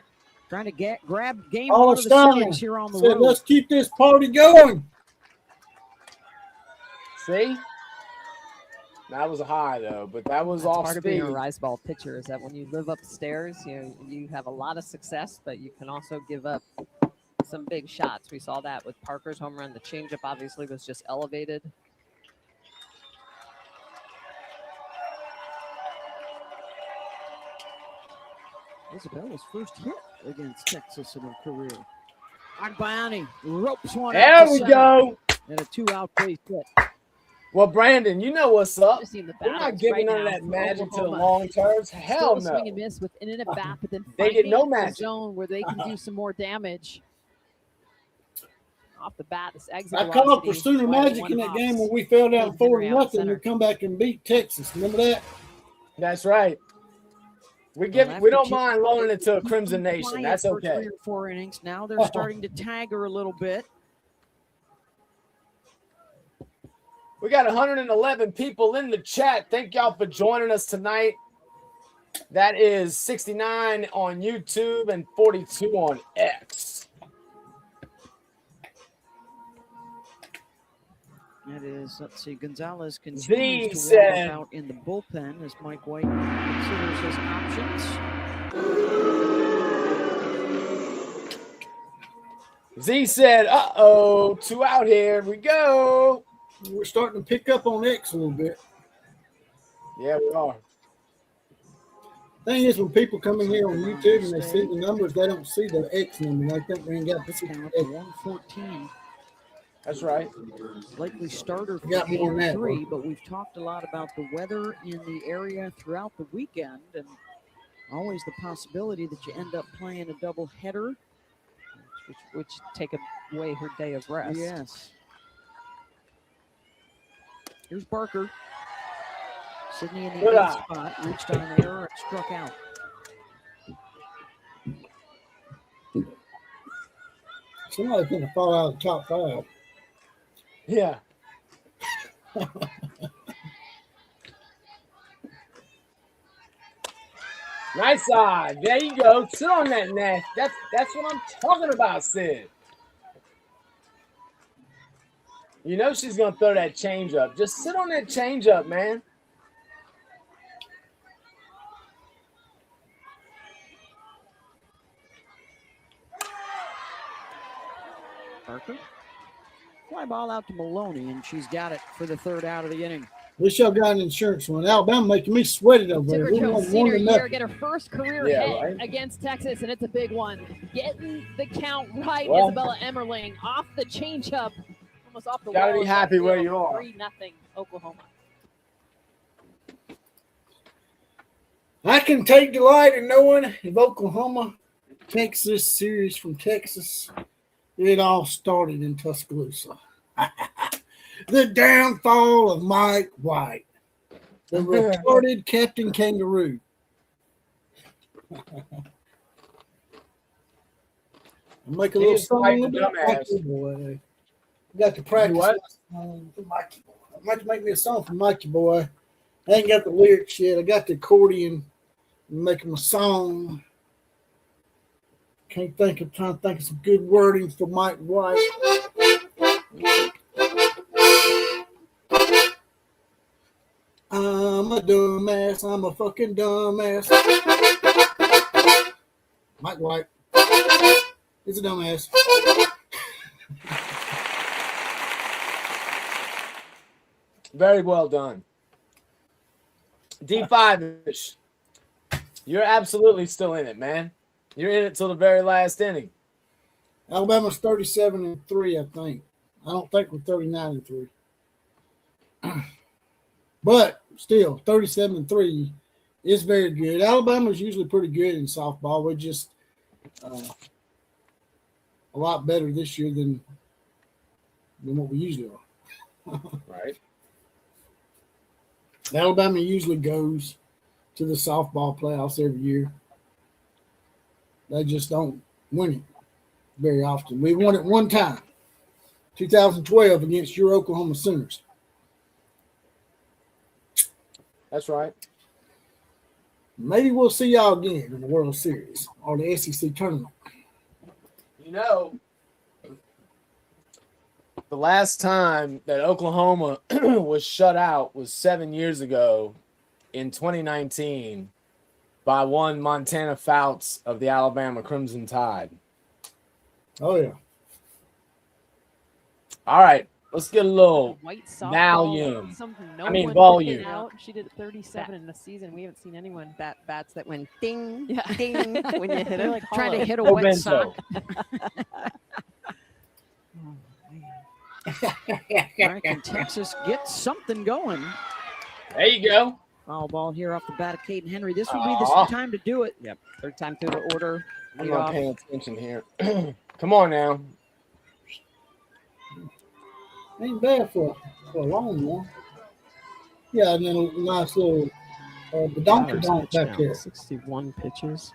Trying to grab game All one of the Steiner series here on the said, road. let's keep this party going. See? That was a high though, but that was That's off part of being speed. a rise ball pitcher is that when you live upstairs, you have a lot of success, but you can also give up some big shots. We saw that with Parker's home run. The changeup obviously was just elevated. Isabella's first hit against Texas in her career. Akbayani ropes one There out to we center go. and a 2-out base hit. Well, Brandon, you know what's up. Just seeing the We're not battles giving right none of now that for magic to the Oklahoma. long terms. Hell Still a no. swing and miss with in and a bat, but then They get no finding the magic. zone where they can do some more damage. Off the bat, this exit I called for velocity, Sooner wide magic one in that hops. game when we fell down Put 4 Henry out nothing. center. We come back and beat Texas. Remember that? That's right. We Well, don't after mind loaning it to a Crimson Nation. quiet That's for okay. 3 or 4 innings. Now they're starting to tag her a little bit. We got 111 people in the chat. Thank y'all for joining us tonight. That is 69 on YouTube and 42 on X. That is, let's see, Gonzalez Z continues to said- walk out in the bullpen as Mike White considers his options. Z said, uh-oh, 2 out here. We go. We're starting to pick up on X a little bit. Yeah, we are. Thing is, when people come in here on YouTube and they see the numbers, they don't see the X number. They think they ain't got this Count up to 114. That's right. Likely starter for Got more than game that, 3, but we've talked a lot about the weather in the area throughout the weekend, and always the possibility that you end up playing a double header, which take away her day of rest. Yes. Here's Barker. Sydney in the 8th spot, reached on an error and struck out. Somebody's going to fall out of the top 5. Yeah. Nice side. There you go. Sit on that net. That's what I'm talking about, Sid. You know she's going to throw that change up. Just sit on that change up, man. Barker. Fly ball out to Maloney, and she's got it for the 3rd out of the inning. Wish y'all got an insurance one. Alabama making me sweat it over there. Timberjoe's senior year, get her first career hit right? against Texas, and it's a big one. Getting the count right, Well, Isabella Emmerling off the changeup, almost off the Gotta wall. be happy where you are. 3-0 Oklahoma. I can take delight in knowing if Oklahoma takes this series from Texas, it all started in Tuscaloosa. The downfall of Mike White, the retarded Captain Kangaroo. I'll make a little song about Mikey Boy. I got to practice. I'm about to make me a song for Mikey Boy. I ain't got the lyrics yet. I got the accordion. I'm making a song. Trying to think of some good wording for Mike White. I'm a dumbass. I'm a fucking dumbass. Mike White is a dumbass. Very well done. D5-ish. You're absolutely still in it, man. You're in it till the very last inning. Alabama's 37-3, I think. I don't think we're 39-3. But still, 37-3 is very good. Alabama's usually pretty good in softball. We're just a lot better this year than what we usually are. Right. Alabama usually goes to the softball playoffs every year. They just don't win it very often. We won it one time, 2012 against your Oklahoma Sooners. That's right. Maybe we'll see y'all again in the World Series or the SEC tournament. You know, the last time that Oklahoma was shut out was 7 years ago in 2019 by one Montana Fouts of the Alabama Crimson Tide. Oh, yeah. All right, let's get a little White softball, volume. something Volume. Out. She did 37 in the season. We haven't seen anyone Bats that went ding, Yeah. ding when you hit They're it. like Trying to hollow. hit a No wet Benzo. sock. All right, can Texas get something going? There you go. Foul ball here off the bat of Caden Henry. This would be Aw. the time to do it. Yep, 3rd time through the order. I'm Lead not off. paying attention here. Come on now. Ain't bad for a long one. Yeah, and then a nice little badonkadonk back there. 61 pitches.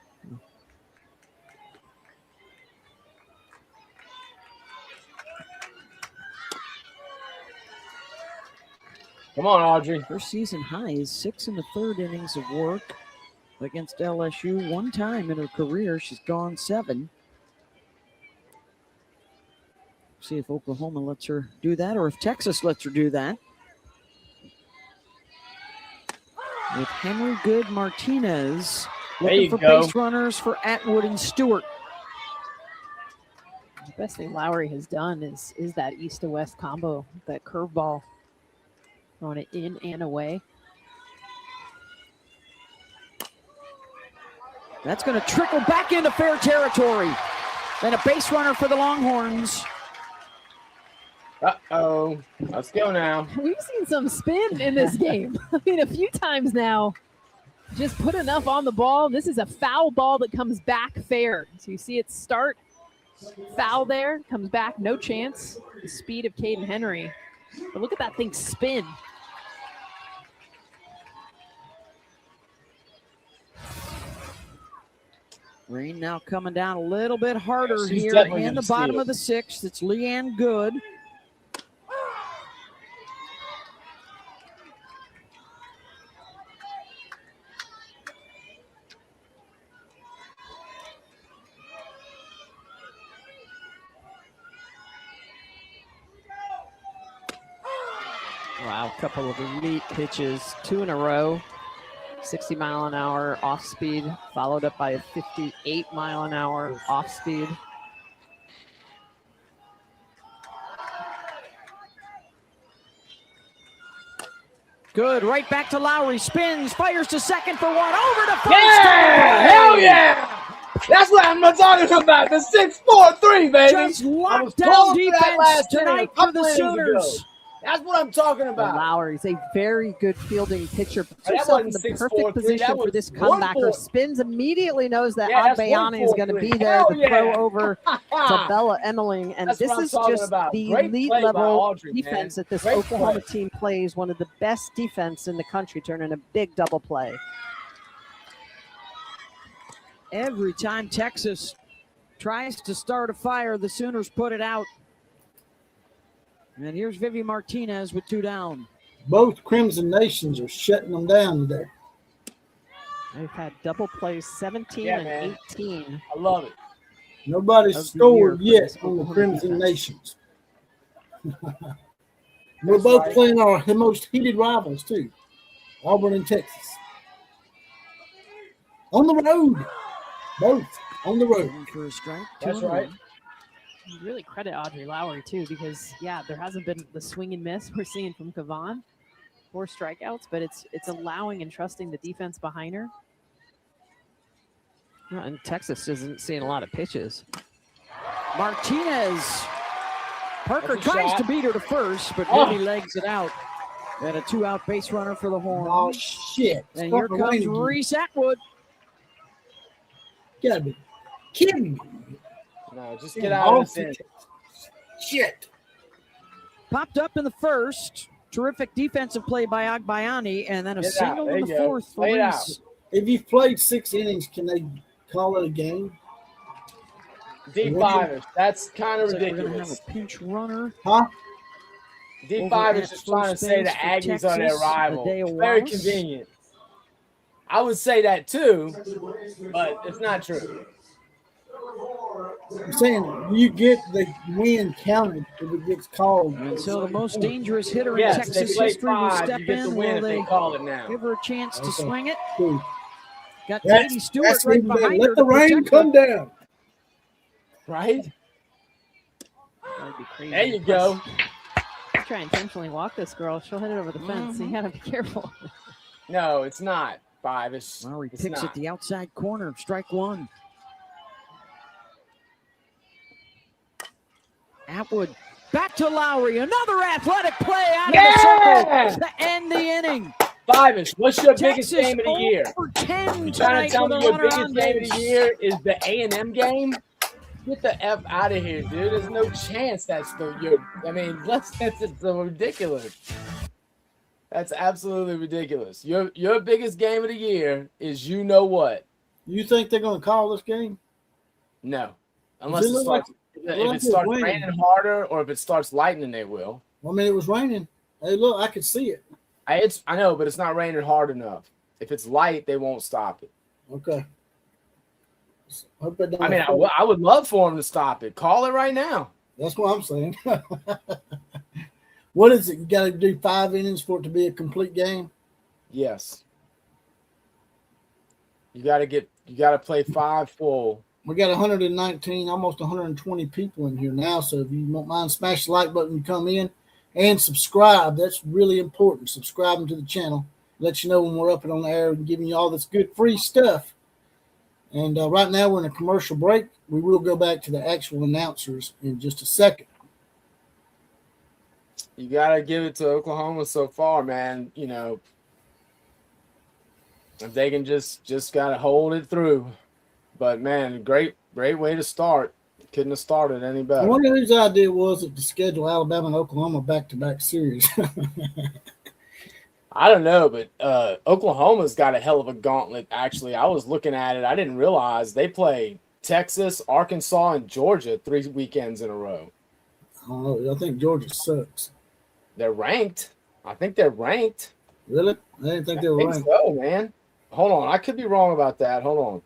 Come on, Audrey. Her season high is 6 in the 3rd innings of work against LSU. One time in her career, she's gone 7. See if Oklahoma lets her do that or if Texas lets her do that. With Henry, Good, Martinez There looking you for go. base runners for Atwood and Stewart. The best thing Lowry has done is that east to west combo, that curveball, throwing it in and away. That's going to trickle back into fair territory. And a base runner for the Longhorns. Uh-oh. Let's go now. We've seen some spin in this game. I mean, a few times now. Just put enough on the ball. This is a foul ball that comes back fair. So you see it start, foul there, comes back, no chance. The speed of Caden Henry. But look at that thing spin. Rain now coming down a little bit harder She's here definitely in the gonna bottom steal. of the sixth. It's Leanne Good. Wow, a couple of elite pitches, 2 in a row. 60-mile-an-hour off speed, followed up by a 58-mile-an-hour off speed. Good, right back to Lowry. Spins, fires to second for one. Over to first. Yeah! Hell yeah! That's what I'm talking about. The 6-4-3, baby. Just I was locked down calling for that defense last inning tonight a for the couple innings ago. Sooners. That's what I'm talking about. Lowry's a very good fielding pitcher. Puts That himself in wasn't the 6-4-3, perfect position that for was this 1-4. comebacker. Spins immediately, knows that Yeah, that's Agbayani is going to 1-4-3. be there Hell to yeah. throw over to Bella Emmeling. And That's this what I'm is talking just about. the Great elite play by level Audrey, defense man. that this Great Oklahoma play. team plays. One of the best defense in the country, turning a big double play. Every time Texas tries to start a fire, the Sooners put it out. And here's Vivi Martinez with 2 down. Both Crimson Nations are shutting them down today. They've had double plays 17 Yeah, and man. 18. I love it. Nobody's Of the scored year for yet this on the Oklahoma Crimson defense. Nations. We're That's both right. playing the most heated rivals, too. Auburn and Texas. On the road. Both on the road. Going for a strike. That's 2-1. right. You really credit Audrey Lowry too, because there hasn't been the swing and miss we're seeing from Kavan. 4 strikeouts, but it's allowing and trusting the defense behind her. And Texas isn't seeing a lot of pitches. Martinez. Parker That's a tries shot. to beat her to first, but Oh. Vivi legs it out. And a 2-out base runner for the Horns. Oh, shit. And here Starting to comes rain again. Reese Atwood. Gotta be kidding me. No, just get out of this inning. Shit. Popped up in the first. Terrific defensive play by Agbayani, and then a Get out. single There in the you go. fourth for Lay it out. Reese. If you've played 6 innings, can they call it a game? D5ers. That's kind of Looks like we're gonna have ridiculous. a pinch runner. Huh? D5 is at just trying to first say the base for Aggies are their Texas, rival. Adea It's very Wallace. convenient. I would say that too, but it's not true. I'm saying you get the win counted if it gets called. And so the most dangerous hitter Yes, in they Texas play history will 5. step You get the in. win Will if they they call it now. give her a chance to Okay. swing it? Cool. Got That's- Katie Stewart that's right even better. behind Let her the to rain protect come her. down. Right? That'd be crazy. There you go. You try and intentionally walk this girl, she'll hit it over the fence. So you gotta be careful. No, it's not 5. It's Lowry it's picks not. at the outside corner. Strike 1. Atwood back to Lowry. Another athletic play out Yeah! of the circle to end the inning. 5-ish. What's your biggest Texas game of the year? over 10 You trying tonight to tell with me a your runner biggest on game of the base. year is the A&M game? Get the F out of here, dude. There's no chance that's it's ridiculous. That's absolutely ridiculous. Your biggest game of the year is you know what? You think they're going to call this game? No. Unless Does it it look starts, like if it it's starts raining? raining harder or if it starts lightning, they will. I mean, it was raining. Hey, look, I could see it. I know, but it's not raining hard enough. If it's light, they won't stop it. Okay. Hope it don't I mean, affect- I would love for them to stop it. Call it right now. That's what I'm saying. What is it? You got to do 5 innings for it to be a complete game? Yes. You got to play 5 full. We got 119, almost 120 people in here now. So if you don't mind, smash the like button when you come in and subscribe. That's really important. Subscribing to the channel. Let you know when we're up and on the air and giving you all this good free stuff. And right now we're in a commercial break. We will go back to the actual announcers in just a second. You gotta give it to Oklahoma so far, man. You know, if they can just gotta hold it through. But man, great way to start. Couldn't have started any I better. wonder whose idea was it to schedule Alabama and Oklahoma back-to-back series. I don't know, but Oklahoma's got a hell of a gauntlet. Actually, I was looking at it. I didn't realize they play Texas, Arkansas, and Georgia 3 weekends in a row. I don't know. I think Georgia sucks. They're ranked. I think they're ranked. Really? I didn't think they were I think ranked. so, man. Hold on. I could be wrong about that. Hold on.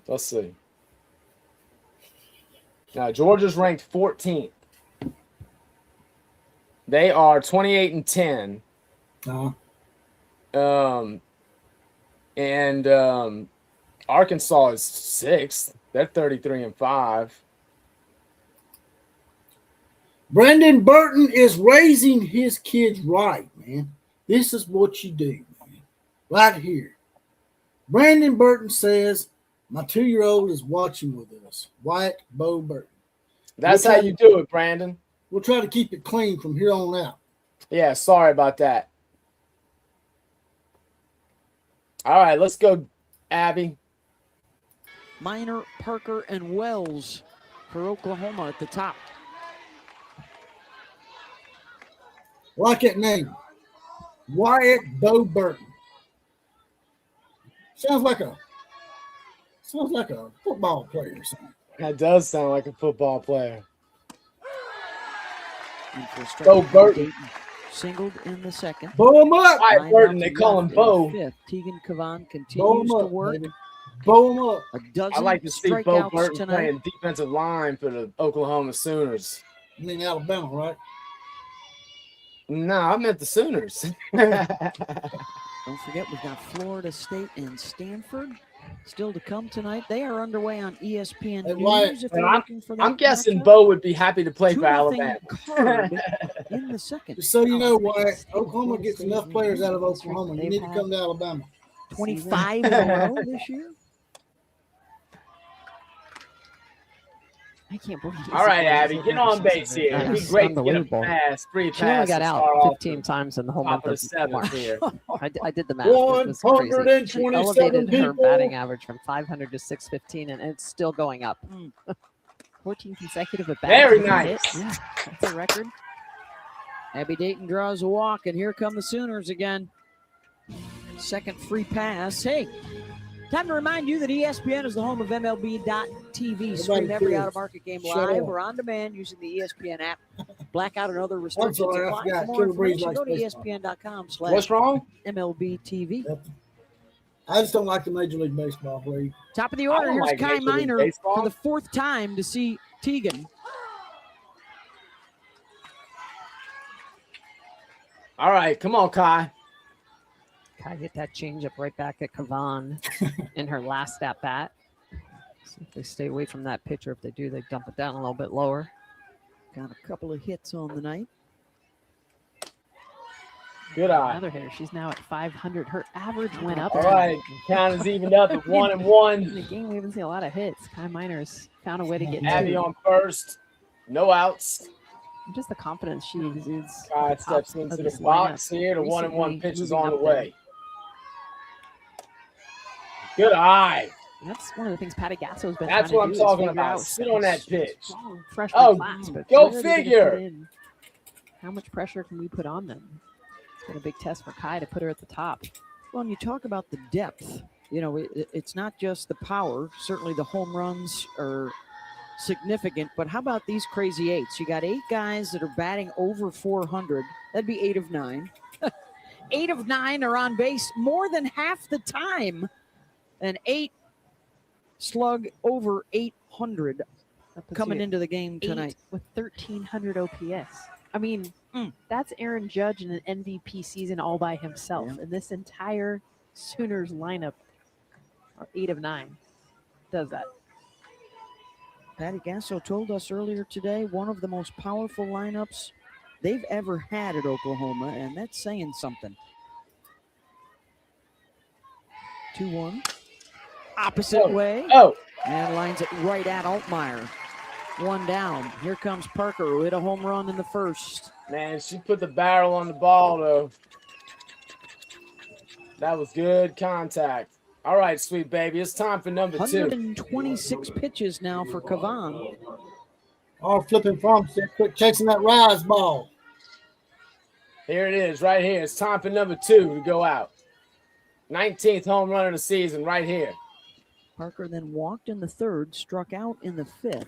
Let's see. Now, Georgia's ranked 14th. They are 28-10. And Arkansas is 6th. They're 33-5. Brandon Burton is raising his kids right, man. This is what you do, man. Right here. Brandon Burton says, my 2-year-old is watching with us. Wyatt Bo Burton. That's how you do it, Brandon. We'll try to keep it clean from here on out. Yeah, sorry about that. All right, let's go, Abby. Minor, Parker, and Wells for Oklahoma at the top. I like that name. Wyatt Bo Burton. Sounds like a football player or something. That does sound like a football player. Bo Burton. Singled in the second. Bow him up. Wyatt Burton, they call him Bo. Fifth. Tegan Kavan continues to work. Baby. Bow him up. A dozen I like to see Bo strikeouts Burton tonight. playing defensive line for the Oklahoma Sooners. You mean Alabama, right? No, I meant the Sooners. Don't forget, we've got Florida State and Stanford still to come tonight. They are underway on ESPN News. If you're looking for that I'm guessing matchup. Bo would be happy to play for 2-0 Alabama. Card in the second. Just so you know, Wyatt, Oklahoma gets enough players out of Oklahoma. You need to come to Alabama. 25 in a row this year. I can't believe it. All right, Abby, get on base here. It'd be great to get a pass, free She only pass. got to out start off 15 times in the whole top month of the of 7th March. here. I did the math. It was crazy. 127 She elevated her people. batting average from 500 to 615, and it's still going up. 14 consecutive at bats. Very with nice. hits. Yeah, that's a record. Abby Dayton draws a walk, and here come the Sooners again. Second free pass. Hey, time to remind you that ESPN is the home of MLB.TV. Stream every out-of-market game Shut live up. or on demand using the ESPN app. Blackout and other restrictions sorry, I apply. forgot. For more Killer Breeze information, go to likes baseball. What's wrong? ESPN.com/MLB.TV. I just don't like the Major League Baseball league. Top of the I order. don't Here's like Kai Major League Minor Baseball. for the 4th time to see Tegan. All right, come on, Kai. Kai get that changeup right back at Kavan in her last at bat. See if they stay away from that pitcher. If they do, they dump it down a little bit lower. Got a couple of hits on the night. Good eye. Another hitter. She's now at 500. Her average went up. All right, count is evened up at 1-1. In the game, we haven't seen a lot of hits. Kai Minor's found a way to get Abby two. on first. No outs. Just the confidence she exudes. Kai at the top steps into of the this box lineup. here. The Recently 1-1 pitch is moving on the up there. way. Good eye. That's one of the things Patty Gasso's been That's trying what to I'm do is talking figure about. out Sit on that pitch. strong freshman Oh, class, but go where are they gonna figure. put in? How much pressure can we put on them? It's been a big test for Kai to put her at the top. Well, and you talk about the depth. You know, it's not just the power. Certainly the home runs are significant, but how about these crazy eights? You got 8 guys that are batting over 400. That'd be 8 of 9. 8 of 9 are on base more than half the time. And 8 slug over 800 That puts coming you into the game at tonight. 8 with 1,300 OPS. I mean, that's Aaron Judge in an MVP season all by himself. Yeah. And this entire Sooners lineup, are 8 of 9, does that. Patty Gasso told us earlier today one of the most powerful lineups they've ever had at Oklahoma, and that's saying something. 2-1. Opposite way. Oh. And lines it right at Altmaier. 1 down. Here comes Parker, who hit a home run in the first. Man, she put the barrel on the ball, though. That was good contact. All right, sweet baby. It's time for number 2. 126 pitches now for Kavan. Oh, flipping from, quit chasing that rise ball. Here it is, right here. It's time for number 2 to go out. 19th home run of the season, right here. Parker then walked in the third, struck out in the fifth.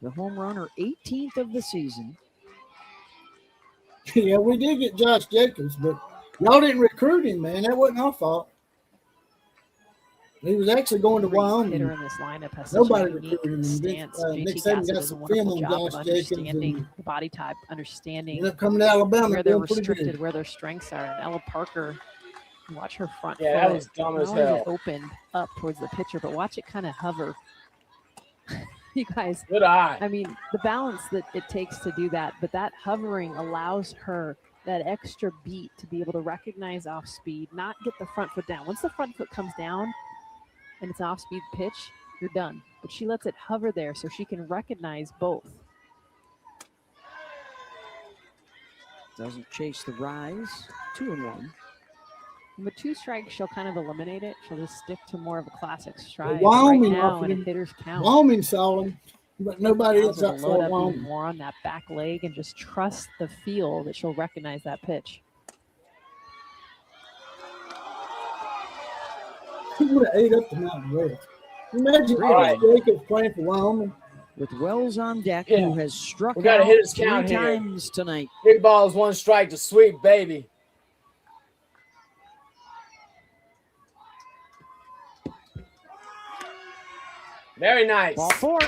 The home runner, 18th of the season. Yeah, we did get Josh Jacobs, but y'all didn't recruit him, man. That wasn't our fault. He was actually going to Wyoming. Hitter in this lineup has Nobody such a unique recruited him. stance. Nick JT Saban Gossett got does a some wonderful film on job of Josh Jacobs. understanding And the body type, understanding ended up coming to Alabama. where they're doing pretty restricted, good. where their strengths are. And Ella Parker, watch her front Yeah, foot. that was dumb Not as only is hell. it open up towards the pitcher, but watch it kind of hover. You guys, Good eye. I mean, the balance that it takes to do that, but that hovering allows her that extra beat to be able to recognize off speed, not get the front foot down. Once the front foot comes down and it's off speed pitch, you're done. But she lets it hover there so she can recognize both. Doesn't chase the rise. 2-1. With 2 strikes, she'll kind of eliminate it. She'll just stick to more of a classic stride. Wyoming Right now, offered and him- hitters count. Wyoming saw him, but nobody Allows else her to load outside up Wyoming. even more on that back leg and just trust the feel that she'll recognize that pitch. He would have ate up the Mountain West. Imagine Really? Josh Jacobs playing for Wyoming. With Wells on deck, Yeah. who has struck We gotta out hit his 3 count here. times tonight. Big ball is 1 strike to sweet baby. Very nice. Ball 4.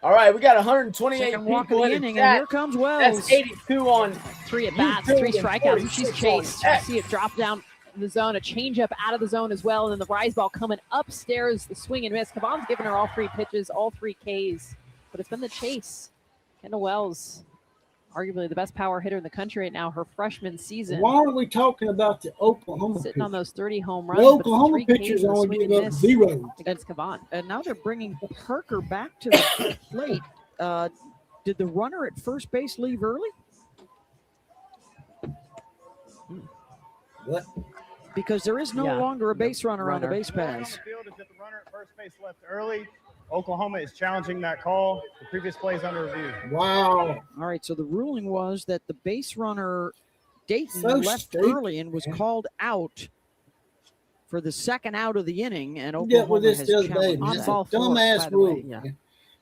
All right, we got 128 Second walk of people the in the inning, chat. and here comes Wells. That's 82 on 3 at bats, YouTube 3 and strikeouts, and she's 46 chased. on You X. see it drop down the zone, a changeup out of the zone as well, and then the rise ball coming upstairs, the swing and miss. Kavan's given her all 3 pitches, all 3 Ks, but it's been the chase. Kendall Wells, arguably the best power hitter in the country right now, her freshman season. Why are we talking about the Oklahoma Sitting pitchers? on those 30 home The runs, but it's Oklahoma 3 Ks pitchers and a only swing give and up miss 0. against Kavan. And now they're bringing Parker back to the plate. Did the runner at first base leave early? What? Because there is no Yeah. longer a base runner on the base On the paths. field is that the runner at first base left early. Oklahoma is challenging that call. The previous play is under review. Wow. All right, so the ruling was that the base runner Dayton So left stupid, early and was man. called out for the second out of the inning, and You get with Oklahoma this has the other day, challenged man. On It's that. a ball 4, by dumbass the way. rule. Yeah. man.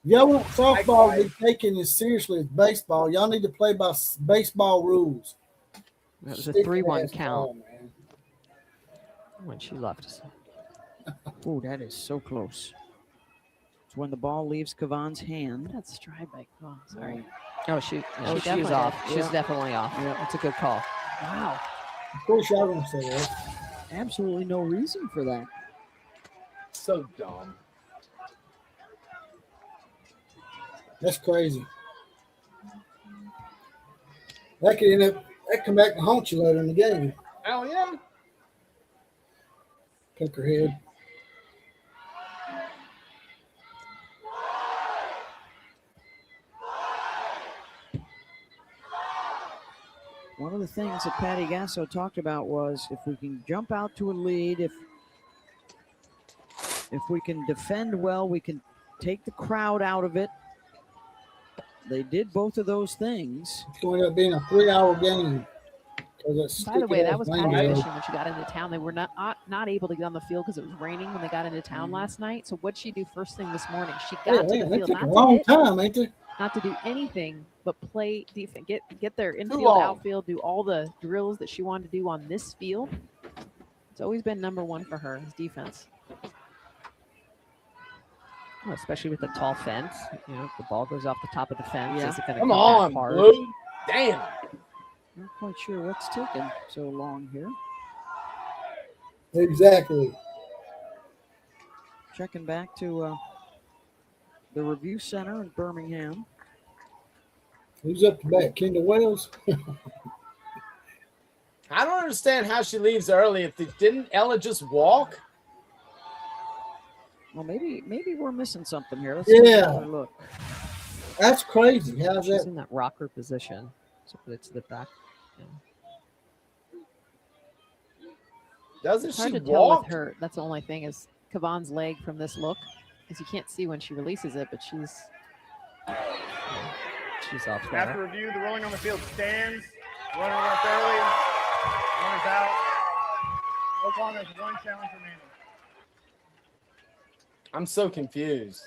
If y'all want softball to be taken as seriously as baseball, y'all need to play by baseball rules. That was a Stupid 3-1 ass count ball, man. when she left. Oh, that is so close. It's when the ball leaves Kavan's hand. That stride by Kavan, sorry. Oh, shoot. Oh, She she was was off. off. She was Yeah. definitely off. Yeah. That's a good call. Wow. Of course, y'all gonna say that. Absolutely no reason for that. So dumb. That's crazy. That could end up. That come back and haunt you later in the game. Hell yeah. Poke her head. One of the things that Patty Gasso talked about was if we can jump out to a lead, if we can defend well, we can take the crowd out of it. They did both of those things. It's going to end up being a 3-hour game. By the way, that was Patty's Patty's mission when she got into town. They were not able to get on the field because it was raining when they got into town last night. So what'd she do first thing this morning? She got to the They field, took a not to long hit, time, ain't they? not to do anything but play defense, get their infield, long. outfield, do all the drills that she wanted to do on this field. It's always been number one for her is defense. Oh, especially with the tall fence. You know, if the ball goes off the top of the fence, Yeah. is it going to Come come on, back hard? Blue. Damn. Not quite sure what's taking so long here. Exactly. Checking back to the review center in Birmingham. Who's up to bat? Kendall Wells? I don't understand how she leaves early. Didn't Ella just walk? Well, maybe we're missing something here. Let's Yeah. take another look. That's crazy. How's She's that? in that rocker position. So put it to the back. Yeah. Doesn't It's hard she to tell walk? with her. That's the only thing is Kavan's leg from this look, because you can't see when she releases it, but she's off there. After review, the rolling on the field stands. Runner left early. Runner's out. Oklahoma has one challenge remaining. I'm so confused.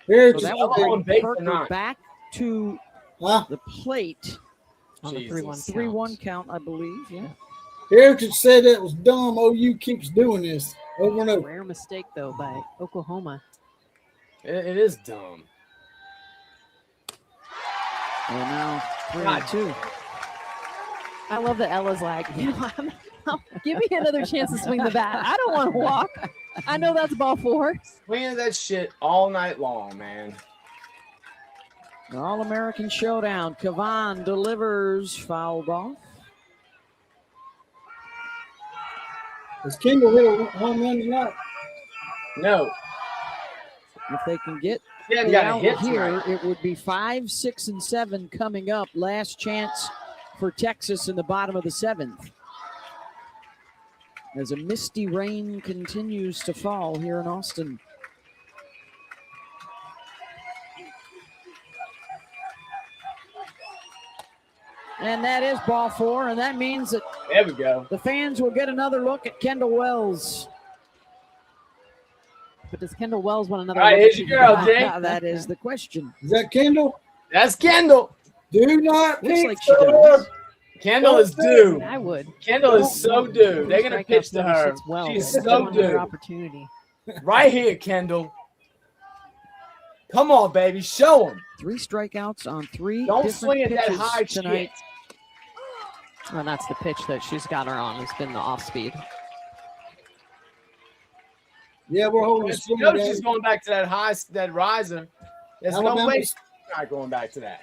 Here's So that Ella will on bring base or Parker not? back to Huh? the plate On the Jesus. 3-1 3-1 count, I believe. Yeah. Heritage said it was dumb. OU keeps doing this over and over. Rare mistake though by Oklahoma. It is dumb. And now God. 3-2. I love that Ella's like, give me another chance to swing the bat. I don't want to walk. I know that's ball 4. Swinging that shit all night long, man. All-American showdown. Kavan delivers, fouled off. Does Kendall hit a home run tonight? No. If they can get She hadn't the got a out hit here, tonight. it would be 5, 6, and 7 coming up. Last chance for Texas in the bottom of the 7th. As a misty rain continues to fall here in Austin. And that is ball 4, and that means that There we go. the fans will get another look at Kendall Wells. But does Kendall Wells want another All right, look here's at your girl, Kavan? Jake. That is the question. Is that Kendall? That's Kendall. Do not Looks pick like she her. does. Kendall is due. I would. Kendall is so due. They're gonna pitch to her. Well, She's give so one another due. opportunity. Right here, Kendall. Come on, baby. Show him. 3 strikeouts on 3 Don't different swing at that pitches high tonight. shit. Well, that's the pitch that she's got her on. Has been the off speed. Yeah, we're holding the She swing knows down. she's going back to that riser. There's no Alabama's- way she's not going back to that.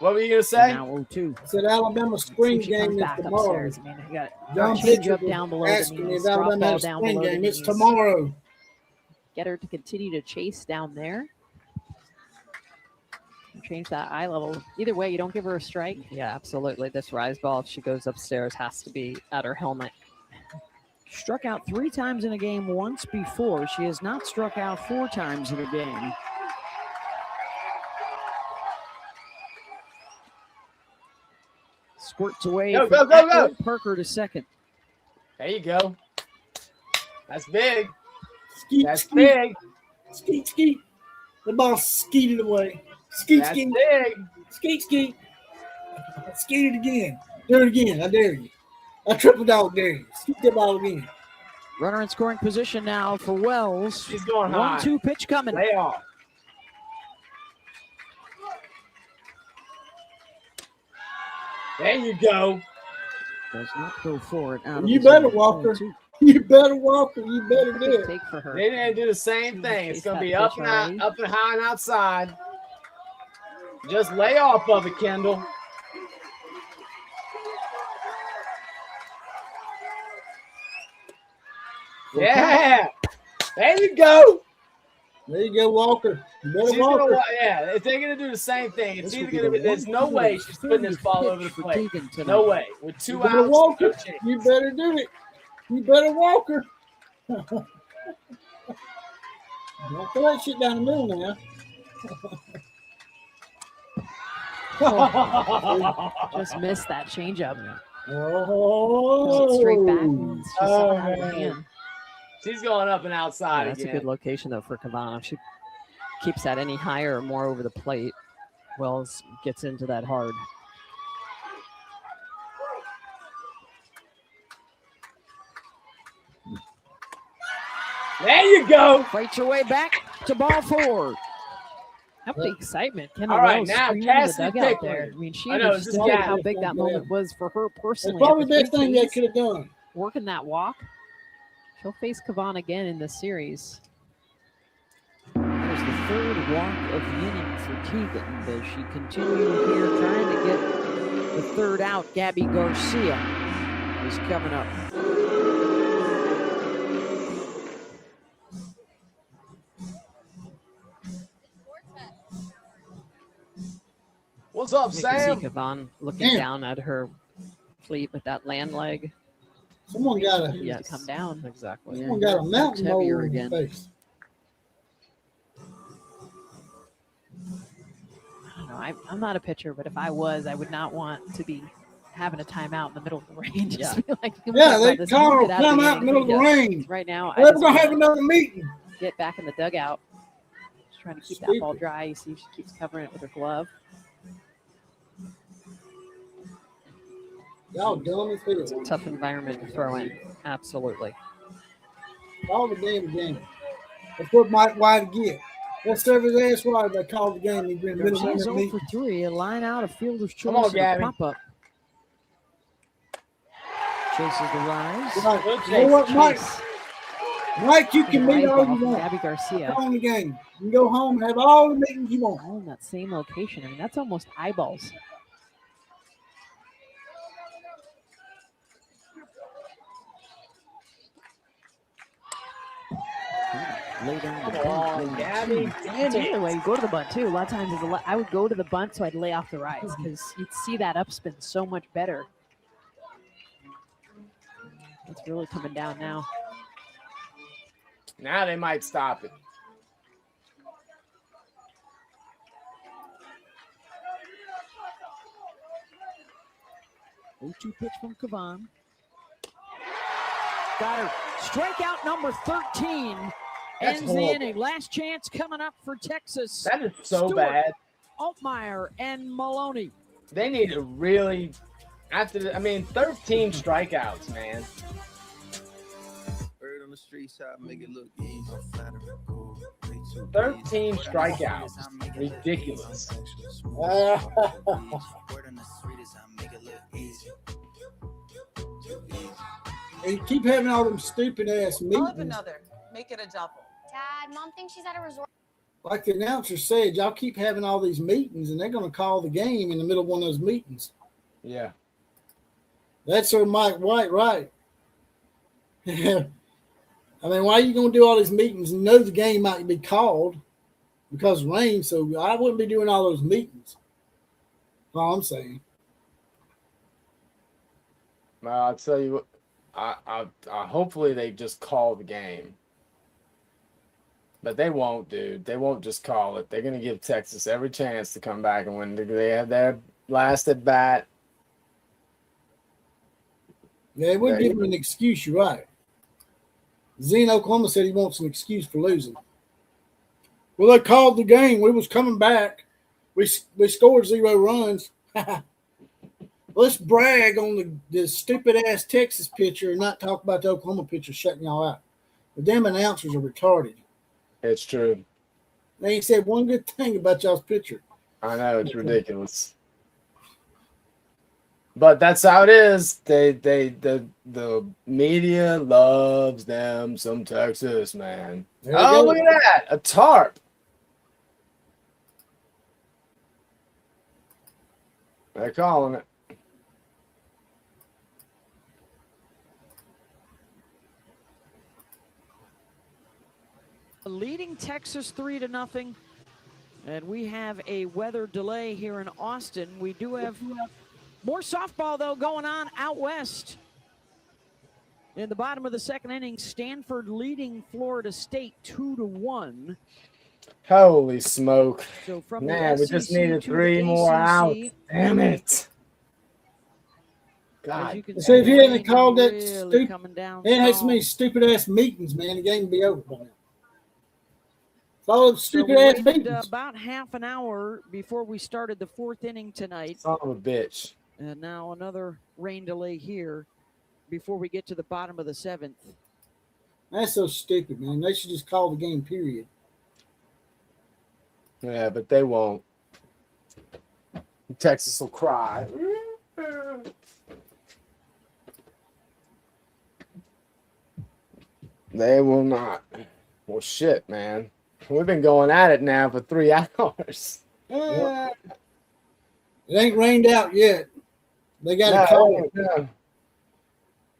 What were you gonna say? Now 0-2. Said Alabama See spring if she game comes is back tomorrow. upstairs. I mean, you got John change Pitcher up down below the asking me knees, if drop Alabama ball has down spring below the game. It's knees. tomorrow. Get her to continue to chase down there. Change that eye level. Either way, you don't give her a strike. Yeah, absolutely. This rise ball, if she goes upstairs, has to be at her helmet. Struck out 3 times in a game once before. She has not struck out 4 times in a game. Squirts away Go, from go, go, go. Atwood. Parker to second. There you go. That's big. Skeet, That's skeet, big. skeet, skeet. The ball skeeted away. Skeet, That's skeet, big. skeet, skeet. Skeet it again. Do it again. I dare you. I triple dog dare you. Skeet that ball again. Runner in scoring position now for Wells. She's going high. 1-2 pitch coming. Lay off. There you go. Does not go for it. Out of You the better, zone. Walker. 0-2. You better, Walker. You better do it. Take for her. They didn't do the same thing. It's Chase gonna that be pitch up and already. out, up and high and outside. Just lay off of it, Kendall. Yeah. There you go. There you go, Walker. You better, She's gonna, Walker. yeah, if they're gonna do the same thing, it's This either will be gonna be. the There's no way she's putting this ball over the 130th plate. for Tegan tonight. No way. With 2 You better, outs, Walker. no chance. You better do it. You better, Walker. Don't throw that shit down the middle now. Just missed that changeup. Oh, Straight back. And it's just Oh, out of her man. hand. She's going up and outside That's a again. good location though for Kavan. If she keeps that any higher or more over the plate, Wells gets into that hard. There you go. Fights her way back to ball 4. How the excitement. Kendall All right, Wells now screaming in the Cassidy dugout Pickler. there. I mean, she I know, this is understood bad. how big that moment was for her It's personally. probably At the best the thing they phase, could have done. working that walk. She'll face Kavan again in this series. third walk of the inning for Tegan as she continues here trying to get the third out. Gabby Garcia is coming up. What's up, You can Sam? see Kavan looking down at her cleat with that land leg. Someone got to come down. Exactly. Someone got a mountain heavier mole in again. the face. I don't know. I'm not a pitcher, but if I was, I would not want to be having a timeout in the middle of the rain. Just be like, "Can we talk Yeah, about they this? call Get them out of come the out in the inning?" middle of the rain. Right now, We're I just going to have wanna another meeting. get back in the dugout. Just trying to keep that ball dry. You see, she keeps covering it with her glove. Y'all dumb as hell. It's a tough environment to throw in. Absolutely. Call the damn game. That's what Mike White get. Let's serve his ass right. They called the game. He's been middle Garcia's of 0 the for 3. A line out, a fielder's choice, Come on, and a Gabby. pop-up. Chases the rise. Right. You know what, Mike? Mike, you can meet all you want. Gabby Garcia. Call the game. You can go home and have all the meetings you want. All in that same location. I mean, that's almost eyeballs. Lay down the Come on, bunt. Gabby. It's the other way. You go to the bunt too. A lot of times, I would go to the bunt so I'd lay off the rise because you'd see that upspin so much better. It's really coming down now. Now they might stop it. Oh, 2 pitch from Kavan. Got her. Strikeout number 13. That's Ends the horrible. inning. Last chance coming up for Texas. That is so Stewart, bad. Altmaier and Maloney. They need to really, 13 strikeouts, man. 13 strikeouts. Ridiculous. And you keep having all them stupid ass I'll have meetings. another. Make it a double. Dad, Mom thinks she's at a resort. Like the announcer said, y'all keep having all these meetings, and they're going to call the game in the middle of one of those meetings. Yeah. That's Sir Mike White, right? I mean, why are you going to do all these meetings and know the game might be called because of rain? So I wouldn't be doing all those meetings. That's all I'm saying. Well, I'll tell you what. I hopefully they just call the game. But they won't, dude. They won't just call it. They're going to give Texas every chance to come back and win. They have their last at bat. Yeah, it wouldn't give him an excuse. You're right. Zane Oklahoma said he wants an excuse for losing. Well, they called the game. We was coming back. We scored 0 runs. Let's brag on the stupid-ass Texas pitcher and not talk about the Oklahoma pitcher shutting y'all out. The damn announcers are retarded. It's true. They ain't said one good thing about y'all's pitcher. I know, it's ridiculous. But that's how it is. The media loves them some Texas, man. There you Oh, go. look at that. A tarp. They're calling it. Leading Texas 3-0. And we have a weather delay here in Austin. We do have more softball, though, going on out west. In the bottom of the second inning, Stanford leading Florida State 2-1. Holy smoke. So from Man, the we just SEC needed to 3 the more ACC. outs. Damn it. As God. you can So if see, you hadn't rain called that really stupid, coming down they had so strong. many stupid-ass meetings, man. The game would be over by now. It's all those So we stupid-ass waited meetings. about half an hour before we started the 4th inning tonight. Son of a bitch. And now another rain delay here before we get to the bottom of the 7th. That's so stupid, man. They should just call the game, period. Yeah, but they won't. Texas will cry. They will not. Well, shit, man. We've been going at it now for 3 hours. It ain't rained out yet. They got to call it. No.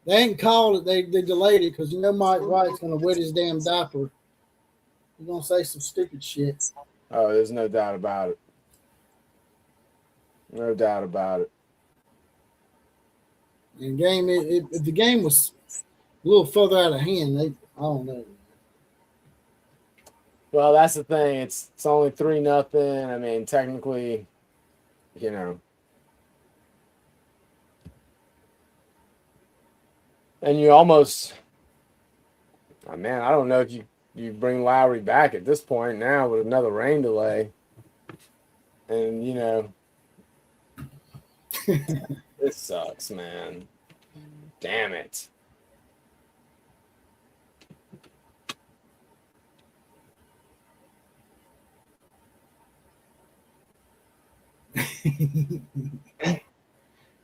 They ain't called it. They delayed it because Mike Wright's going to wet his damn diaper. He's going to say some stupid shit. Oh, there's no doubt about it. No doubt about it. And if the game was a little further out of hand, I don't know. Well, that's the thing. It's only 3-0. I mean, technically, and you almost, I don't know if you bring Lowry back at this point now with another rain delay. And, this sucks, man. Damn it.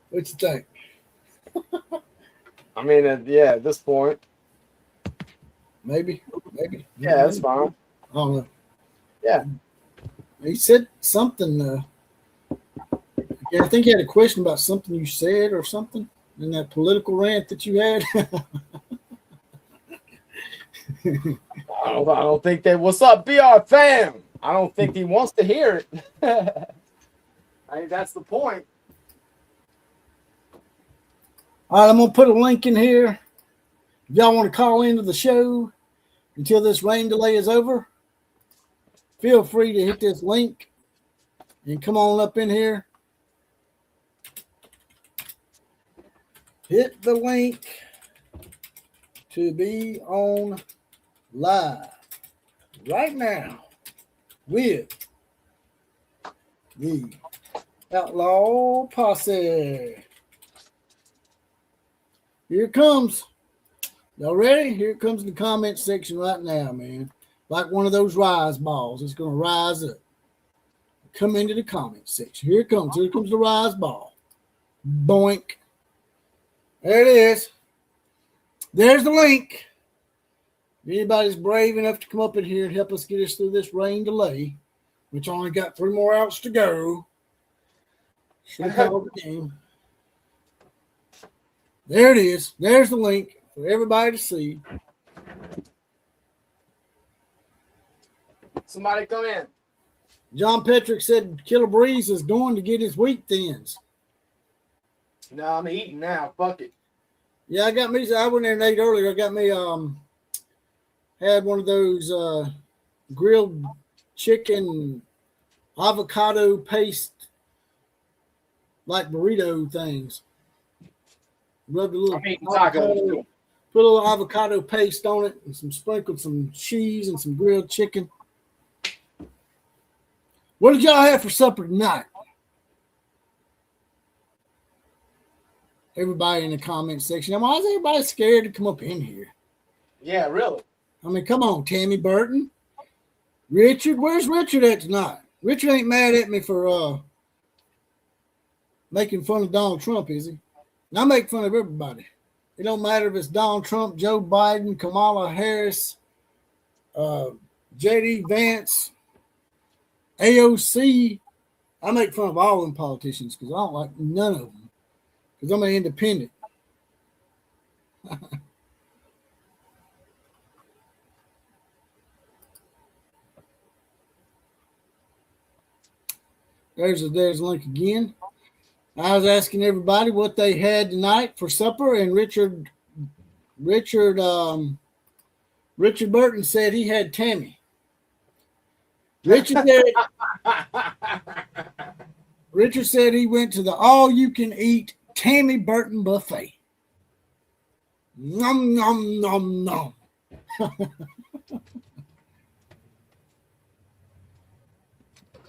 What you think? I mean, at this point. Maybe. Yeah, that's fine. I don't know. Yeah. He said something. I think he had a question about something you said or something in that political rant that you had. I don't think that. What's up, BR fam? I don't think he wants to hear it. I think that's the point. All right, I'm going to put a link in here. If y'all want to call into the show until this rain delay is over, feel free to hit this link and come on up in here. Hit the link to be on live right now with the Outlaw Posse. Here it comes. Y'all ready? Here it comes in the comment section right now, man. Like one of those rise balls. It's going to rise up. Come into the comment section. Here it comes. Here comes the rise ball. Boink. There it is. There's the link. If anybody's brave enough to come up in here and help us get us through this rain delay, which only got 3 more outs to go. Should have called the game. There it is. There's the link for everybody to see. Somebody come in. John Petrick said Killer Breeze is going to get his wheat thins. No, I'm eating now. Fuck it. Yeah, I went there and ate earlier. I got me had one of those grilled chicken avocado paste like burrito things. Rubbed a little avocado, put a little avocado paste on it and sprinkled some cheese and some grilled chicken. What did y'all have for supper tonight? Everybody in the comment section. Now, why is everybody scared to come up in here? Yeah, really. I mean, come on, Tammy Burton. Richard, where's Richard at tonight? Richard ain't mad at me for making fun of Donald Trump, is he? And I make fun of everybody. It don't matter if it's Donald Trump, Joe Biden, Kamala Harris, J.D. Vance, AOC. I make fun of all them politicians because I don't like none of them. Because I'm an independent. There's the link again. I was asking everybody what they had tonight for supper, and Richard Burton said he had Tammy. Richard said he went to the all-you-can-eat Tammy Burton buffet. Nom, nom, nom, nom.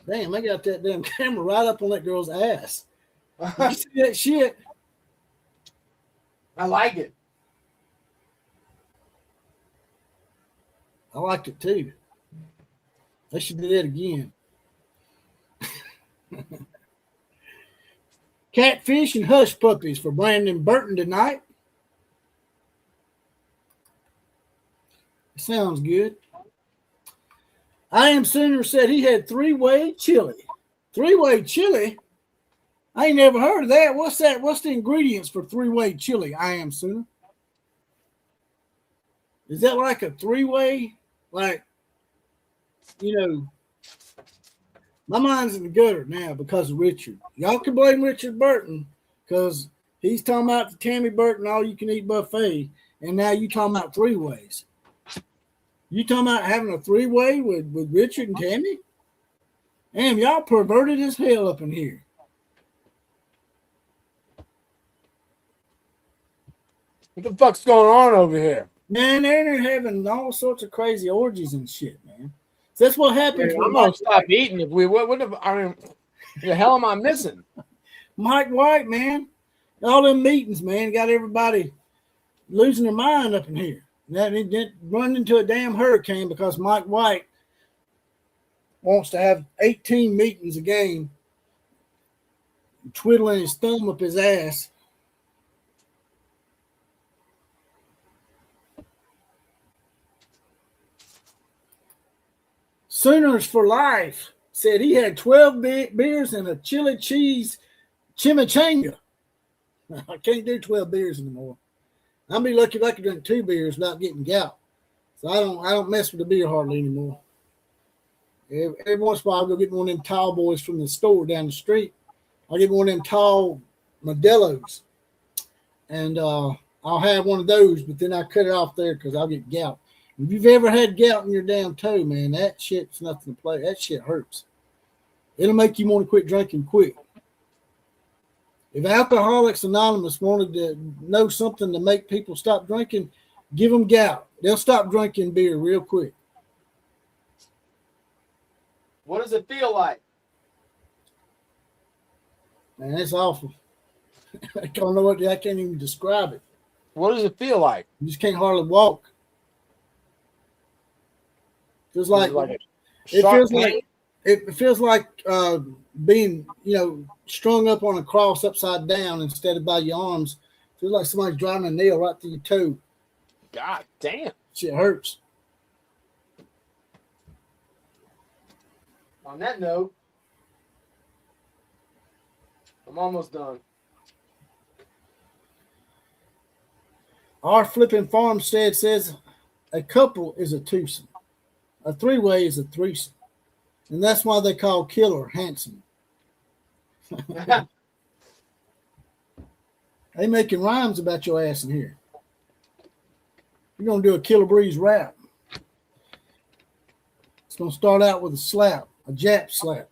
Damn, I got that damn camera right up on that girl's ass. You see that shit? I like it. I liked it too. They should do that again. Catfish and hush puppies for Brandon Burton tonight. Sounds good. I Am Sooner said he had three-way chili. Three-way chili? I ain't never heard of that. What's that? What's the ingredients for three-way chili? I Am Sooner. Is that like a three-way? Like, my mind's in the gutter now because of Richard. Y'all can blame Richard Burton because he's talking about the Tammy Burton all-you-can-eat buffet, and now you talking about three-ways. You talking about having a three-way with Richard and Tammy? Damn, y'all perverted as hell up in here. What the fuck's going on over here? Man, they're having all sorts of crazy orgies and shit, man. So that's what happens. I'm gonna stop eating if we. What the hell am I missing? Mike White, man. All them meetings, man, got everybody losing their mind up in here. That it didn't run into a damn hurricane because Mike White wants to have 18 meetings a game, twiddling his thumb up his ass. Sooners for Life said he had 12 beers and a chili cheese chimichanga. I can't do 12 beers anymore. I'll be lucky if I could drink 2 beers without getting gout. So I don't mess with the beer hardly anymore. Every once in a while, I'll go get one of them tall boys from the store down the street. I'll get one of them tall Modelo's. And I'll have one of those, but then I cut it off there because I'll get gout. If you've ever had gout in your damn toe, man, that shit's nothing to play. That shit hurts. It'll make you want to quit drinking quick. If Alcoholics Anonymous wanted to know something to make people stop drinking, give them gout. They'll stop drinking beer real quick. What does it feel like? Man, that's awful. I don't know I can't even describe it. What does it feel like? You just can't hardly walk. Feels like it feels like being, strung up on a cross upside down instead of by your arms. Feels like somebody's driving a nail right through your toe. God damn. Shit hurts. On that note, I'm almost done. Our flipping farmstead says a couple is a twosome. A three-way is a threesome. And that's why they call Killer handsome. They making rhymes about your ass in here. You're going to do a Killer Breeze rap. It's going to start out with a slap, a Jap slap.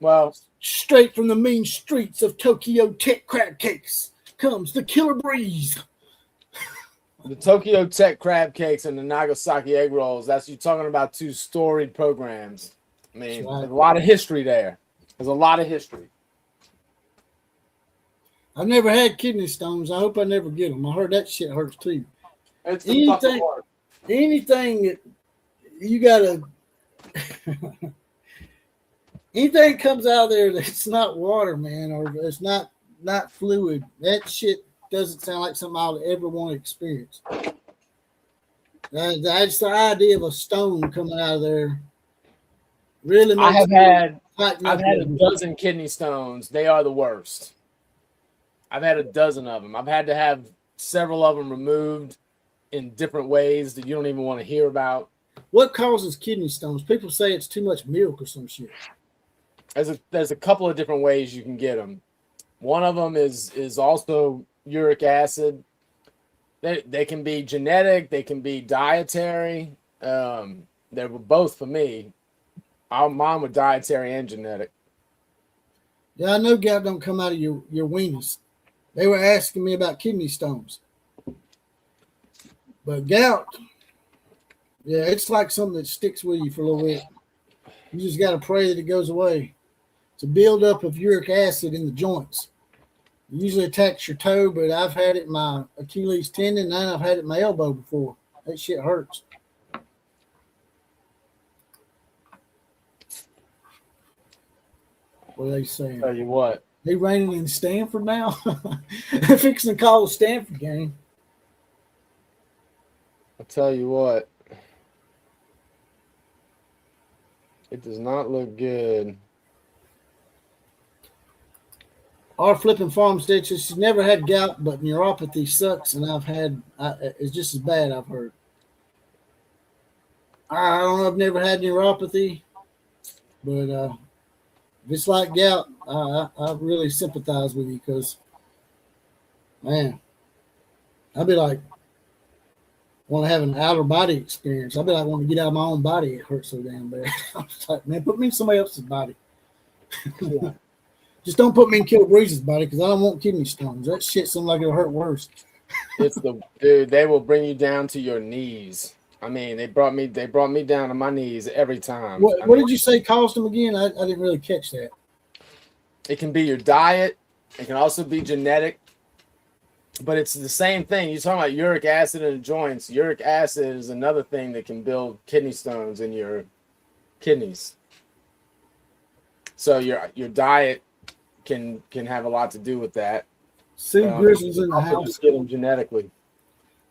Well, straight from the mean streets of Tokyo Tech crab cakes comes the Killer Breeze. The Tokyo Tech crab cakes and the Nagasaki egg rolls, that's you talking about 2 storied programs. I mean, there's a lot of history there. There's a lot of history. I've never had kidney stones. I hope I never get them. I heard that shit hurts too. It's anything that you gotta anything comes out of there that's not water, man, or it's not fluid, that shit doesn't sound like something I would ever want to experience. That's the idea of a stone coming out of there. Really, I've had a dozen kidney stones. They are the worst. I've had a dozen of them. I've had to have several of them removed in different ways that you don't even want to hear about. What causes kidney stones? People say it's too much milk or some shit. There's a couple of different ways you can get them. One of them is also uric acid. They can be genetic. They can be dietary. They were both for me. Mine were dietary and genetic. Yeah, I know gout don't come out of your weenus. They were asking me about kidney stones. But gout, yeah, it's like something that sticks with you for a little bit. You just got to pray that it goes away. It's a buildup of uric acid in the joints. It usually attacks your toe, but I've had it in my Achilles tendon, and I've had it in my elbow before. That shit hurts. What are they saying? Tell you what. They raining in Stanford now? They're fixing to call the Stanford game. tell you what, it does not look good. Our flipping farm said she's never had gout, but neuropathy sucks, and it's just as bad, I've heard. I don't know, I've never had neuropathy, but if it's like gout, I really sympathize with you because, man, I'd be like, want to have an outer body experience. I'd be like, want to get out of my own body. It hurts so damn bad. I'm just like, man, put me in somebody else's body. Yeah. Just don't put me in Kill Breeze's body because I don't want kidney stones. That shit seems like it'll hurt worse. It's the dude. They will bring you down to your knees. I mean, they brought me down to my knees every time. What did you say caused them again? I didn't really catch that. It can be your diet. It can also be genetic. But it's the same thing. You're talking about uric acid in the joints. Uric acid is another thing that can build kidney stones in your kidneys. So your diet can have a lot to do with that. See Grizzles in the house. Just get them genetically.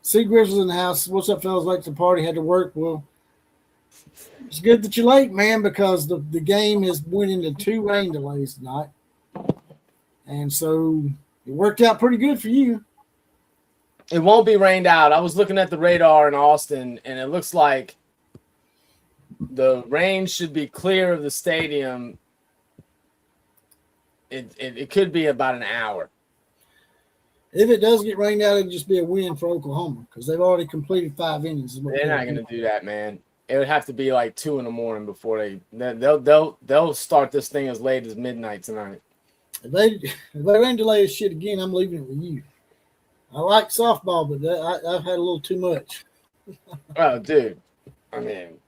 See Grizzles in the house. What's up, fellas? Like the party had to work. Well, it's good that you're late, man, because the game is went into 2 rain delays tonight, and so it worked out pretty good for you. It won't be rained out. I was looking at the radar in Austin, and it looks like the rain should be clear of the stadium. It could be about an hour. If it does get rained out, it'll just be a win for Oklahoma because they've already completed 5 innings. They're not going to do that, man. It would have to be like 2 a.m. before they'll start this thing as late as midnight tonight. If they rain delay this shit again, I'm leaving it with you. I like softball, but I've had a little too much. Oh, dude. I mean,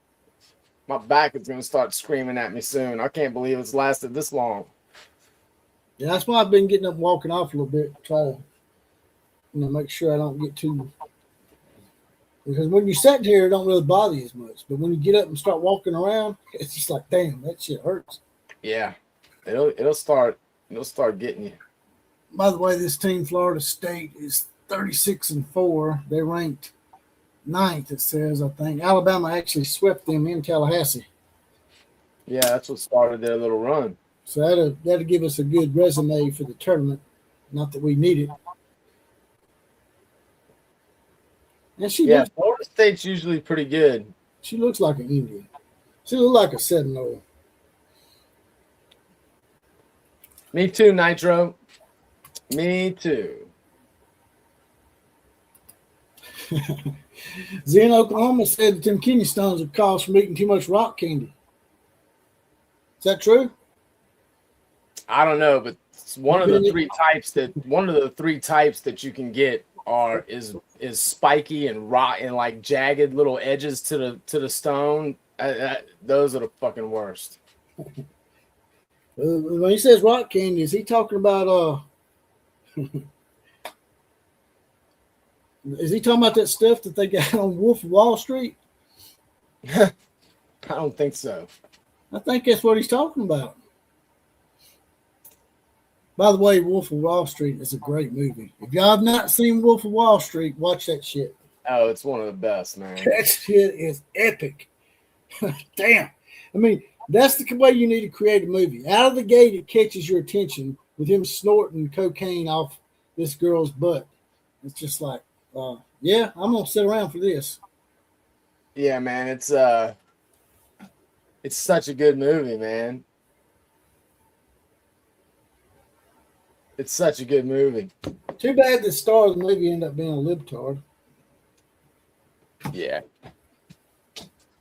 my back is going to start screaming at me soon. I can't believe it's lasted this long. Yeah, that's why I've been getting up and walking off a little bit, try to make sure I don't get too. Because when you're sitting here, it don't really bother you as much. But when you get up and start walking around, it's just like, damn, that shit hurts. Yeah, it'll start getting you. By the way, this team, Florida State, is 36-4. They're ranked 9th, it says, I think. Alabama actually swept them in Tallahassee. Yeah, that's what started their little run. So that'll give us a good resume for the tournament. Not that we need it. And Florida State's usually pretty good. She looks like an Indian. She looks like a Seminole. Me too, Nitro. Me too. Zen, Oklahoma said that them kidney stones are caused from eating too much rock candy. Is that true? I don't know, but one of the three types that you can get is spiky and rot and like jagged little edges to the stone. Those are the fucking worst. When he says rock candy, is he talking about is he talking about that stuff that they got on Wolf of Wall Street? I don't think so. I think that's what he's talking about. By the way, Wolf of Wall Street is a great movie. If y'all have not seen Wolf of Wall Street, watch that shit. Oh, it's one of the best, man. That shit is epic. Damn. I mean, that's the way you need to create a movie. Out of the gate, it catches your attention with him snorting cocaine off this girl's butt. It's just like, yeah, I'm going to sit around for this. Yeah, man. It's such a good movie, man. It's such a good movie. Too bad the star of the movie ended up being a libtard. Yeah.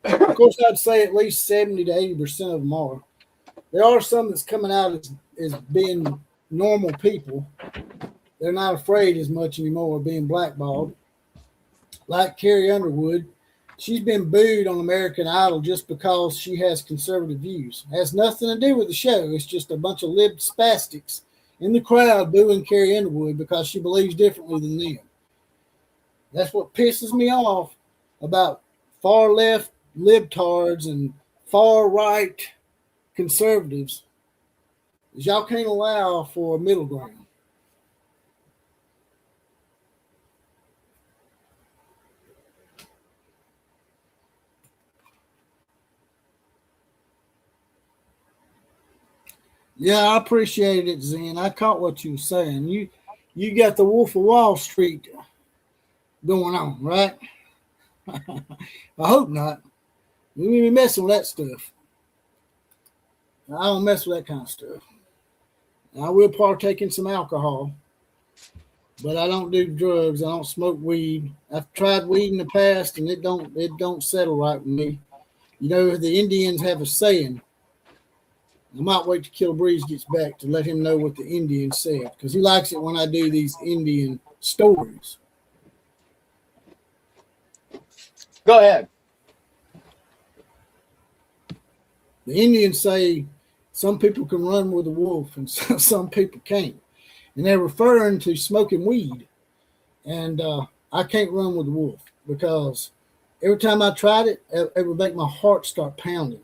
Of course, I'd say at least 70 to 80% of them are. There are some that's coming out as being normal people. They're not afraid as much anymore of being blackballed. Like Carrie Underwood. She's been booed on American Idol just because she has conservative views. It has nothing to do with the show. It's just a bunch of lib spastics in the crowd booing Carrie Underwood because she believes differently than them. That's what pisses me off about far left libtards and far right conservatives is y'all can't allow for a middle ground. Yeah, I appreciate it, Zen. I caught what you were saying. You got the Wolf of Wall Street going on, right? I hope not. You need to be messing with that stuff. I don't mess with that kind of stuff. I will partake in some alcohol, but I don't do drugs. I don't smoke weed. I've tried weed in the past, and it don't settle right with me. You know, the Indians have a saying. I might wait till Killer Breeze gets back to let him know what the Indian said, because he likes it when I do these Indian stories. Go ahead. The Indians say some people can run with a wolf and some people can't. And they're referring to smoking weed. And I can't run with a wolf because every time I tried it, it would make my heart start pounding.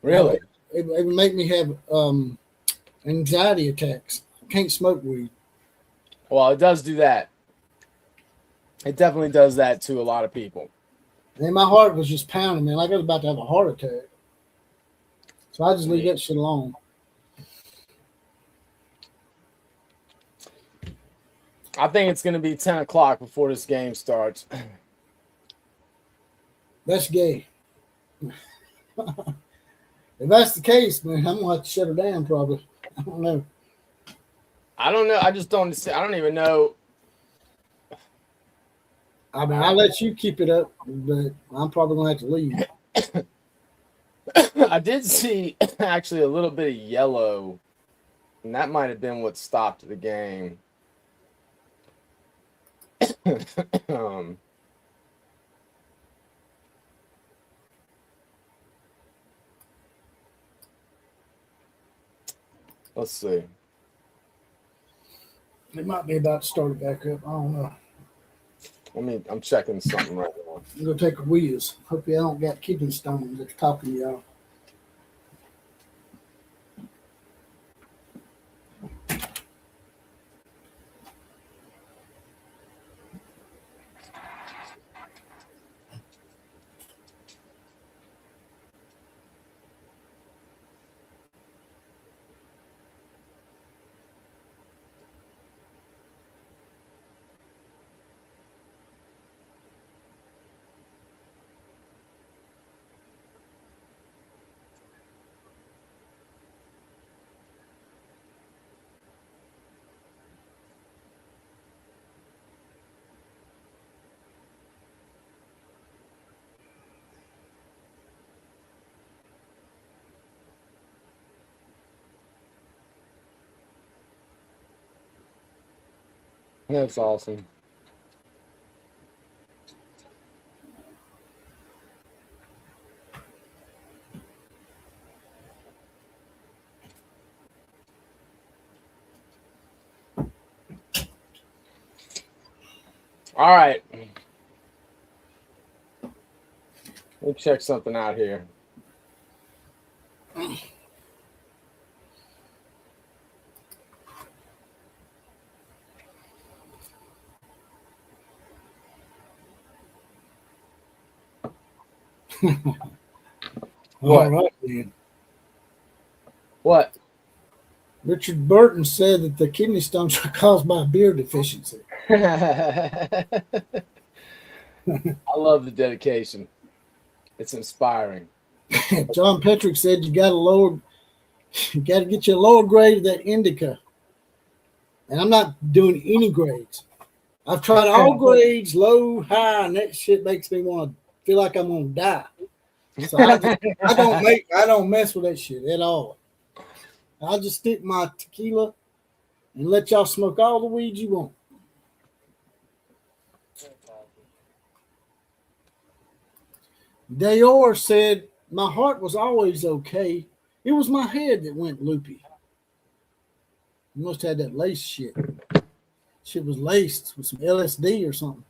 Really? It would make me have anxiety attacks. I can't smoke weed. Well, it does do that. It definitely does that to a lot of people. And my heart was just pounding, man. Like I was about to have a heart attack. So I just leave that shit alone. I think it's going to be 10 o'clock before this game starts. That's gay. If that's the case, man, I'm going to have to shut her down probably. I don't know. I don't know. I just don't understand. I don't even know. I mean, I'll let you keep it up, but I'm probably going to have to leave. I did see actually a little bit of yellow, and that might have been what stopped the game. Let's see. It might be about to start it back up. I don't know. I'm checking something right now. I'm going to take a whiz. Hope you don't got kidney stones at the top of y'all. That's awesome. All right. Let me check something out here. What? All right, then. What? Richard Burton said that the kidney stones are caused by a beer deficiency. I love the dedication. It's inspiring. John Petrick said you got to get you a lower grade of that indica. And I'm not doing any grades. I've tried all grades, low, high, and that shit makes me want to feel like I'm gonna die. So I don't mess with that shit at all. I'll just stick my tequila and let y'all smoke all the weed you want. Dayor said, my heart was always okay. It was my head that went loopy. You must have had that lace shit. Shit was laced with some LSD or something.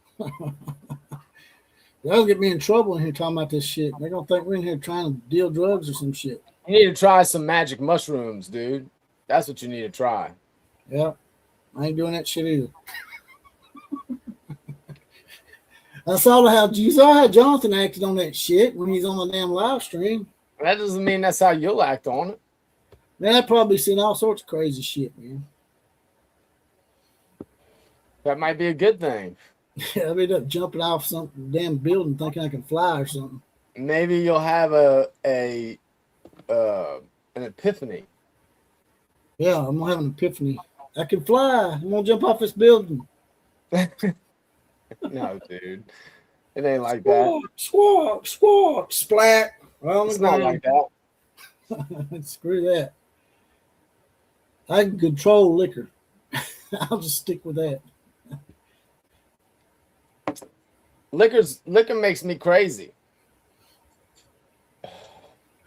That'll get me in trouble in here talking about this shit. They're going to think we're in here trying to deal drugs or some shit. You need to try some magic mushrooms, dude. That's what you need to try. Yeah. I ain't doing that shit either. I saw how Jonathan acted on that shit when he's on the damn live stream. That doesn't mean that's how you'll act on it. Man, I've probably seen all sorts of crazy shit, man. That might be a good thing. I ended up jumping off some damn building thinking I can fly or something. Maybe you'll have an epiphany. Yeah, I'm gonna have an epiphany. I can fly. I'm gonna jump off this building. No, dude. It ain't like that. Squawk, squawk, splat. Well, It's not like that. Screw that. I can control liquor. I'll just stick with that. Liquor makes me crazy.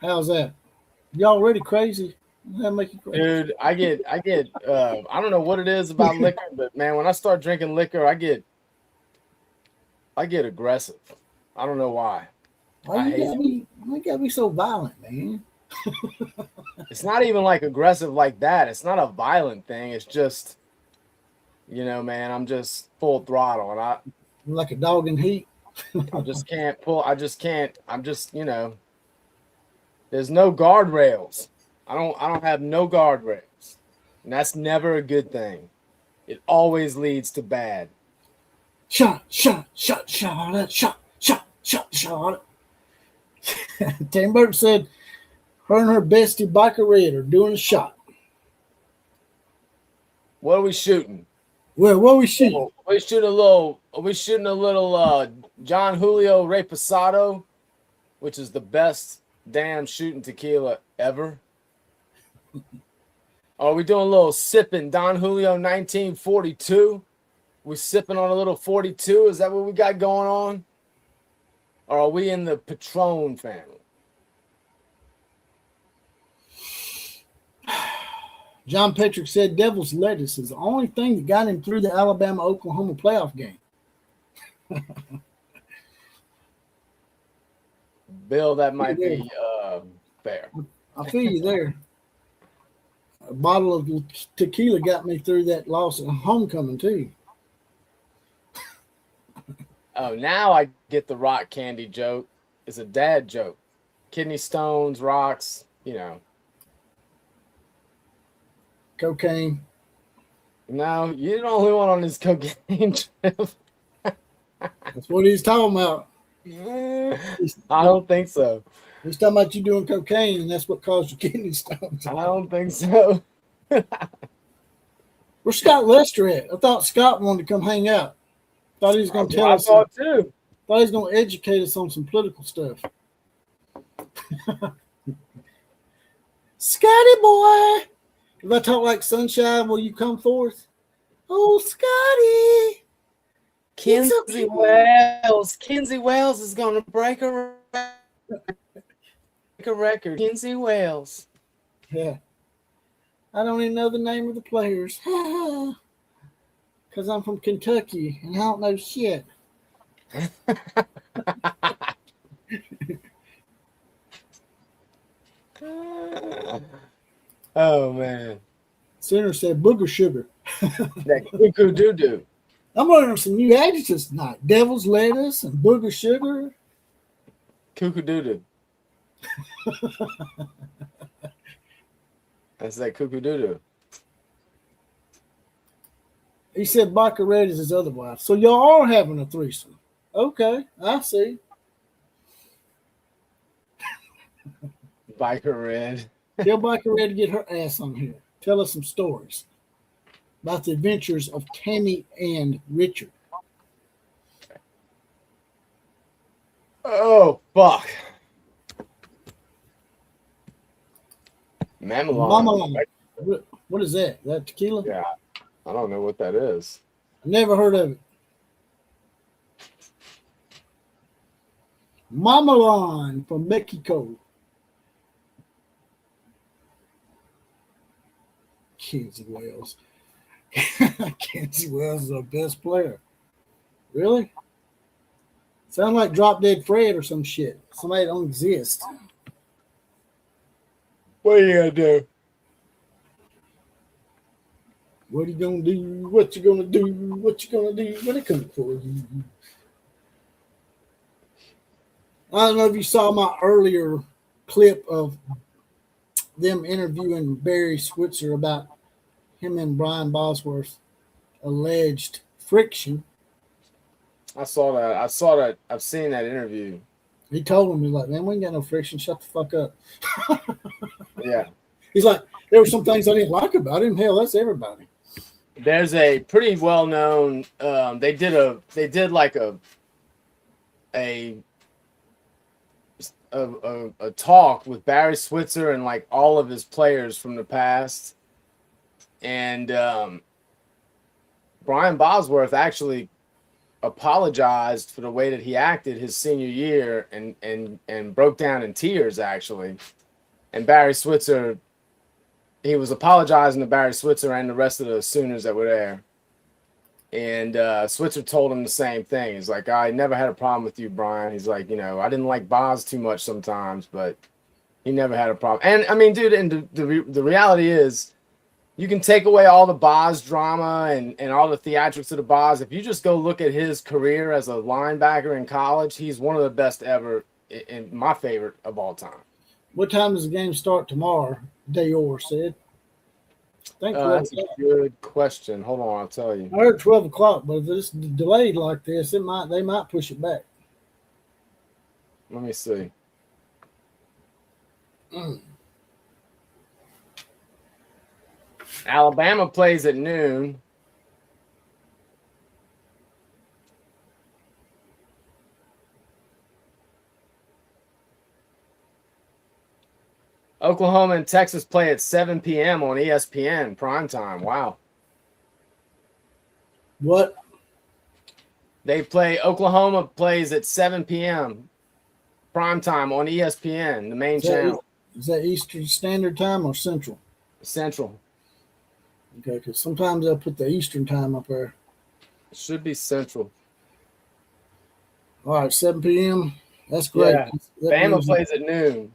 How's that? You already crazy? That make you crazy? Dude, I get I don't know what it is about liquor, but man, when I start drinking liquor, I get aggressive. I don't know why. Why you gotta be so violent, man? It's not even like aggressive like that. It's not a violent thing. It's just, man, I'm just full throttle, and like a dog in heat. I just can't pull. I'm just, there's no guardrails. I don't have no guardrails. And that's never a good thing. It always leads to bad. Shot. Tim Burton said her and her bestie Biker Red are doing a shot. What are we shooting? Well, what are we shooting? Are we shooting a little John Julio Reposado, which is the best damn shooting tequila ever. Are we doing a little sipping Don Julio 1942? We sipping on a little 42? Is that what we got going on? Or are we in the Patron family? John Patrick said Devil's lettuce is the only thing that got him through the Alabama-Oklahoma playoff game. Bill, that might be fair. I feel you there. A bottle of tequila got me through that loss at homecoming, too. Oh, now I get the rock candy joke. It's a dad joke. Kidney stones, rocks, Cocaine. No, you're the only one on this cocaine trip. That's what he's talking about. I don't think so. He's talking about you doing cocaine, and that's what caused your kidney stones. I don't think so. Where's Scott Lester at? I thought Scott wanted to come hang out. Thought he was going to tell us. I thought too. Thought he was going to educate us on some political stuff. Scotty boy, if I talk like Sunshine, will you come forth? Oh, Scotty. Kenzie Wells is going to break a record. Kenzie Wells. Yeah. I don't even know the name of the players. Because I'm from Kentucky and I don't know shit. Oh, man. Sinner said booger sugar. That cuckoo doo-doo. I'm learning some new adjectives tonight. Devil's lettuce and booger sugar. Cuckoo doo-doo. That's that cuckoo doo-doo. He said Biker Red is his other wife. So y'all are having a threesome. Okay, I see. Biker Red. Tell Biker Red to get her ass on here. Tell us some stories about the adventures of Tammy and Richard. Oh, fuck. Mamelon. What is that? Is that tequila? Yeah. I don't know what that is. Never heard of it. Mamelon from Mexico. Kenzie Wells. Kenzie Wells is our best player. Really? Sound like Drop Dead Fred or some shit. Somebody that don't exist. What are you gonna do? What are you gonna do? What you gonna do? What you gonna do? When it comes for you. I don't know if you saw my earlier clip of them interviewing Barry Switzer about him and Brian Bosworth's alleged friction. I saw that. I've seen that interview. He told him, he's like, man, we ain't got no friction. Shut the fuck up. Yeah. He's like, there were some things I didn't like about him. Hell, that's everybody. There's a pretty well known. They did like a talk with Barry Switzer and like all of his players from the past, and Brian Bosworth actually apologized for the way that he acted his senior year and broke down in tears actually. And Barry Switzer, he was apologizing to Barry Switzer and the rest of the Sooners that were there. And Switzer told him the same thing. He's like, I never had a problem with you, Brian. He's like, I didn't like Boz too much sometimes, but he never had a problem. And I mean, dude, and the reality is, you can take away all the Boz drama and all the theatrics of the Boz. If you just go look at his career as a linebacker in college, he's one of the best ever, and my favorite of all time. What time does the game start tomorrow? Dayor said. That's a good question. Hold on, I'll tell you. I heard 12 o'clock, but if it's delayed like this, they might push it back. Let me see. Alabama plays at noon. Oklahoma and Texas play at 7 p.m. on ESPN primetime. Wow. What? Oklahoma plays at 7 p.m. primetime on ESPN, the main channel. Is that Eastern Standard Time or Central? Central. Okay, because sometimes they'll put the Eastern Time up there. It should be Central. All right, 7 p.m. That's great. Yeah. That Bama plays at noon.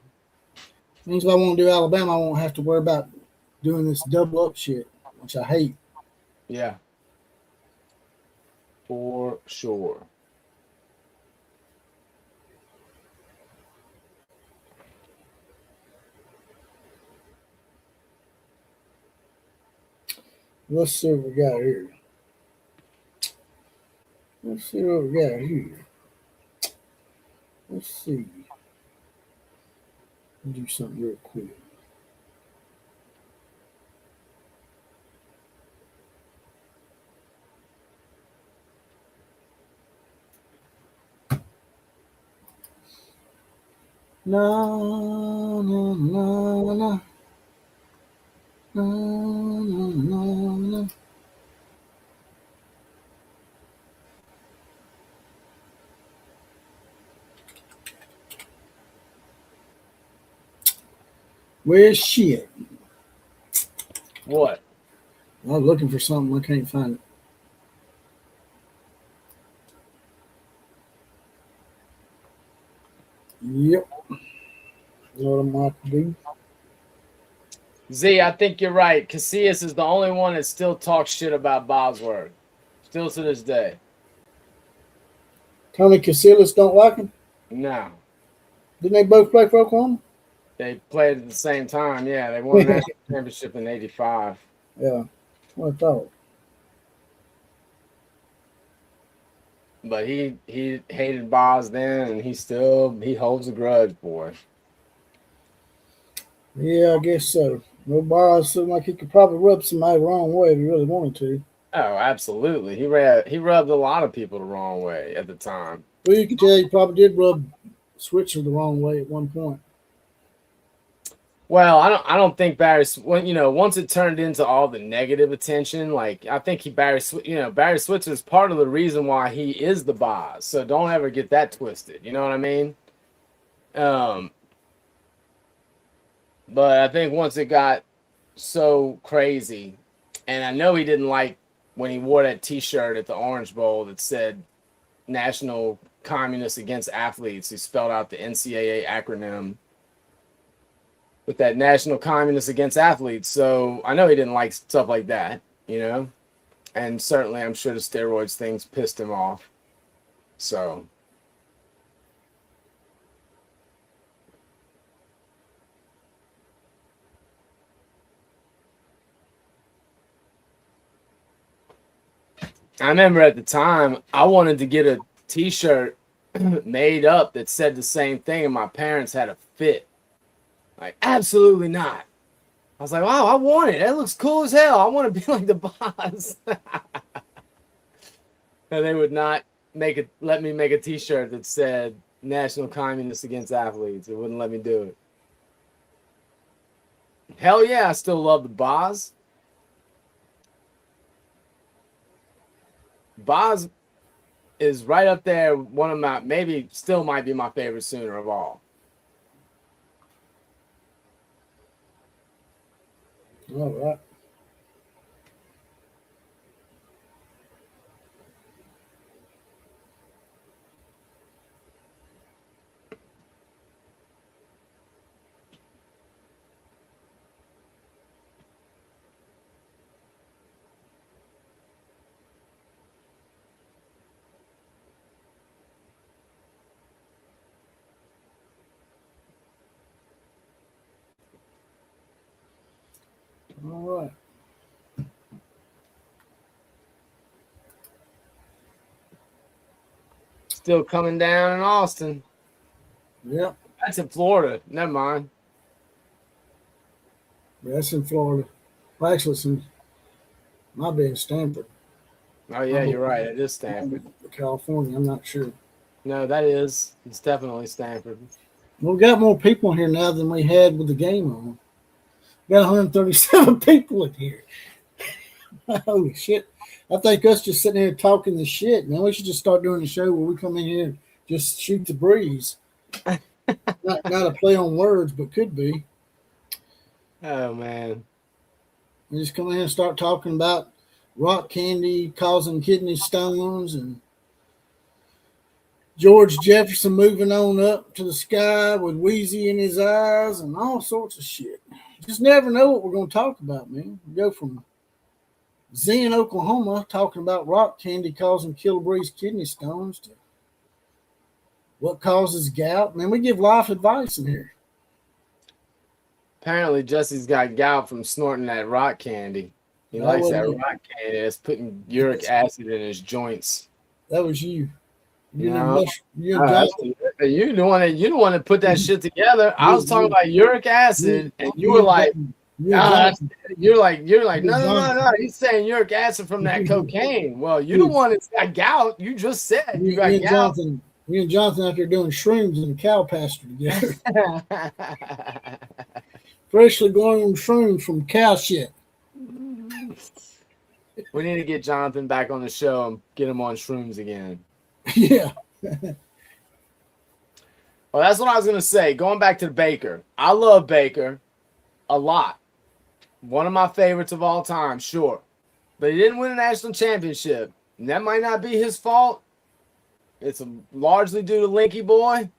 Means if I want to do Alabama, I won't have to worry about doing this double up shit, which I hate. Yeah. For sure. Let's see what we got here. Let's see. Do something real quick. No. Where's shit? What? I was looking for something. I can't find it. Yep. That's what I'm going to do. Z, I think you're right. Casillas is the only one that still talks shit about Bosworth. Still to this day. Tony Casillas don't like him? No. Didn't they both play for Oklahoma? They played at the same time. Yeah, they won the national championship in '85. Yeah, what I thought. But he hated Boz then, and he holds a grudge, boy. Yeah, I guess so. No, Boz seemed like he could probably rub somebody the wrong way if he really wanted to. Oh, absolutely. He rubbed a lot of people the wrong way at the time. Well, you could tell he probably did rub Switzer the wrong way at one point. Well, I don't think Barry. Once it turned into all the negative attention, like I think Barry Switzer is part of the reason why he is the boss. So don't ever get that twisted. You know what I mean? But I think once it got so crazy, and I know he didn't like when he wore that T-shirt at the Orange Bowl that said "National Communists Against Athletes." He spelled out the NCAA acronym with that National Communists Against Athletes. So I know he didn't like stuff like that, and certainly I'm sure the steroids things pissed him off. So. I remember at the time I wanted to get a T-shirt made up that said the same thing, and my parents had a fit. Like, absolutely not. I was like, wow, I want it. That looks cool as hell. I want to be like the boss. And they would not let me make a T-shirt that said National Communists Against Athletes. It wouldn't let me do it. Hell yeah, I still love the Boz. Boz is right up there. One of my, maybe still might be my favorite Sooner of all. All right. All right. Still coming down in Austin. Yep. That's in Florida. Never mind. That's in Florida. Well, actually, it's in, might be in Stanford. Oh, yeah, you're right. It is Stanford. California. I'm not sure. No, that is. It's definitely Stanford. We've got more people here now than we had with the game on. We got 137 people in here. Holy shit. I think us just sitting here talking the shit, man. We should just start doing a show where we come in here and just shoot the breeze. not a play on words, but could be. Oh, man. We just come in here and start talking about rock candy causing kidney stones and George Jefferson moving on up to the sky with Wheezy in his eyes and all sorts of shit. Just never know what we're going to talk about, man. We go from Zen, Oklahoma, talking about rock candy causing Killebree's kidney stones to what causes gout. Man, we give life advice in here. Apparently, Jesse's got gout from snorting that rock candy. He likes that rock candy. It's putting uric acid in his joints. That was you. You know, you the one that put that shit together. I was talking about uric acid, and you were like, you're like, no. He's saying uric acid from that cocaine. Well, you're the one that's got gout. You just said you got gout. Me and Jonathan out there doing shrooms in the cow pasture together. Freshly grown shrooms from cow shit. We need to get Jonathan back on the show and get him on shrooms again. Yeah. Well, that's what I was going to say. Going back to Baker. I love Baker a lot. One of my favorites of all time, sure. But he didn't win a national championship. And that might not be his fault. It's largely due to Linky Boy.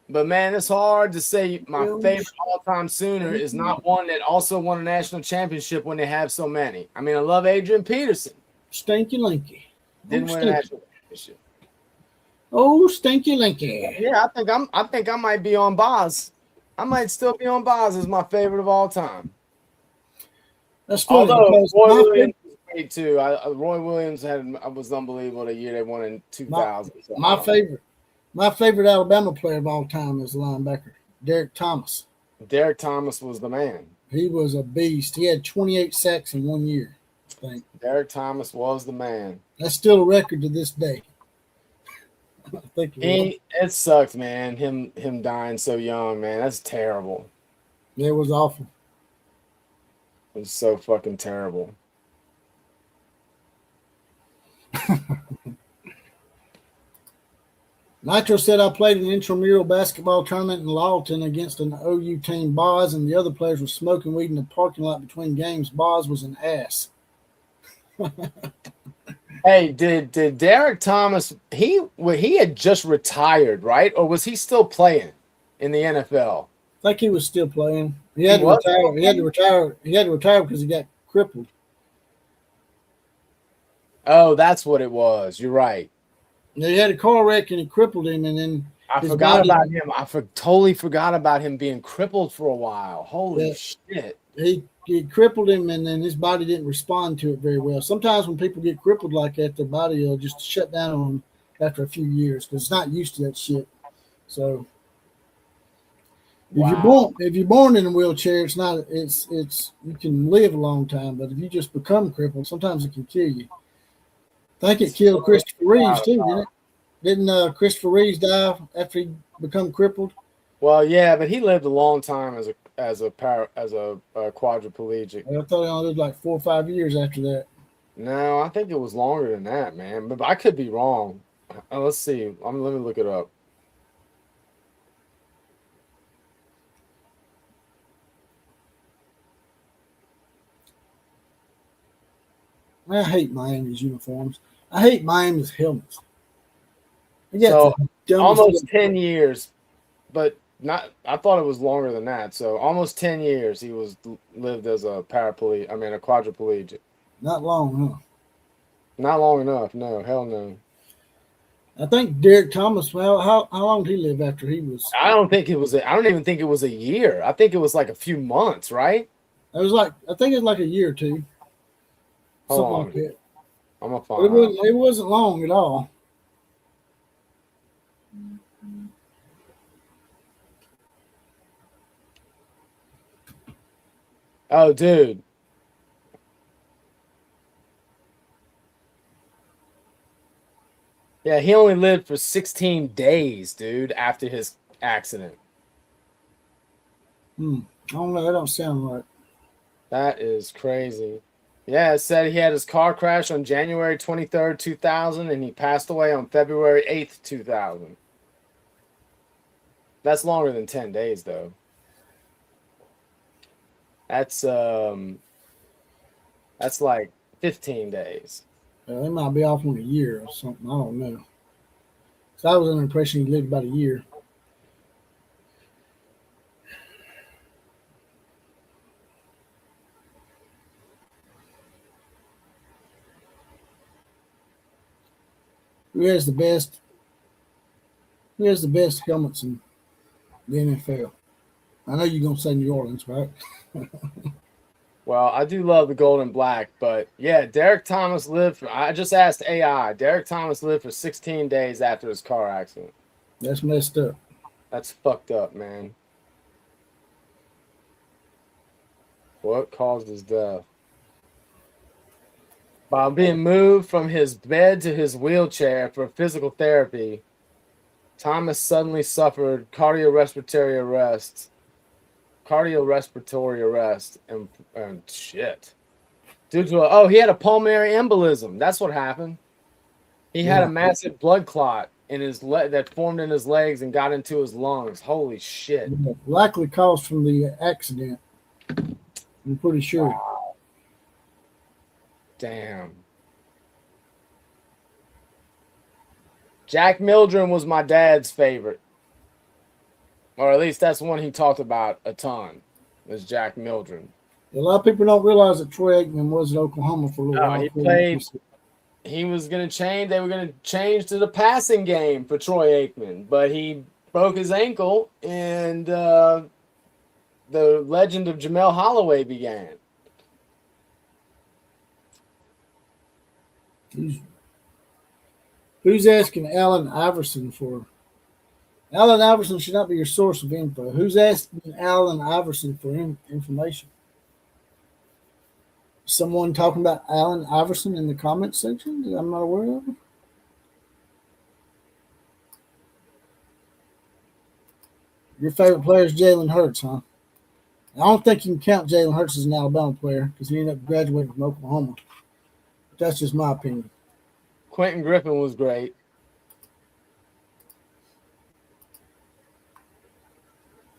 But, man, it's hard to say my favorite all-time Sooner is not one that also won a national championship when they have so many. I mean, I love Adrian Peterson. Stinky Linky. Didn't win a national championship. Oh, Stinky Linky. Yeah, I think I might be on Boz. I might still be on Boz as my favorite of all time. That's funny. Although Roy Williams was great too. Roy Williams was unbelievable the year they won in 2000. My favorite Alabama player of all time is the linebacker, Derek Thomas. Derek Thomas was the man. He was a beast. He had 28 sacks in 1 year, I think. Derek Thomas was the man. That's still a record to this day. I think it sucked, man. Him dying so young, man. That's terrible. It was awful. It was so fucking terrible. Nitro said I played an intramural basketball tournament in Lawton against an OU team. Boz and the other players were smoking weed in the parking lot between games. Boz was an ass. Hey, did Derek Thomas, he had just retired, right? Or was he still playing in the NFL? I think he was still playing. He had to retire. He had to retire because he got crippled. Oh, that's what it was. You're right. He had a car wreck and it crippled him, and then I forgot about him. I totally forgot about him being crippled for a while. Holy shit! He get crippled him, and then his body didn't respond to it very well. Sometimes when people get crippled like that, their body will just shut down on them after a few years because it's not used to that shit. So if you're born in a wheelchair, it's you can live a long time, but if you just become crippled, sometimes it can kill you. I think it killed Christopher Reeves too, didn't it? Didn't Christopher Reeves die after he become crippled? Well, yeah, but he lived a long time as a quadriplegic. I thought he only lived like 4 or 5 years after that. No, I think it was longer than that, man. But I could be wrong. Let's see. Let me look it up. I hate Miami's uniforms. I hate Miami's helmets. So almost 10 years, but not. I thought it was longer than that. So almost 10 years he lived as a quadriplegic. Not long, huh? Not long enough. No, hell no. I think Derek Thomas. Well, how long did he live after he was? I don't even think it was a year. I think it was like a few months, right? I think it was like a year or two. Something like that. I'm gonna But find. it wasn't long at all. Oh, dude. Yeah, he only lived for 16 days, dude, after his accident. I don't know. That don't sound right. That is crazy. Yeah, it said he had his car crash on January 23rd, 2000, and he passed away on February 8th, 2000. That's longer than 10 days, though. That's like 15 days. They might be off on a year or something. I don't know. So I was under the impression he lived about a year. Who has the best? Who has the best helmets in the NFL? I know you're gonna say New Orleans, right? Well, I do love the gold and black, but yeah, Derek Thomas lived I just asked AI. Derek Thomas lived for 16 days after his car accident. That's messed up. That's fucked up, man. What caused his death? While being moved from his bed to his wheelchair for physical therapy, Thomas suddenly suffered cardiorespiratory arrest and shit. Due to he had a pulmonary embolism. That's what happened. He had a massive blood clot in his that formed in his legs and got into his lungs. Holy shit. Likely caused from the accident. I'm pretty sure. Wow. Damn. Jack Mildren was my dad's favorite. Or at least that's one he talked about a ton. Was Jack Mildren. A lot of people don't realize that Troy Aikman was at Oklahoma for a little while. He played. He was going to change. They were going to change to the passing game for Troy Aikman, but he broke his ankle, and the legend of Jamel Holloway began. Who's asking Allen Iverson for? Allen Iverson should not be your source of info. Who's asking Allen Iverson for information? Someone talking about Allen Iverson in the comment section that I'm not aware of? Your favorite player is Jalen Hurts, huh? I don't think you can count Jalen Hurts as an Alabama player because he ended up graduating from Oklahoma. But that's just my opinion. Quentin Griffin was great.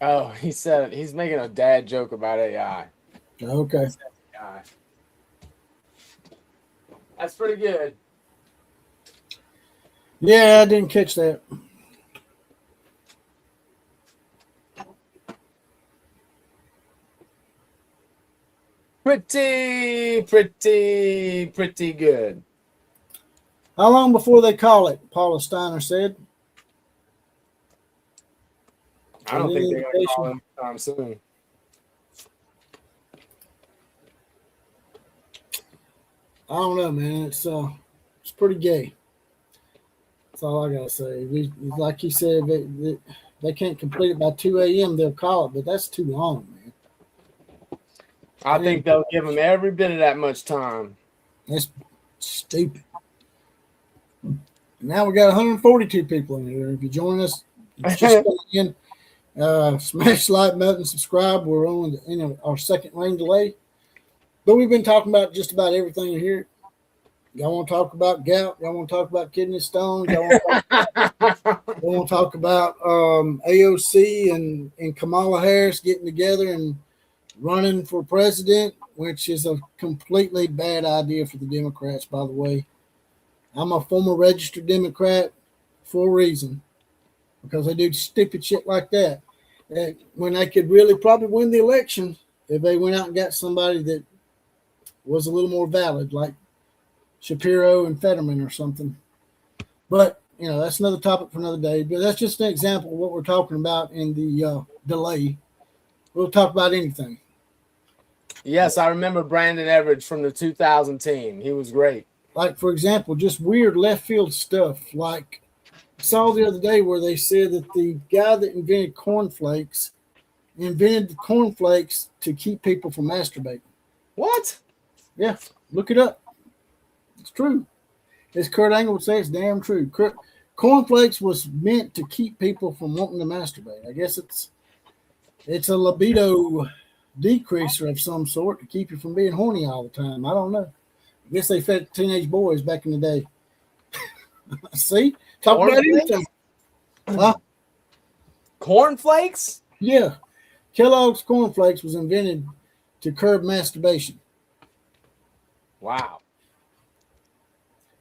Oh, he said he's making a dad joke about AI. Okay. AI. That's pretty good. Yeah, I didn't catch that. Pretty good. How long before they call it? Paula Steiner said. I don't think they're going to call him anytime soon. I don't know, man. It's pretty gay. That's all I gotta say. Like you said, they can't complete it by 2 a.m. They'll call it, but that's too long, man. I think they'll give them every bit of that much time. That's stupid. Now we got 142 people in here. If you join us, just coming in, smash the like button, subscribe. We're on our second rain delay, but we've been talking about just about everything here. Y'all want to talk about gout? Y'all want to talk about kidney stones? Y'all want to talk about AOC and Kamala Harris getting together and running for president, which is a completely bad idea for the Democrats, by the way. I'm a former registered Democrat for a reason, because they do stupid shit like that. And when they could really probably win the election if they went out and got somebody that was a little more valid, like Shapiro and Fetterman or something. But, that's another topic for another day. But that's just an example of what we're talking about in the delay. We'll talk about anything. Yes, I remember Brandon Everidge from the 2000 team. He was great. Like, for example, just weird left field stuff. Like, I saw the other day where they said that the guy that invented cornflakes invented the cornflakes to keep people from masturbating. What? Yeah, look it up. It's true. As Kurt Angle would say, it's damn true. Cornflakes was meant to keep people from wanting to masturbate. I guess it's a libido decreaser of some sort to keep you from being horny all the time. I don't know. I guess they fed teenage boys back in the day. See? Talk about anything. Huh? Cornflakes? Yeah. Kellogg's cornflakes was invented to curb masturbation. Wow.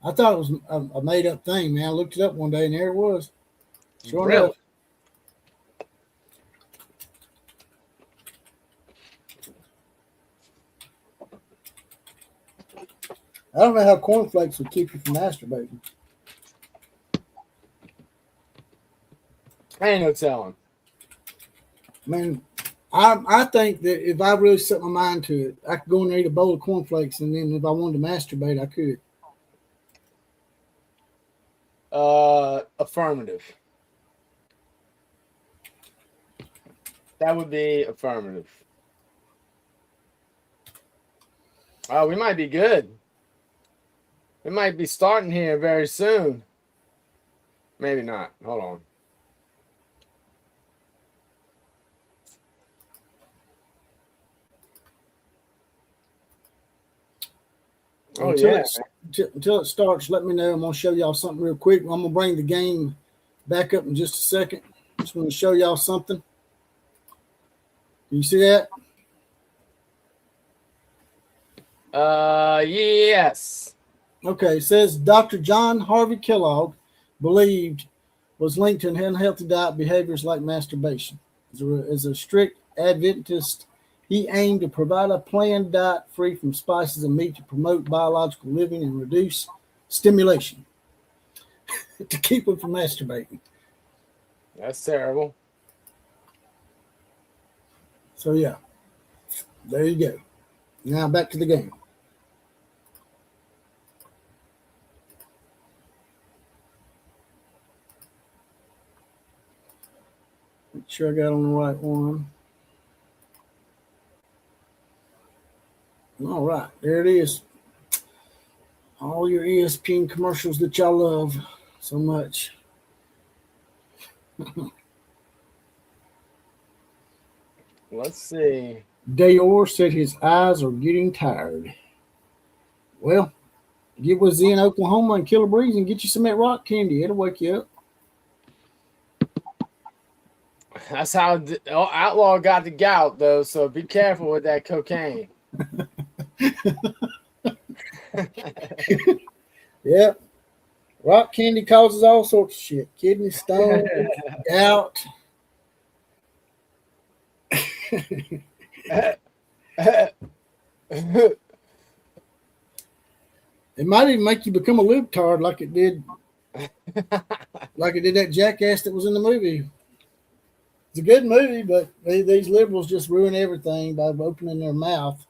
I thought it was a made-up thing, man. I looked it up one day, and there it was. Sure Really? enough. I don't know how cornflakes would keep you from masturbating. Ain't no telling. I mean, I think that if I really set my mind to it, I could go and eat a bowl of cornflakes, and then if I wanted to masturbate, I could. Affirmative. That would be affirmative. Oh, we might be good. We might be starting here very soon. Maybe not. Hold on. Oh, Until it starts, let me know. I'm going to show y'all something real quick. I'm going to bring the game back up in just a second. Just want to show y'all something. Do you see that? Yes. Okay, it says Dr. John Harvey Kellogg believed was linked to unhealthy diet behaviors like masturbation. As a strict Adventist, he aimed to provide a planned diet free from spices and meat to promote biological living and reduce stimulation to keep him from masturbating. That's terrible. So, yeah, there you go. Now back to the game. Make sure I got on the right one. All right, there it is. All your ESPN commercials that y'all love so much. Let's see. Dayor said his eyes are getting tired. Well, get with Z in Oklahoma and kill a breeze and get you some of that rock candy. It'll wake you up. That's how Outlaw got the gout, though, so be careful with that cocaine. Yep. Rock candy causes all sorts of shit. Kidney stone, gout. It might even make you become a libtard like it did that jackass that was in the movie. It's a good movie, but these liberals just ruin everything by opening their mouth.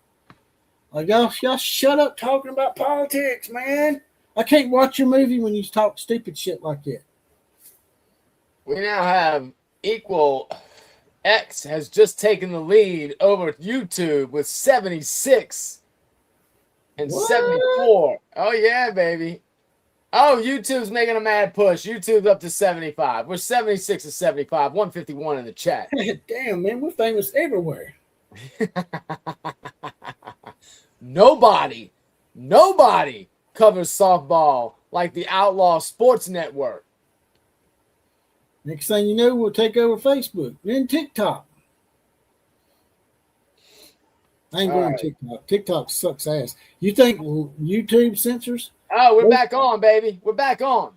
Like y'all shut up talking about politics, man. I can't watch your movie when you talk stupid shit like that. We now have equal. X has just taken the lead over YouTube with 76 and 74. Oh, yeah, baby. Oh, YouTube's making a mad push. YouTube's up to 75. We're 76 and 75, 151 in the chat. Damn, man, we're famous everywhere. Nobody covers softball like the Outlaw Sports Network. Next thing you know, we'll take over Facebook, then TikTok. I ain't going TikTok. TikTok sucks ass. You think YouTube censors? Oh, we're back on, baby. We're back on.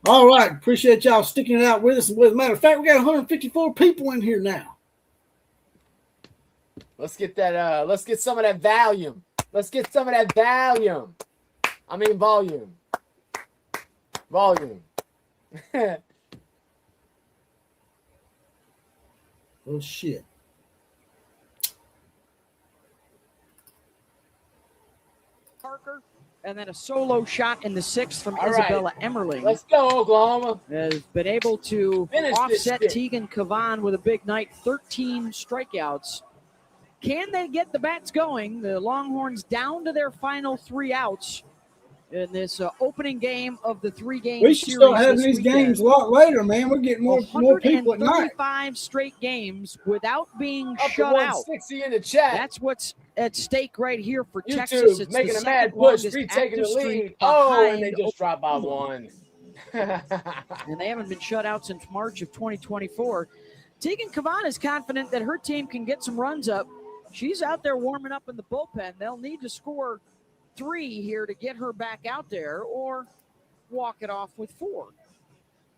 All right. Appreciate y'all sticking it out with us. As a matter of fact, we got 154 people in here now. Let's get that. Let's get some of that volume. Let's get some of that volume. I mean volume. Volume. Oh shit. Parker, and then a solo shot in the sixth from Isabella Emmerling. Let's go, Oklahoma. Has been able to Finish offset this Tegan Cavan with a big night, 13 strikeouts. Can they get the bats going? The Longhorns down to their final 3 outs in this opening game of the 3-game We series. should start having these weekend. games a lot later, man. We're getting more people at night. 135 straight games without being Up to shut out. 160 in the chat. That's what's at stake right here for YouTube Texas. It's making the a mad second push, longest retaking the active lead. streak Oh, and they behind just dropped by 1. and they haven't been shut out since March of 2024. Tegan Cavan is confident that her team can get some runs up. She's out there warming up in the bullpen. They'll need to score 3 here to get her back out there or walk it off with 4.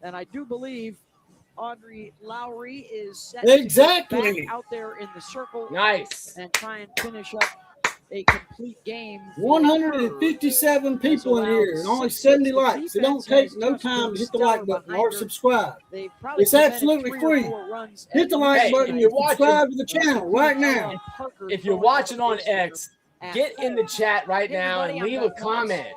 And I do believe Audrey Lowry is set to get back out there in the circle. Nice. And try and finish up a complete game. 157 people in here and only 70 likes. It don't take no time to hit the like button or subscribe. It's absolutely free. Hit the like button and subscribe to the channel right now. If you're watching on X, get in the chat right now and leave a comment.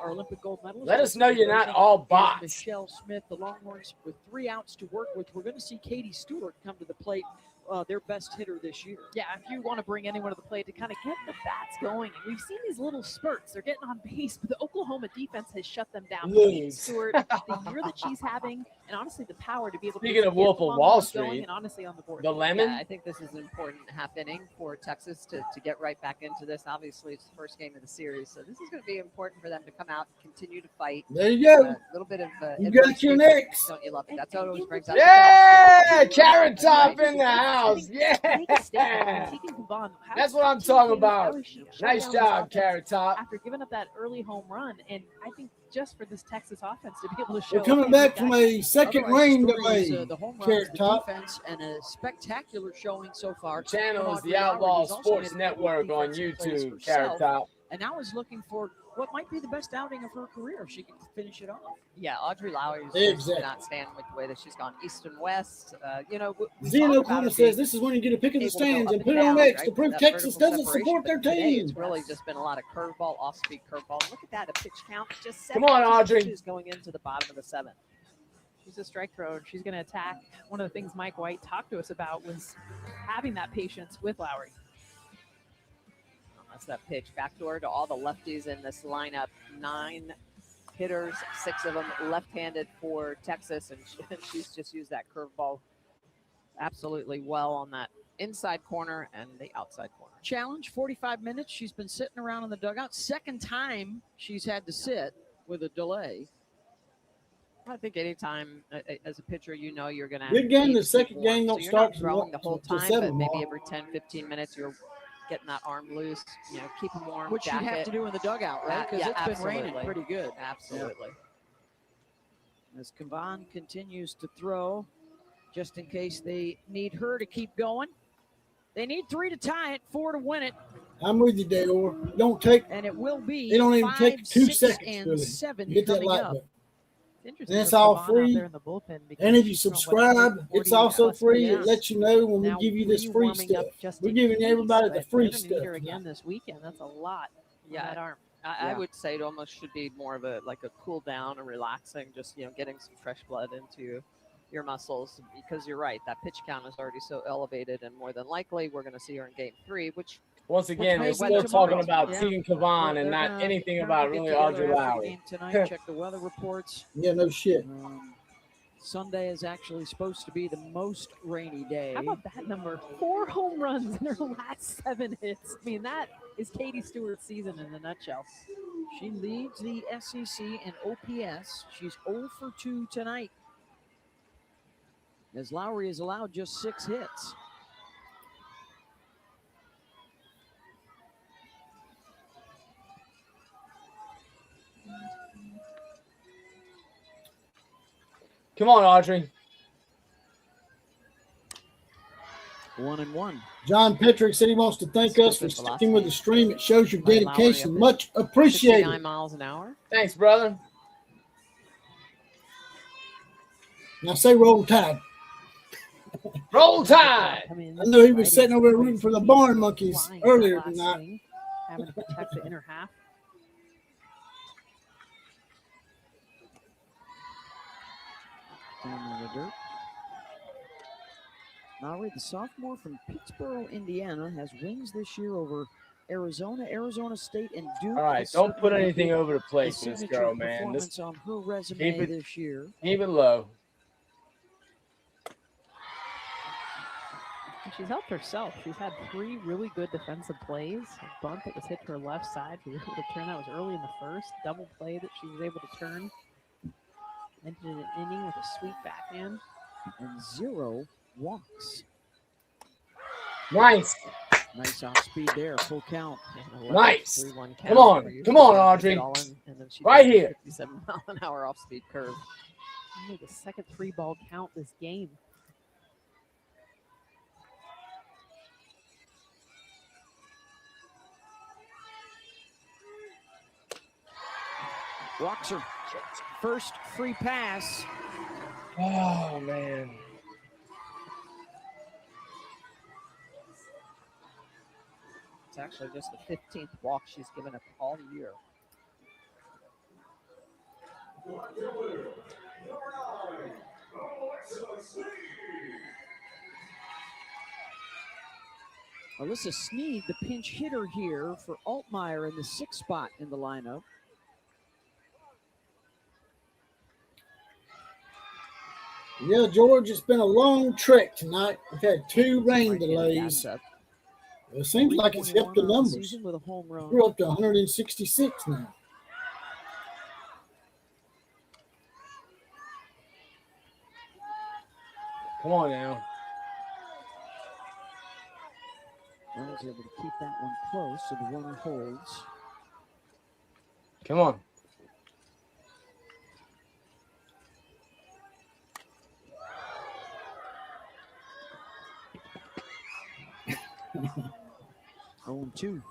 Let us know you're not all bots. Michelle Smith, the Longhorns, with 3 outs to work with. We're going to see Katie Stewart come to the plate. Their best hitter this year. Yeah, if you want to bring anyone to the plate to kind of get the bats going. And we've seen these little spurts. They're getting on base, but the Oklahoma defense has shut them down. Katie Stewart, the year that she's having, and honestly, the power to be able to Speaking of get Wolf them of on Wall the going Street, and honestly on the board. the lemon. Yeah, I think this is an important half inning for Texas to get right back into this. Obviously, it's the first game of the series, so this is going to be important for them to come out and continue to fight. There you go. A little bit of you got your next. Don't you love it? That's what always brings out. Yeah, Carrot Top in the house. Yeah. That's what I'm talking about. Nice job, Carrot Top. After giving up that early home run, and I think just for this Texas offense to be able to show. We're coming back from a second rain delay. The home runs, Carrot the Top. defense, and a spectacular showing so far. Channel is the Outlaw Sports Network on YouTube, Carrot Top. And now is looking for what might be the best outing of her career if she can finish it off. Yeah, Audrey Lowry Exactly. not stand with the way that she's gone east and west. Zeno Connor says this is when you get a pick of the stands and put it on X to prove Texas doesn't support their team. It's really just been a lot of curveball, off-speed curveball. Look at that, a pitch count. Just Come on, Audrey. Pitches going into the bottom of the 7th. She's a strike thrower. She's going to attack. One of the things Mike White talked to us about was having that patience with Lowry. That's that pitch backdoor to all the lefties in this lineup. 9 hitters, 6 of them left-handed for Texas, and she's just used that curveball absolutely well on that inside corner and the outside corner. Challenge, 45 minutes. She's been sitting around in the dugout. Second time she's had to sit with a delay. I think anytime as a pitcher, you know you're going to Good game. The second game don't so you're start not throwing the whole till time, 7 but maybe tomorrow. every 10, 15 minutes you're getting that arm loose, keep them warm. Which you have to do in the dugout, right? Because Yeah, it's been raining pretty good. Absolutely. As Cavan continues to throw, just in case they need her to keep going. They need 3 to tie it, 4 to win it. I'm with you, Dayor. Don't take. And it will be. It don't even 5, take 2 6, seconds and really. 7 Get that coming like up button. interesting And it's with all Kavan out free. there in the bullpen because And if you she's thrown, what, subscribe, 140 it's also plus free. It pitches. lets you know when we Now give you this free re-warming up stuff. just We're in giving case, everybody the but free they're gonna stuff. need her again tonight. this weekend. That's a lot on Yeah, that arm. I would say it almost should be more of a cool down and relaxing, just getting some fresh blood into your muscles, because you're right, that pitch count is already so elevated, and more than likely we're going to see her in game 3, which Once again, may we're be still talking tomorrow. about Yeah. Tegan Kavan and not anything about really Audrey Lowry. Game tonight. Check the weather reports. Yeah, no shit. Sunday is actually supposed to be the most rainy day. How about that number? 4 home runs in her last 7 hits. I mean, that is Katie Stewart's season in a nutshell. She leads the SEC in OPS. She's 0 for 2 tonight, as Lowry has allowed just 6 hits. Come on, Audrey. 1-1. John Petrick said he wants to thank us for sticking with the stream. It shows your dedication. Much appreciated. 69 miles an hour. Thanks, brother. Now say roll tide. Roll Tide. I know he was sitting over there rooting for the Barn Monkeys earlier tonight. Having to protect the inner half. Down in the dirt. Lowry, the sophomore from Pittsboro, Indiana, has wins this year over Arizona, Arizona State, and Duke. All right, don't put anything over the plate for this girl, man. Performance on her resume this year. Keep it low. And she's helped herself. She's had 3 really good defensive plays. A bunt that was hit to her left side. She was able to turn. That was early in the first. Double play that she was able to turn. Ended an inning with a sweet backhand. And 0 walks. Nice. Nice off speed there. Full count. Nice. 3-1 Come on. Come on, Audrey. And then she Right does a here. 57 mile an hour off speed curve. Only the second 3-ball count this game. Walks her first free pass. Oh, man. It's actually just the 15th walk she's given up all year. Alyssa Sneed, the pinch hitter here for Altmaier in the 6th spot in the lineup. Yeah, George, it's been a long trek tonight. We've had 2 rain delays. It seems like it's helped the numbers. With a home run. We're up to 166 now. Come on now. I was able to keep that one close, so the runner holds. Come on. Oh, 2.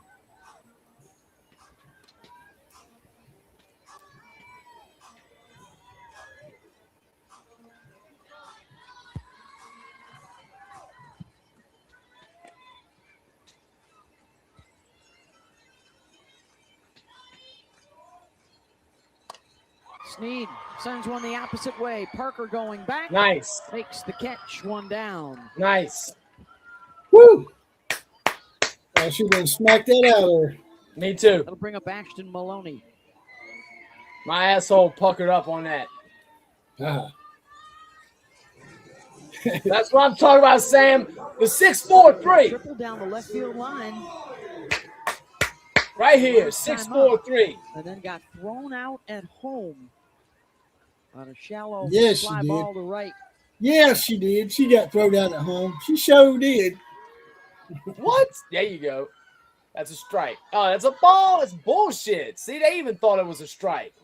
Sneed sends one the opposite way. Parker going back. Nice. Makes the catch, 1 down. Nice. Woo! I should have been smacked that out of her. Me too. That'll bring up Ashton Maloney. My asshole puckered up on that. Ah. That's what I'm talking about, Sam. The 6-4-3. Triple down the left field line. Right here, 6-4-3. And then got thrown out at home on a shallow Yes, she fly did. ball to right. Yes, she did. She got thrown out at home. She sure did. What? There you go. That's a strike. Oh, that's a ball. That's bullshit. See, they even thought it was a strike.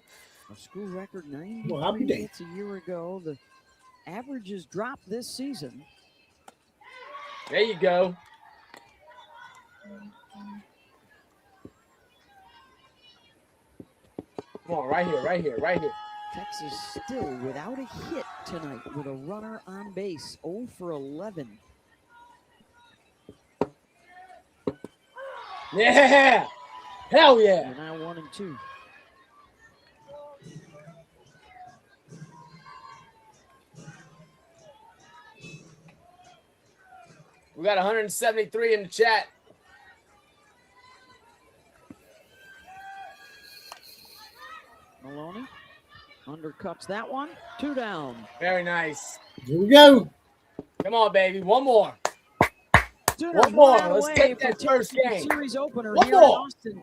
A school record 93 Well, I'll be damned. hits a year ago. The averages dropped this season. There you go. Come on, right here, right here, right here. Texas still without a hit tonight with a runner on base, 0 for 11. Yeah. Hell yeah. They're now 1 and 2. We got 173 in the chat. Maloney undercuts that one. 2 down. Very nice. Here we go. Come on, baby. One more. Sooners One more. out Let's away take for that first Texas game. Series opener One here in more. Austin.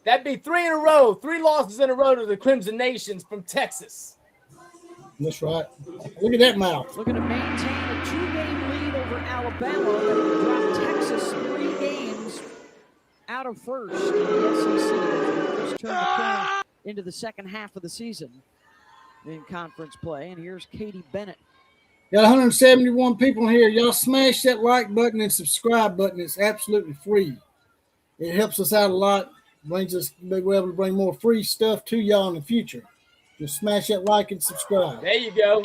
That'd be 3 in a row. 3 losses in a row to the Crimson Nations from Texas. That's right. Look at that mouth. Looking to maintain a 2-game lead over Alabama that would drop Texas 3 games out of first in the SEC. They just turned the corner into the second half of the season in conference play. And here's Katie Bennett. Got 171 people here. Y'all smash that like button and subscribe button. It's absolutely free. It helps us out a lot. Brings us, we'll be able to bring more free stuff to y'all in the future. Just smash that like and subscribe. There you go.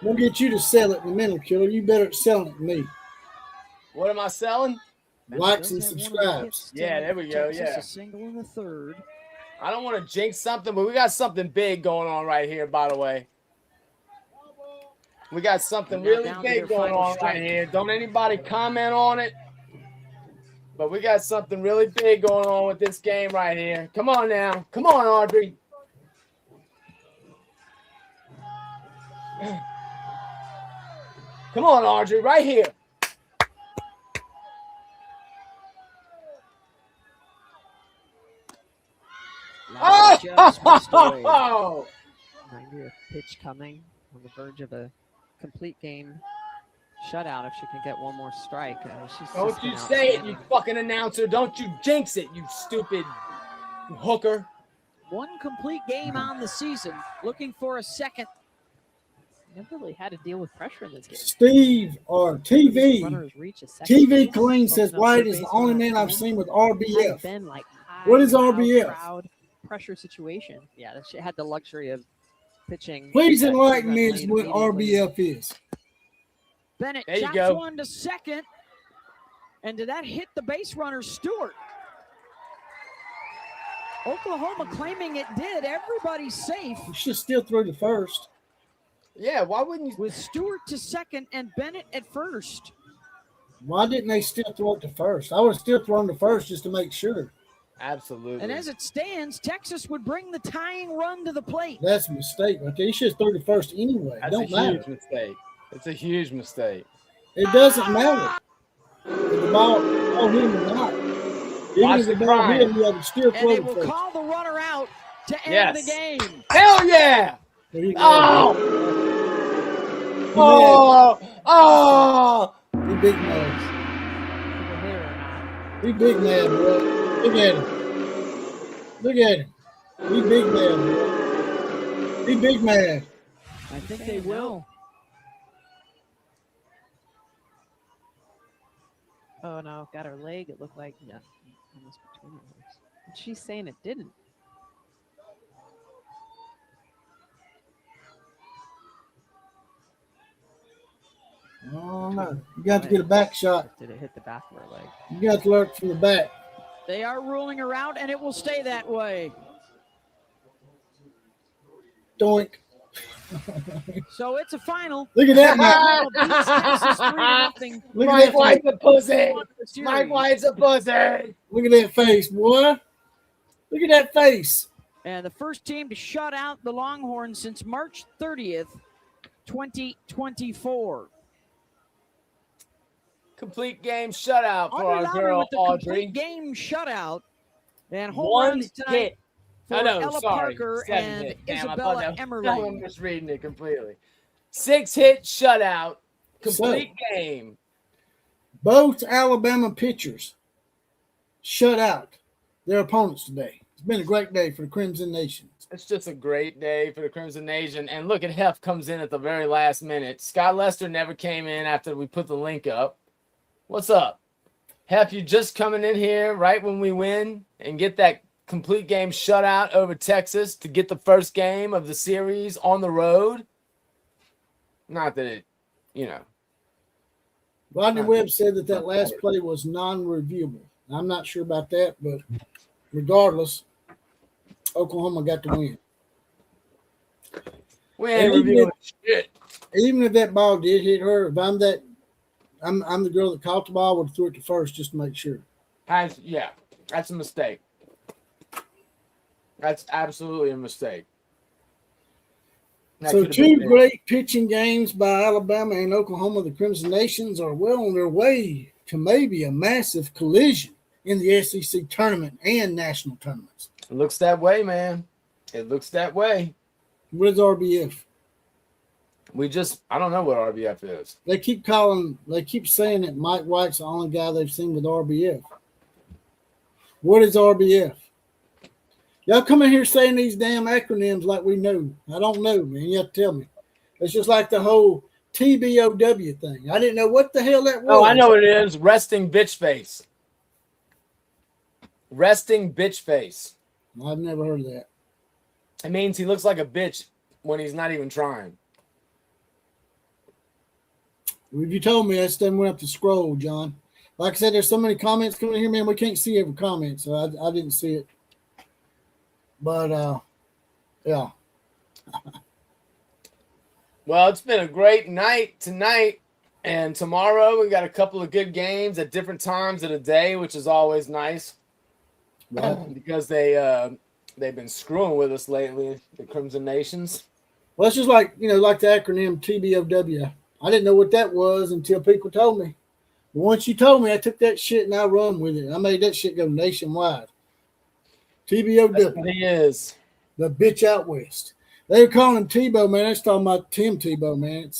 We'll get you to sell it in a minute, Killer. You better at selling it than me. What am I selling? Likes and subscribes. Yeah, there we go. Texas Yeah. a single in the third. I don't want to jinx something, but we got something big going on right here, by the way. We got something They're really down to big their going final on strike. right here. Don't anybody comment on it. But we got something really big going on with this game right here. Come on now. Come on, Audrey. Come on, Audrey, right here. Oh! 90th pitch coming on the verge of a complete game shutout if she can get one more strike. She's Don't just you been say it, you outstanding. fucking announcer. Don't you jinx it, you stupid hooker. 1 complete game on the season. Looking for a second. Never really had to deal with pressure in this game. Steve or TV. Runners reach a second TV base. Clean says Open up White third is the base only on man that I've play. seen with Hadn't RBF. been like What is high, RBF? loud crowd pressure situation. Yeah, she had the luxury of pitching. Please that enlighten two-run me lead as what immediately. RBF is. Bennett There you chops go. one to second. And did that hit the base runner, Stewart? Oklahoma claiming it did. Everybody's safe. You should still throw the first. Yeah, why wouldn't you? With Stewart to second and Bennett at first. Why didn't they still throw it to first? I would have still thrown the first just to make sure. Absolutely. And as it stands, Texas would bring the tying run to the plate. That's a mistake right there. You should have thrown the first anyway. That's Don't a matter. huge mistake. It's a huge mistake. It doesn't matter. If the ball hit him or not. Even Watch if the the ball grind. hit him, you have to still And throw they the will first. call the runner out to end Yes. the game. Hell yeah! There you go. Oh! Oh! Oh! He big mad. He big mad, bro. Look at him. Look at him. He big mad, bro. He big mad. I think they will. Oh no, got her leg. It looked like almost between her legs. And she's saying it didn't. Oh no. You got to get a back shot. Did it hit the back of her leg? You got to lurk from the back. They are ruling her out, and it will stay that way. Doink. So it's a final. Look at that, Mike. Look at Mike that White's face. a pussy. Mike White's a pussy. Look at that face, boy. Look at that face. And the first team to shut out the Longhorns since March 30th, 2024. Complete game shutout for our Audrey Lowry girl with the Audrey. complete game shutout. And home One runs tonight hit. for I know, Ella sorry. Parker 7 and hit. Damn, I thought Isabella that- Emmerling. I'm just reading it completely. 6-hit shutout. Complete game. Both Alabama pitchers shut out their opponents today. It's been a great day for the Crimson Nation. It's just a great day for the Crimson Nation. And look at Hef comes in at the very last minute. Scott Lester never came in after we put the link up. What's up? Hef, you just coming in here right when we win and get that complete game shutout over Texas to get the first game of the series on the road. Not that it, you know. Rodney Webb said that last play was non-reviewable. I'm not sure about that, but regardless, Oklahoma got the win. We ain't reviewing shit. Even if that ball did hit her, if I'm the girl that caught the ball, would have threw it to first just to make sure. Yeah, that's a mistake. That's absolutely a mistake. So two great pitching games by Alabama and Oklahoma. The Crimson Nations are well on their way to maybe a massive collision in the SEC tournament and national tournaments. It looks that way, man. It looks that way. What is RBF? I don't know what RBF is. They keep saying that Mike White's the only guy they've seen with RBF. What is RBF? Y'all come in here saying these damn acronyms like we know. I don't know, man. You have to tell me. It's just like the whole TBOW thing. I didn't know what the hell that was. Oh, I know what it is. Resting bitch face. Resting bitch face. I've never heard of that. It means he looks like a bitch when he's not even trying. If you told me, I just didn't have to scroll, John. Like I said, there's so many comments coming in here, man. We can't see every comment, so I didn't see it. But, yeah. Well, it's been a great night tonight. And tomorrow we got a couple of good games at different times of the day, which is always nice. Because they've been screwing with us lately, the Crimson Nations. Well, it's just like the acronym TBOW. I didn't know what that was until people told me. Once you told me, I took that shit and I run with it. I made that shit go nationwide. TBOW. That's what he is. The bitch out west. They were calling him Tebow, man. They're talking about Tim Tebow, man.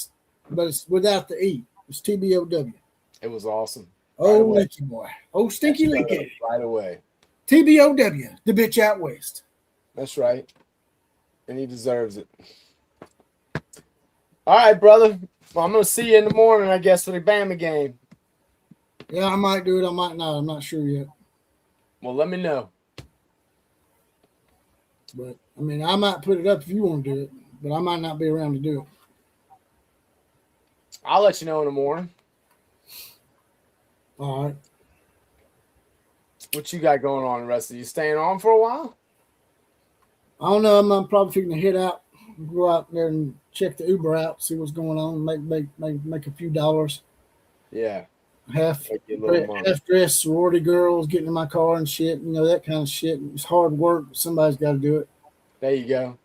But it's without the E. It's TBOW. It was awesome. Oh, Licky boy. Oh, Stinky Licky. Right away. TBOW. The bitch out west. That's right. And he deserves it. All right, brother. Well, I'm going to see you in the morning, I guess, for the Bama game. Yeah, I might do it. I might not. I'm not sure yet. Well, let me know. But, I mean, I might put it up if you want to do it, but I might not be around to do it. I'll let you know in the morning. All right. What you got going on the rest of you? Staying on for a while? I don't know. I'm probably figuring to head out, go out there and check the Uber out, see what's going on, make a few dollars. Yeah. Half dressed sorority girls getting in my car and shit, that kind of shit. It's hard work, but somebody's got to do it. There you go.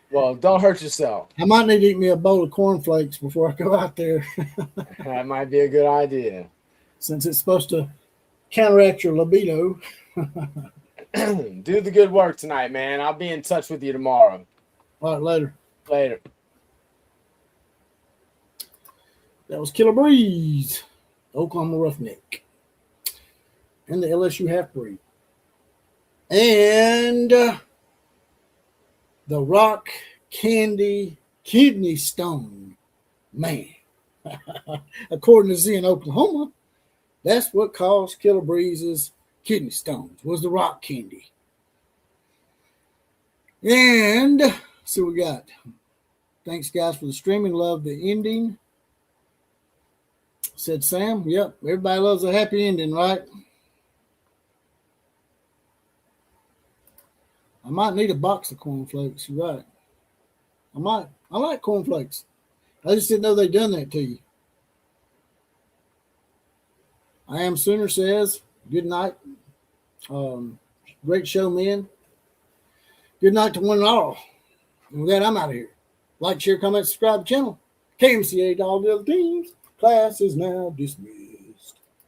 Well, don't hurt yourself. I might need to eat me a bowl of cornflakes before I go out there. That might be a good idea. Since it's supposed to counteract your libido. Do the good work tonight, man. I'll be in touch with you tomorrow. All right, later. Later. That was Killer Breeze, Oklahoma Roughneck, and the LSU half-breed. And the Rock Candy Kidney Stone. Man. According to Z in Oklahoma, that's what caused Killer Breeze's kidney stones, was the rock candy. And so we got. Thanks, guys, for the streaming. Love the ending. Said Sam. Yep, everybody loves a happy ending, right? I might need a box of cornflakes. You're right. I might. I like cornflakes. I just didn't know they'd done that to you. I Am Sooner says, good night. Great show, men. Good night to one and all. And with that, I'm out of here. Like, share, comment, subscribe to the channel. KMCA to all the other teams. Class is now dismissed.